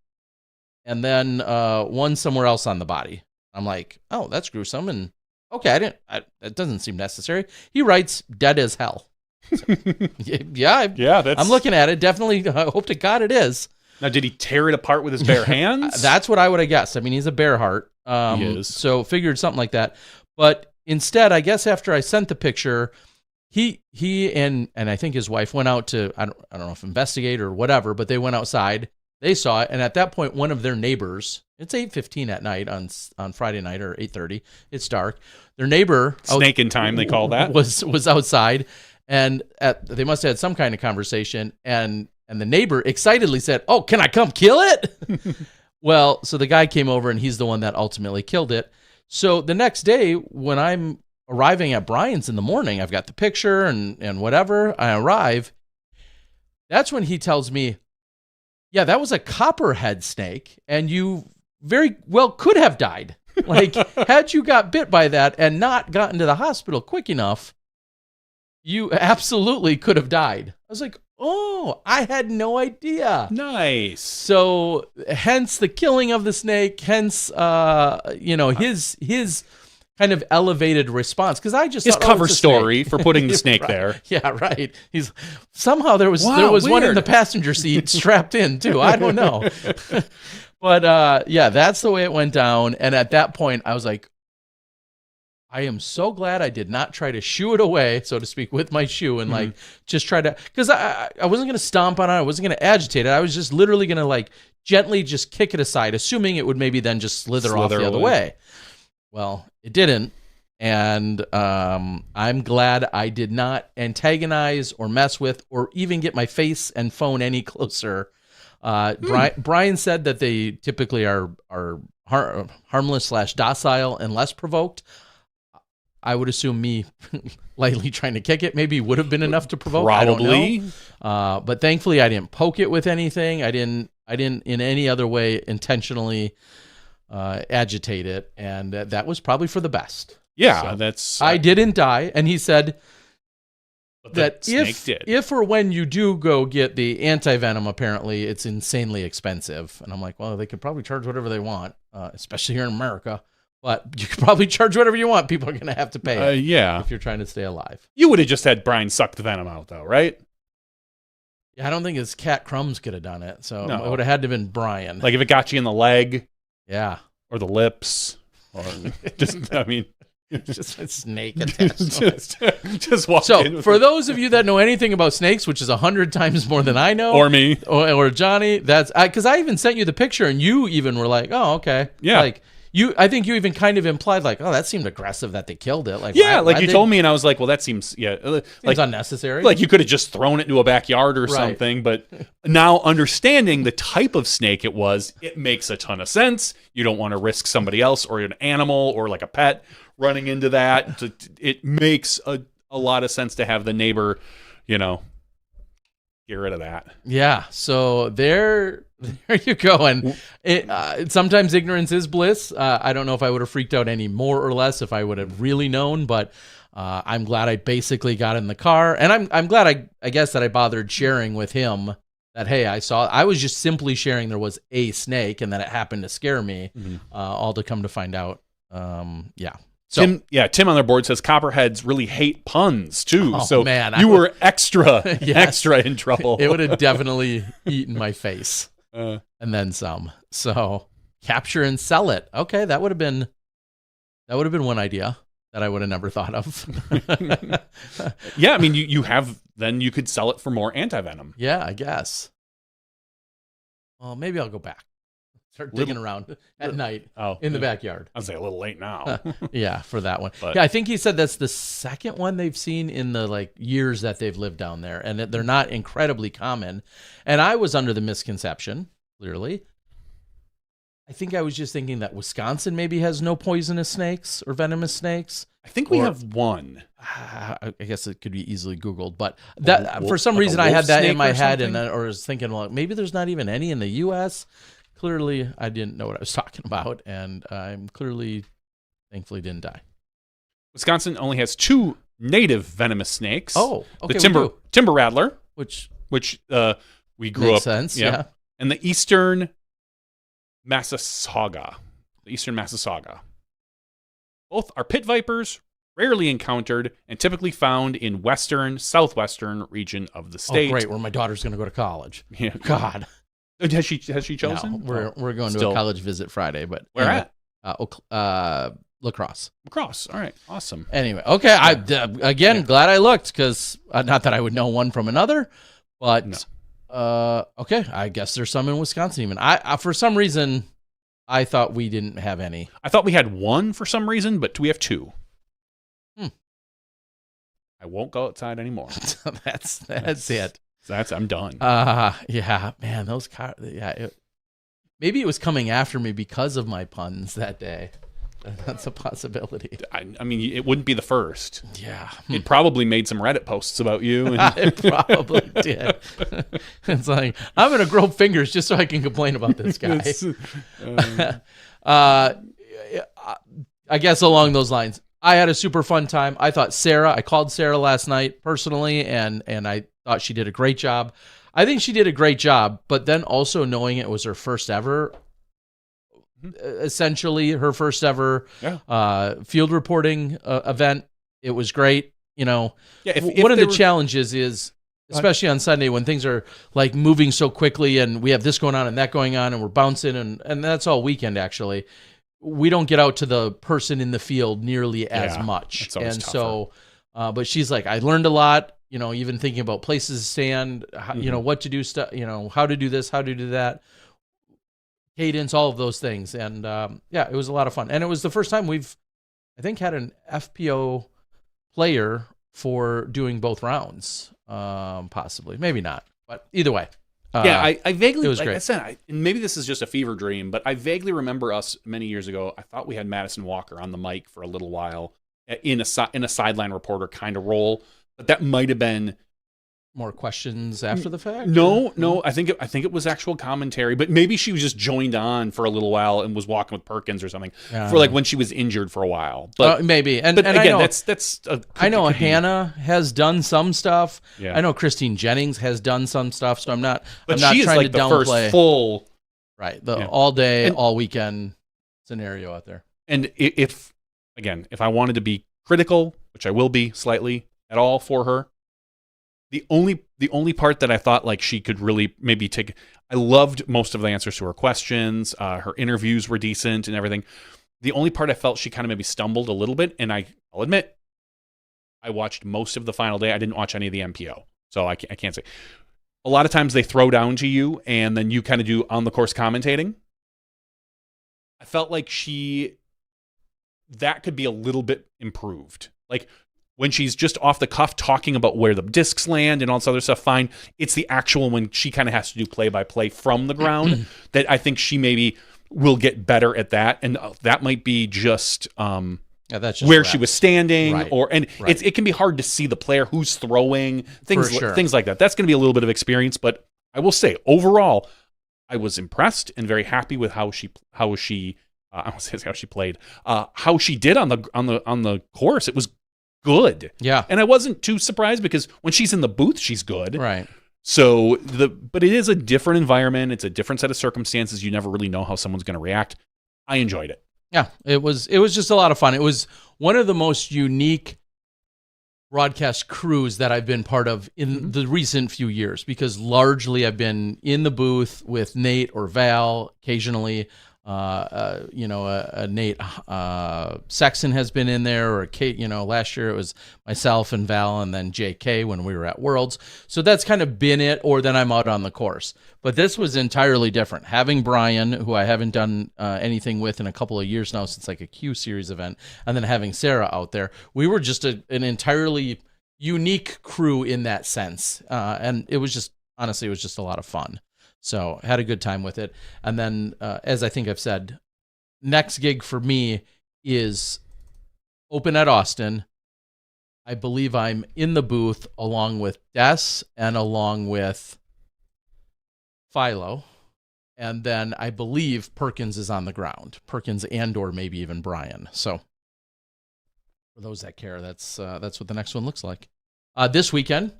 and then one somewhere else on the body. I'm like, oh, that's gruesome, and okay, that doesn't seem necessary. He writes, "Dead as hell." So, I'm looking at it. Definitely, I hope to God it is. Now, did he tear it apart with his bare hands? That's what I would have guessed. I mean, he's a bear heart. He is. So figured something like that. But instead, I guess after I sent the picture, he and I think his wife went out to, I don't know if investigate or whatever, but they went outside. They saw it, and at that point, one of their neighbors, it's 8:15 at night on Friday night, or 8:30, it's dark. Their neighbor, snake in time, they call that, was outside, and they must have had some kind of conversation, and the neighbor excitedly said, "Oh, can I come kill it?" Well, so the guy came over and he's the one that ultimately killed it. So the next day when I'm arriving at Brian's in the morning, I've got the picture and whatever. I arrive. That's when he tells me, yeah, that was a copperhead snake and you very well could have died. Like, had you got bit by that and not gotten to the hospital quick enough, you absolutely could have died. I was like, oh, I had no idea. Nice. So hence the killing of the snake, hence, his kind of elevated response. Because I just his thought, cover it's a story snake. for putting the snake Right. there. Yeah, right. He's somehow there was Wow, one in weird. the passenger seat strapped in too. I don't know. But yeah, that's the way it went down. And at that point, I was like, I am so glad I did not try to shoo it away, so to speak, with my shoe and like just try to, because I wasn't going to stomp on it. I wasn't going to agitate it. I was just literally going to like gently just kick it aside, assuming it would maybe then just slither off the other way. Well, it didn't. And I'm glad I did not antagonize or mess with or even get my face and phone any closer. Brian said that they typically are harmless / docile and less provoked. I would assume me lightly trying to kick it maybe would have been enough to provoke. Probably. I don't know. But thankfully I didn't poke it with anything. I didn't in any other way intentionally agitate it, and that was probably for the best. Yeah, So, that's. I didn't die, and he said but that the snake did. if or when you do go get the anti-venom, apparently it's insanely expensive. And I'm like, well, they could probably charge whatever they want, especially here in America. But you could probably charge whatever you want. People are going to have to pay it Yeah. if you're trying to stay alive. You would have just had Brian suck the venom out, though, right? Yeah, I don't think his cat Crumbs could have done it. So No. it would have had to have been Brian. Like if it got you in the leg yeah. or the lips, or just, I mean, Just a snake attached to it. just walk in. So with for it. those of you that know anything about snakes, which is 100 times more than I know, Or me. or Johnny, that's because I even sent you the picture and you even were like, oh, okay. Yeah. Like I think you even kind of implied like, oh, that seemed aggressive that they killed it. Like, Yeah, why like you they- told me, and I was like, well, that seems, seems like unnecessary. like you could have just thrown it into a backyard or Right. something. But now understanding the type of snake it was, it makes a ton of sense. You don't want to risk somebody else or an animal or like a pet running into that. It makes a lot of sense to have the neighbor, get rid of that. Yeah, so there you go. And sometimes ignorance is bliss. I don't know if I would have freaked out any more or less if I would have really known, but I'm glad I basically got in the car, and I'm glad I guess that I bothered sharing with him that, hey, I was just simply sharing there was a snake and that it happened to scare me, all to come to find out. Yeah. So, Tim on their board says copperheads really hate puns too. Oh, So man, you were extra Yes. in trouble. it would have definitely eaten my face. Uh, And then some. So capture and sell it. Okay, that would have been one idea that I would have never thought of. yeah, I mean, you could sell it for more anti-venom. Yeah, I guess. Well, maybe I'll go back. Start digging around at night in the backyard. I'd say a little late now. Yeah, for that one. But- Yeah, I think he said that's the second one they've seen in the years that they've lived down there, and that they're not incredibly common. And I was under the misconception, clearly. I think I was just thinking that Wisconsin maybe has no poisonous snakes or venomous snakes. I think we have one. I guess it could be easily Googled, but that for some like a reason I wolf had that snake in my or head, something? or was thinking, well, maybe there's not even any in the U.S. Clearly, I didn't know what I was talking about, and I'm thankfully didn't die. Wisconsin only has 2 native venomous snakes. Oh, okay. The timber rattler, which which we grew makes up. sense. Yeah. And the eastern Massasauga. Both are pit vipers, rarely encountered, and typically found in southwestern region of the state. Oh, great! Where my daughter's going to go to college. Yeah. God, Has she chosen? no, we're going to Still. a college visit Friday, but Where anyway, at? Lacrosse. Lacrosse. All right. Awesome. Anyway, okay. Again, glad I looked because not that I would know one from another, but okay. I guess there's some in Wisconsin even. I for some reason I thought we didn't have any. I thought we had 1 for some reason, but we have 2. I won't go outside anymore. That's it. I'm done. Yeah, man, those cars. Yeah, maybe it was coming after me because of my puns that day. That's a possibility. I mean, it wouldn't be the first. Yeah. It probably made some Reddit posts about you. And It probably did. It's like, I'm going to grow fingers just so I can complain about this guy. I guess along those lines, I had a super fun time. I called Sarah last night personally, and I thought she did a great job. I think she did a great job, but then also knowing it was her first ever, essentially her first ever field reporting event, it was great. You know, one of the challenges is, especially on Sunday when things are like moving so quickly and we have this going on and that going on and we're bouncing and that's all weekend actually. We don't get out to the person in the field nearly as much. And tougher. so, but she's like, I learned a lot, you know, even thinking about places to stand, you know, what to do, you know, how to do this, how to do that, cadence, all of those things. And it was a lot of fun. And it was the first time we've, I think, had an FPO player for doing both rounds, possibly. Maybe not, but either way. I vaguely, it was like great. I said, and maybe this is just a fever dream, but I vaguely remember us many years ago. I thought we had Madison Walker on the mic for a little while in a sideline reporter kind of role, but that might have been more questions after the fact. No. I think it was actual commentary, but maybe she was just joined on for a little while and was walking with Perkins or something for like when she was injured for a while. But maybe, and again, I know, that's. I know Hannah has done some stuff. Yeah. I know Christine Jennings has done some stuff. So I'm not. But I'm not she is trying like to the downplay first full all day, all weekend scenario out there. And if I wanted to be critical, which I will be slightly at all for her, the only part that I thought like she could really maybe take, I loved most of the answers to her questions. Her interviews were decent and everything. The only part I felt she kind of maybe stumbled a little bit, and I'll admit, I watched most of the final day. I didn't watch any of the MPO, so I can't say. A lot of times they throw down to you, and then you kind of do on the course commentating. I felt like that could be a little bit improved. Like when she's just off the cuff talking about where the discs land and all this other stuff, fine. It's the actual when she kind of has to do play-by-play from the ground that I think she maybe will get better at that. And that might be just that's just where she was standing. Right. It can be hard to see the player who's throwing, things sure. things like that. That's going to be a little bit of experience. But I will say, overall, I was impressed and very happy with how she I won't say how she played, how she did on the course. It was good. Yeah. And I wasn't too surprised because when she's in the booth, she's good. Right. So but it is a different environment. It's a different set of circumstances. You never really know how someone's going to react. I enjoyed it. Yeah. It was just a lot of fun. It was one of the most unique broadcast crews that I've been part of in the recent few years, because largely I've been in the booth with Nate or Val occasionally. Nate Sexton has been in there, or Kate, last year it was myself and Val and then JK when we were at Worlds. So that's kind of been it, or then I'm out on the course. But this was entirely different. Having Brian, who I haven't done anything with in a couple of years now since like a Q series event, and then having Sarah out there, we were just an entirely unique crew in that sense. And it was just, honestly, it was just a lot of fun. So had a good time with it. And then, as I think I've said, next gig for me is Open at Austin. I believe I'm in the booth along with Des and along with Philo. And then I believe Perkins is on the ground. Perkins and or maybe even Brian. So for those that care, that's what the next one looks like. This weekend,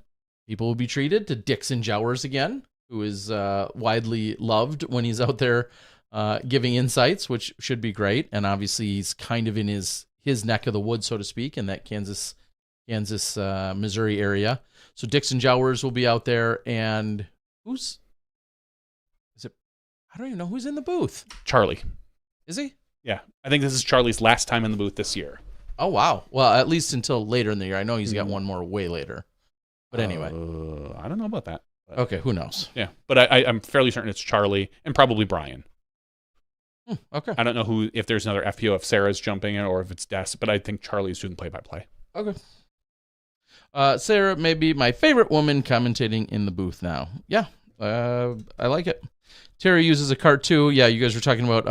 people will be treated to Dixon Jowers again, who is widely loved when he's out there giving insights, which should be great. And obviously he's kind of in his neck of the woods, so to speak, in that Kansas, Missouri area. So Dixon Jowers will be out there, and is it? I don't even know who's in the booth. Charlie. Is he? Yeah. I think this is Charlie's last time in the booth this year. Oh, wow. Well, at least until later in the year. I know he's got one more way later. But anyway. I don't know about that. Okay, who knows? Yeah, but I'm fairly certain it's Charlie and probably Brian. Okay. I don't know if there's another FPO, if Sarah's jumping in or if it's Des, but I think Charlie's doing play-by-play. Okay. Sarah may be my favorite woman commentating in the booth now. Yeah, I like it. Terry uses a cart too. Yeah, you guys were talking about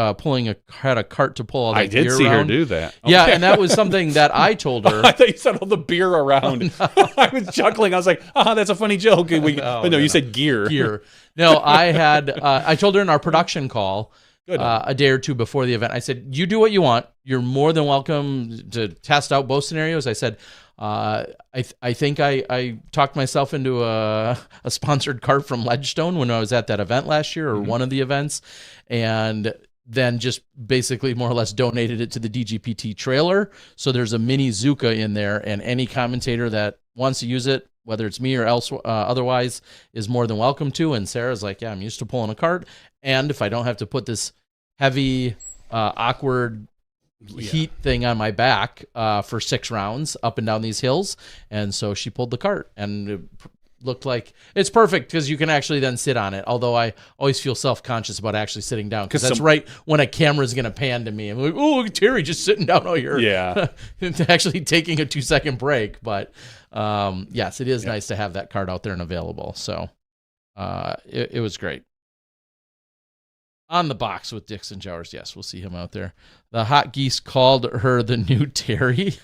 had a cart to pull all that I did see her do that. Yeah, and that was something that I told her. I thought you said all the beer around. Oh, no. I was chuckling. I was like, that's a funny joke. But no, you said gear. Gear. No, I told her in our production call a day or two before the event, I said, you do what you want. You're more than welcome to test out both scenarios. I said, I think I talked myself into a sponsored cart from Ledgestone when I was at that event last year, or one of the events, and then just basically more or less donated it to the DGPT trailer. So there's a mini Zuka in there, and any commentator that wants to use it, whether it's me or otherwise, is more than welcome to. And Sarah's like, yeah, I'm used to pulling a cart, and if I don't have to put this heavy, awkward heat thing on my back for 6 rounds up and down these hills, and so she pulled the cart, and it looked like it's perfect because you can actually then sit on it, although I always feel self-conscious about actually sitting down because that's right when a camera's going to pan to me. I'm like, oh, look at Terry just sitting down out here, actually taking a 2-second break. But yes, it is nice to have that cart out there and available, so it was great. On the box with Dixon Jowers. Yes, we'll see him out there. The Hot Geese called her the new Terry.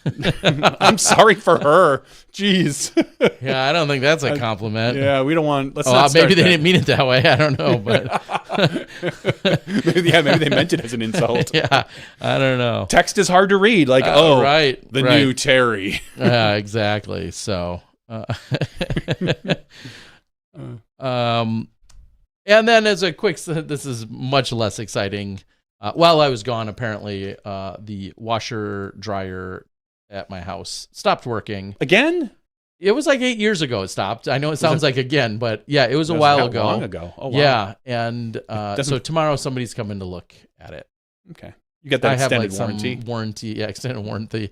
I'm sorry for her. Jeez. Yeah, I don't think that's a compliment. Yeah, we don't want. Let's not maybe they didn't mean it that way. I don't know, but maybe they meant it as an insult. Yeah, I don't know. Text is hard to read. Like, right, the new Terry. Yeah, exactly. So, and then as a quick, this is much less exciting. While I was gone, apparently the washer dryer at my house stopped working. Again? It was like 8 years ago it stopped. I know it sounds like again, but yeah, it was a while ago. Long ago. Oh, wow. Yeah, and so tomorrow somebody's coming to look at it. Okay. You got that extended warranty. Extended warranty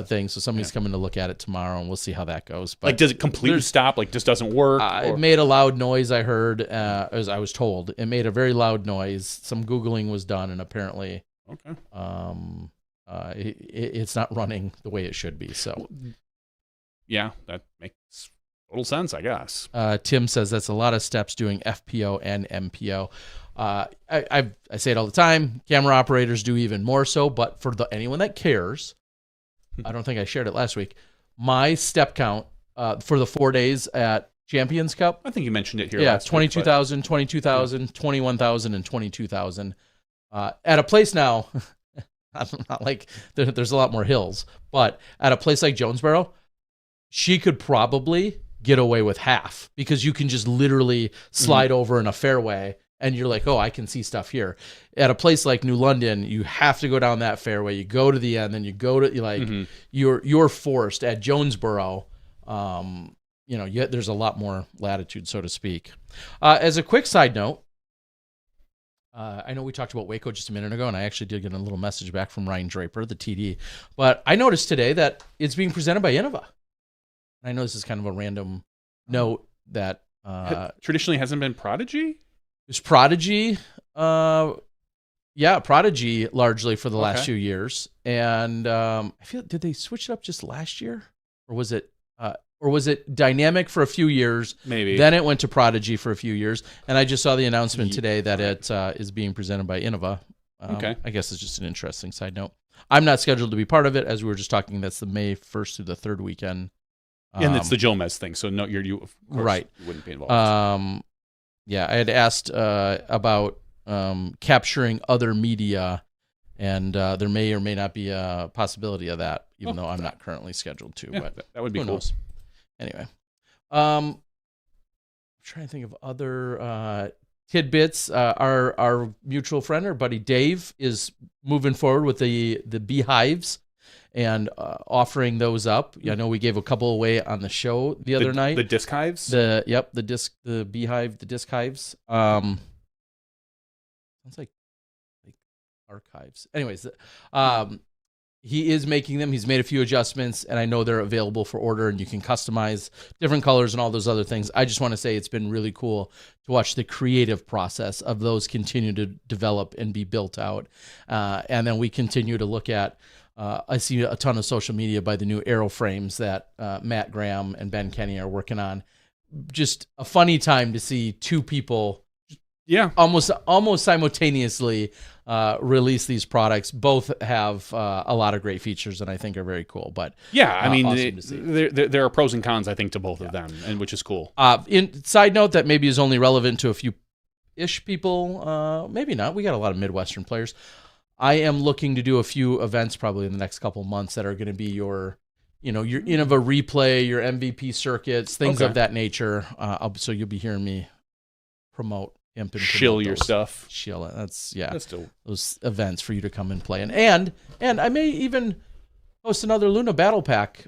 thing. So somebody's coming to look at it tomorrow, and we'll see how that goes. But like, does it completely stop? Like, just doesn't work? It made a loud noise. I heard, as I was told, it made a very loud noise. Some Googling was done, and apparently, it's not running the way it should be. So, yeah, that makes total sense, I guess. Tim says that's a lot of steps doing FPO and MPO. I say it all the time. Camera operators do even more so, but for anyone that cares, I don't think I shared it last week. My step count for the 4 days at Champions Cup. I think you mentioned it here. Yeah, 22,000, 22,000, 21,000, and 22,000. At a place now, not like there's a lot more hills, but at a place like Jonesboro, she could probably get away with half because you can just literally slide over in a fairway. And you're like, oh, I can see stuff here. At a place like New London, you have to go down that fairway. You go to the end, then you go to you're forced. At Jonesboro, there's a lot more latitude, so to speak. As a quick side note, I know we talked about Waco just a minute ago, and I actually did get a little message back from Ryan Draper, the TD. But I noticed today that it's being presented by Innova. I know this is kind of a random note that traditionally hasn't been Prodigy. There's Prodigy, Prodigy largely for the last few years, and I feel did they switch it up just last year, or was it Dynamic for a few years? Maybe then it went to Prodigy for a few years, and I just saw the announcement today that it is being presented by Innova. I guess it's just an interesting side note. I'm not scheduled to be part of it, as we were just talking. That's the May 1st through the 3rd weekend, and it's the Jomez thing. So no, you of course right wouldn't be involved. Yeah, I had asked about capturing other media, and there may or may not be a possibility of that, even though I'm not currently scheduled to. Yeah, but that would be who cool. knows? Anyway, I'm trying to think of other tidbits. Our mutual friend, our buddy Dave, is moving forward with the beehives and offering those up. I know we gave a couple away on the show the other night. The disc hives? The beehive, the disc hives. Sounds like archives. Anyways, he is making them. He's made a few adjustments, and I know they're available for order, and you can customize different colors and all those other things. I just want to say it's been really cool to watch the creative process of those continue to develop and be built out. And then we continue to look at I see a ton of social media by the new aero frames that Matt Graham and Ben Kenny are working on. just a funny time to see two people Yeah. almost simultaneously release these products. Both have a lot of great features that I think are very cool. But Yeah, I mean, awesome to see. there are pros and cons, I think, to both of them, and which is cool. Side note that maybe is only relevant to a few-ish people. Maybe not. We got a lot of Midwestern players. I am looking to do a few events probably in the next couple months that are going to be your Innova replay, your MVP circuits, things of that nature. So you'll be hearing me promote. Shill your stuff. Shill it. That's dope. Those events for you to come and play and I may even host another Luna Battle Pack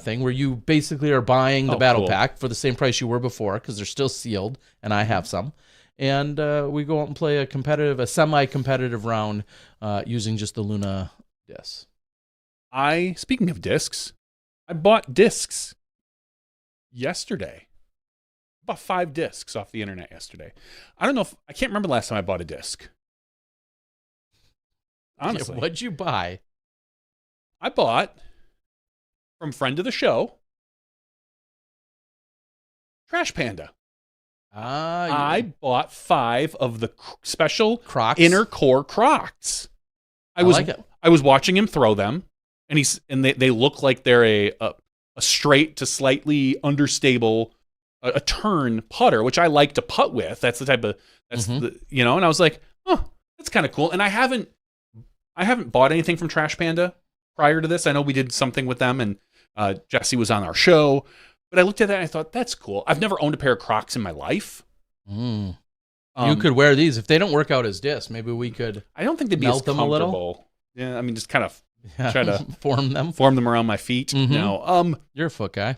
thing where you basically are buying the Battle Pack for the same price you were before because they're still sealed and I have some, and we go out and play a semi-competitive round using just the Luna discs. Speaking of discs, I bought discs yesterday. Bought 5 discs off the internet yesterday. I can't remember the last time I bought a disc. Honestly. Yeah, what'd you buy? I bought from friend of the show, Trash Panda. I bought 5 of the special Crocs? inner core Crocs. I like it. I was watching him throw them, and they look like they're a straight to slightly understable a turn putter, which I like to putt with. That's the type of and I was like, oh, that's kind of cool. And I haven't bought anything from Trash Panda prior to this. I know we did something with them, and Jesse was on our show, but I looked at that and I thought, that's cool. I've never owned a pair of Crocs in my life. You could wear these if they don't work out as discs. Maybe we could. I don't think they'd be melt as them comfortable. a little. Yeah, I mean, just kind of try to form them around my feet. No, you're a foot guy.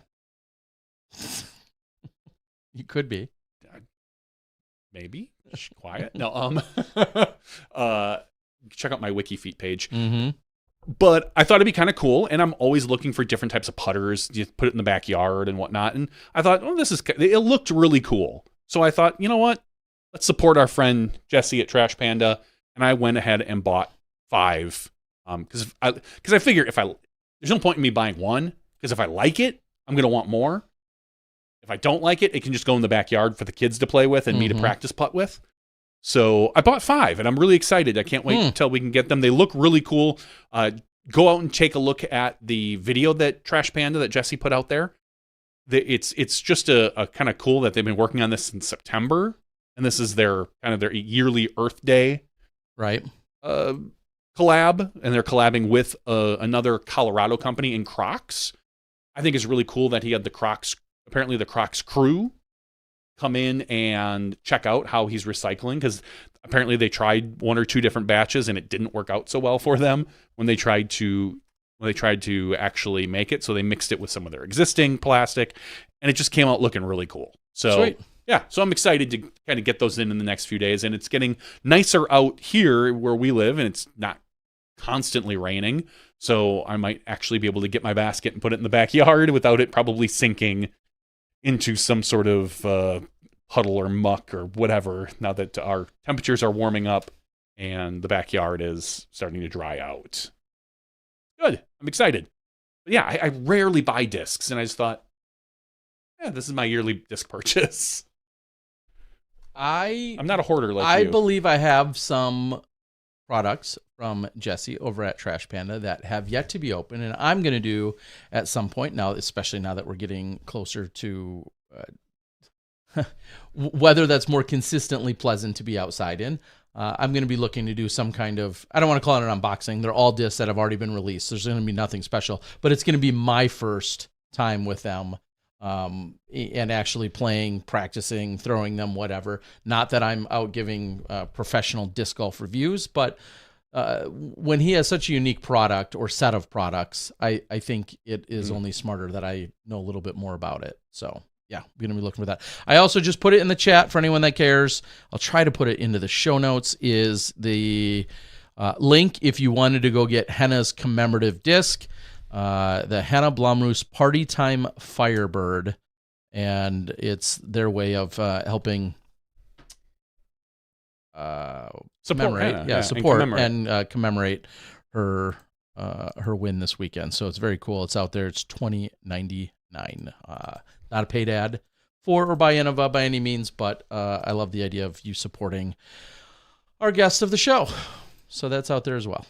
You could be. Maybe. Shh, quiet. No, check out my Wiki Feet page. But I thought it'd be kind of cool, and I'm always looking for different types of putters. You put it in the backyard and whatnot. And I thought, oh, it looked really cool. So I thought, you know what? Let's support our friend Jesse at Trash Panda. And I went ahead and bought 5. Because I figure there's no point in me buying one, because if I like it, I'm going to want more. If I don't like it, it can just go in the backyard for the kids to play with and me to practice putt with. So I bought 5, and I'm really excited. I can't wait until we can get them. They look really cool. Go out and take a look at the video that Trash Panda that Jesse put out there. It's just a kind of cool that they've been working on this since September, and this is their yearly Earth Day collab, and they're collabing with another Colorado company in Crocs. I think it's really cool that he had the Crocs. Apparently, the Crocs crew come in and check out how he's recycling, because apparently they tried 1 or 2 different batches and it didn't work out so well for them when they tried to actually make it. So they mixed it with some of their existing plastic, and it just came out looking really cool. So sweet. Yeah, so I'm excited to kind of get those in the next few days, and it's getting nicer out here where we live, and it's not constantly raining. So I might actually be able to get my basket and put it in the backyard without it probably sinking into some sort of puddle or muck or whatever, now that our temperatures are warming up and the backyard is starting to dry out. Good. I'm excited. But yeah, I rarely buy discs, and I just thought, yeah, this is my yearly disc purchase. I'm not a hoarder like you. I believe I have some products from Jesse over at Trash Panda that have yet to be open, and I'm going to do at some point now, especially now that we're getting closer to weather that's more consistently pleasant to be outside in. I'm going to be looking to do some kind of, I don't want to call it an unboxing. They're all discs that have already been released. There's going to be nothing special, but it's going to be my first time with them. And actually playing, practicing, throwing them, whatever. Not that I'm out giving professional disc golf reviews, but when he has such a unique product or set of products, I think it is only smarter that I know a little bit more about it. So yeah, I'm going to be looking for that. I also just put it in the chat for anyone that cares. I'll try to put it into the show notes, is the link if you wanted to go get Henna's commemorative disc. The Henna Blomroos Party Time Firebird, and it's their way of helping support and commemorate her win this weekend. So it's very cool. It's out there. It's $20.99. Not a paid ad for or by Innova by any means, but I love the idea of you supporting our guest of the show. So that's out there as well.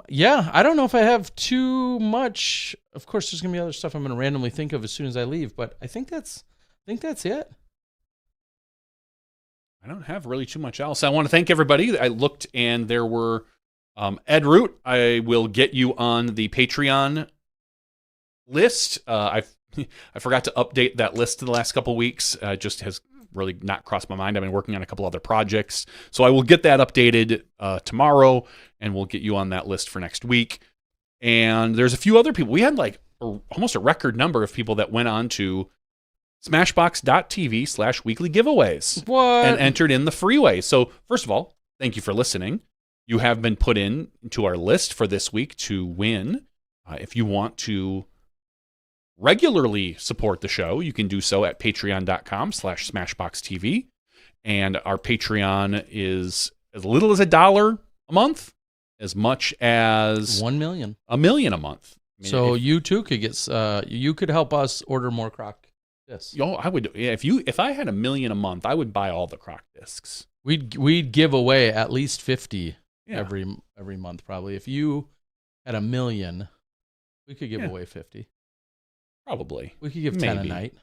Yeah, I don't know if I have too much. Of course, there's gonna be other stuff I'm gonna randomly think of as soon as I leave, but I think that's it. I don't have really too much else. I want to thank everybody. I looked and there were Ed Root. I will get you on the Patreon list. I forgot to update that list in the last couple weeks. Just has really not crossed my mind. I've been working on a couple other projects. So I will get that updated tomorrow, and we'll get you on that list for next week. And there's a few other people. We had like almost a record number of people that went on to SmashBoxx.tv/weekly giveaways and entered in the freeway. So first of all, thank you for listening. You have been put into our list for this week to win. If you want to regularly support the show, you can do so at patreon.com/SmashBoxxTV. And our Patreon is as little as $1 a month, as much as $1 million. $1 million a month. I mean, So you too could get, you could help us order more croc discs. I would. Yeah, if I had $1 million a month, I would buy all the croc discs. We'd give away at least 50 every month probably. If you had $1 million, we could give away 50. Probably. We could give 10 a night.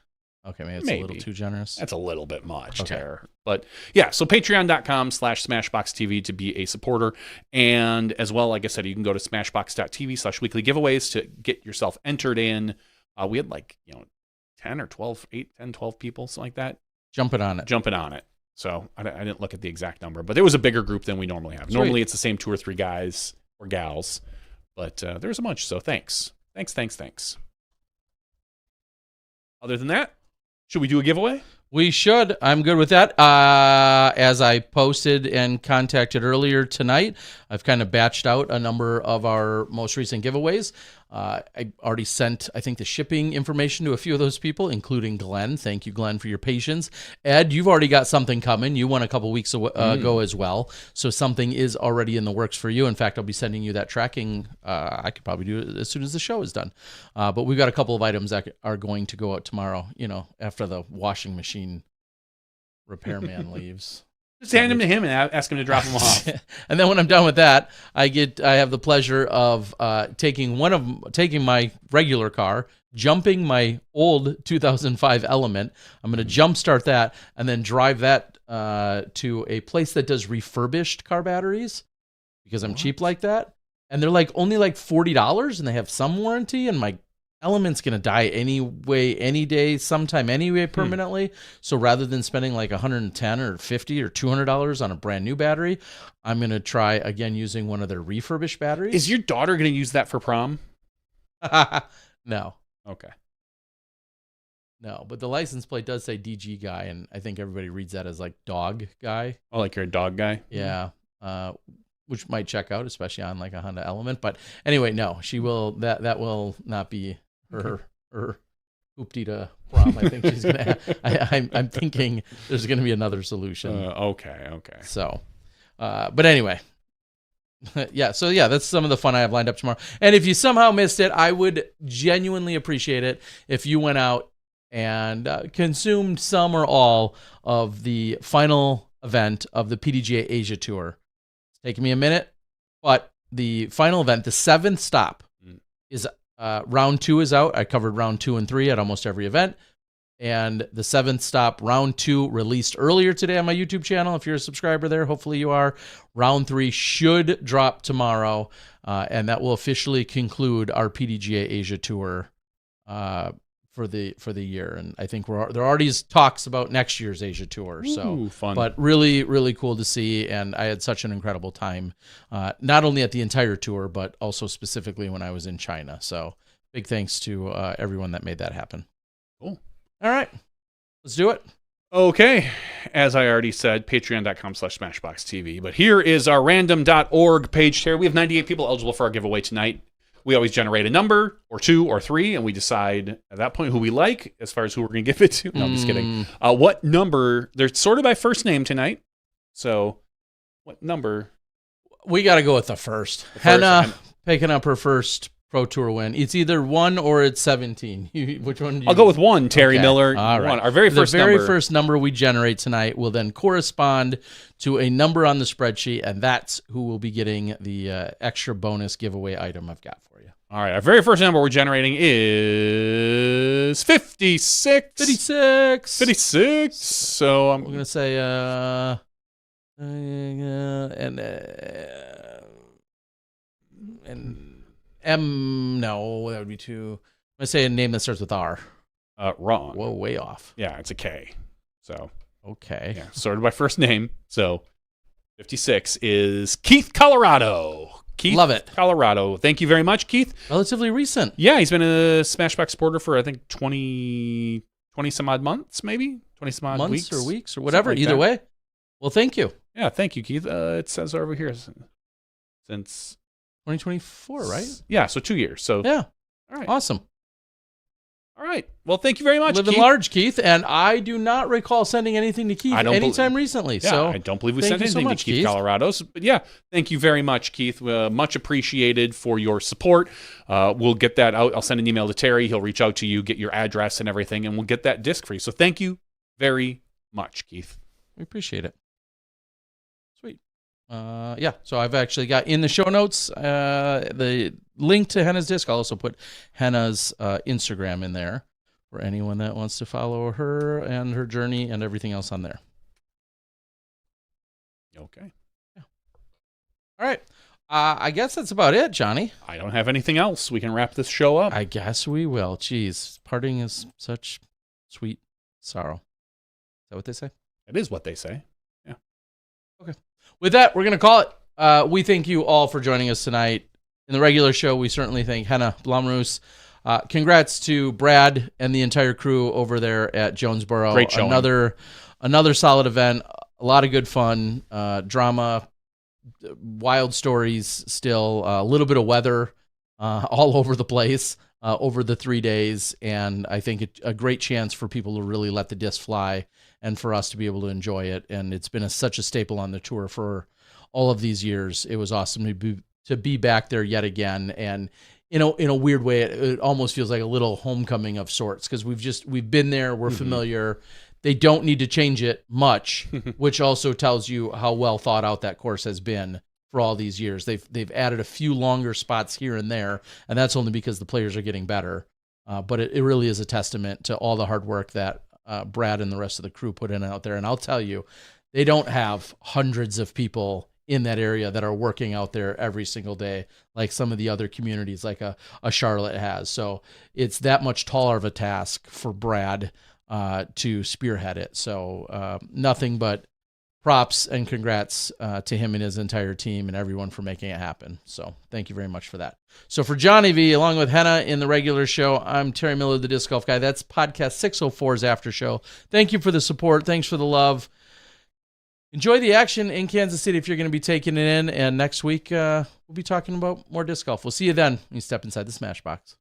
Okay, maybe it's a little too generous. That's a little bit much, Tara. But yeah, so patreon.com/SmashBoxxTV to be a supporter. And as well, like I said, you can go to smashboxx.tv/weekly giveaways to get yourself entered in. We had 10 or 12, 8, 10, 12 people, something like that. Jumping on it. So I didn't look at the exact number, but there was a bigger group than we normally have. Sweet. Normally it's the same 2 or 3 guys or gals, but there was a bunch. So thanks. Other than that, should we do a giveaway? We should. I'm good with that. As I posted and contacted earlier tonight, I've kind of batched out a number of our most recent giveaways. I already sent, I think, the shipping information to a few of those people, including Glenn. Thank you, Glenn, for your patience. Ed, you've already got something coming. You won a couple weeks ago as well. So something is already in the works for you. In fact, I'll be sending you that tracking. I could probably do it as soon as the show is done. But we've got a couple of items that are going to go out tomorrow, after the washing machine repairman leaves. Just hand them to him and ask him to drop them off. And then when I'm done with that, I have the pleasure of taking my regular car, jumping my old 2005 Element. I'm going to jump start that and then drive that to a place that does refurbished car batteries because I'm cheap like that. And they're only $40 and they have some warranty, and my Element's going to die anyway, any day, sometime anyway, permanently. So rather than spending $110 or $50 or $200 on a brand new battery, I'm going to try again using one of their refurbished batteries. Is your daughter going to use that for prom? No. Okay. No, but the license plate does say DG guy, and I think everybody reads that as dog guy. Oh, you're a dog guy? Yeah. Which might check out, especially on a Honda Element. But anyway, no, she will. That will not be her hoopty to prom. I think she's gonna. I'm thinking there's gonna be another solution. Okay. So, but anyway, yeah. So yeah, that's some of the fun I have lined up tomorrow. And if you somehow missed it, I would genuinely appreciate it if you went out and consumed some or all of the final event of the PDGA Asia Tour. It's taking me a minute, but the final event, the 7th stop, is round 2 is out. I covered round 2 and 3 at almost every event. And the 7th stop, round 2, released earlier today on my YouTube channel. If you're a subscriber there, hopefully you are. Round 3 should drop tomorrow, and that will officially conclude our PDGA Asia Tour for the year. And I think there are already talks about next year's Asia Tour. So fun. But really, really cool to see. And I had such an incredible time, not only at the entire tour, but also specifically when I was in China. So big thanks to everyone that made that happen. Cool. All right, let's do it. Okay. As I already said, patreon.com/SmashBoxxTV. But here is our random.org page here. We have 98 people eligible for our giveaway tonight. We always generate a number or 2 or 3, and we decide at that point who we like as far as who we're going to give it to. No, I'm just kidding. What number? They're sorted by first name tonight. So what number? We got to go with the first. Henna picking up her first Pro Tour win. It's either 1 or it's 17. Which one? I'll go with 1, Terry Okay. Miller. All right. 1. Our very first the very number. first number we generate tonight will then correspond to a number on the spreadsheet, and that's who will be getting the extra bonus giveaway item I've got for you. All right. Our very first number we're generating is 56. 56. 56. So I'm We're gonna say and M. No, that would be too. I'm gonna say a name that starts with R. wrong. Whoa, way off. Yeah, it's a K. So Okay. yeah, sorted by first name. So 56 is Keith, Colorado. Keith, Love it. Colorado. Thank you very much, Keith. Relatively recent. Yeah, he's been a Smashbox supporter for I think 20 some odd months, maybe 20 some odd Months weeks. or weeks or whatever. Something like Either that. way. Well, thank you. Yeah, thank you, Keith. It says over here since 2024, right? Yeah, so 2 years. So Yeah. all right, Awesome. all right. Well, thank you very much, Living Keith. large, Keith, and I do not recall sending anything to Keith I don't anytime recently. Yeah, so I don't believe we thank sent you so anything much, to Keith, Keith. Colorado. But yeah, thank you very much, Keith. Much appreciated for your support. We'll get that out. I'll send an email to Terry. He'll reach out to you, get your address and everything, and we'll get that disc for you. So thank you very much, Keith. We appreciate it. Sweet. Yeah, so I've actually got in the show notes the link to Henna's disc. I'll also put Henna's Instagram in there for anyone that wants to follow her and her journey and everything else on there. Okay. All right. I guess that's about it, Johnny. I don't have anything else. We can wrap this show up. I guess we will. Jeez, parting is such sweet sorrow. Is that what they say? It is what they say. Yeah. Okay. With that, we're going to call it. We thank you all for joining us tonight. In the regular show, we certainly thank Henna Blomroos. Congrats to Brad and the entire crew over there at Jonesboro. Great showing. Another solid event. A lot of good fun, drama, wild stories still, a little bit of weather all over the place over the 3 days. And I think a great chance for people to really let the disc fly and for us to be able to enjoy it. And it's been such a staple on the tour for all of these years. It was awesome to be back there yet again. And in a weird way, it almost feels like a little homecoming of sorts because we've been there, we're familiar. They don't need to change it much, which also tells you how well thought out that course has been for all these years. They've added a few longer spots here and there, and that's only because the players are getting better. But it really is a testament to all the hard work that Brad and the rest of the crew put in out there. And I'll tell you, they don't have hundreds of people in that area that are working out there every single day like some of the other communities like a Charlotte has. So it's that much taller of a task for Brad to spearhead it. So nothing but props and congrats to him and his entire team and everyone for making it happen. So thank you very much for that. So for Johnny V, along with Henna in the regular show, I'm Terry Miller, the Disc Golf Guy. That's podcast 604's after show. Thank you for the support. Thanks for the love. Enjoy the action in Kansas City if you're going to be taking it in. And next week, we'll be talking about more disc golf. We'll see you then when you step inside the Smash Box.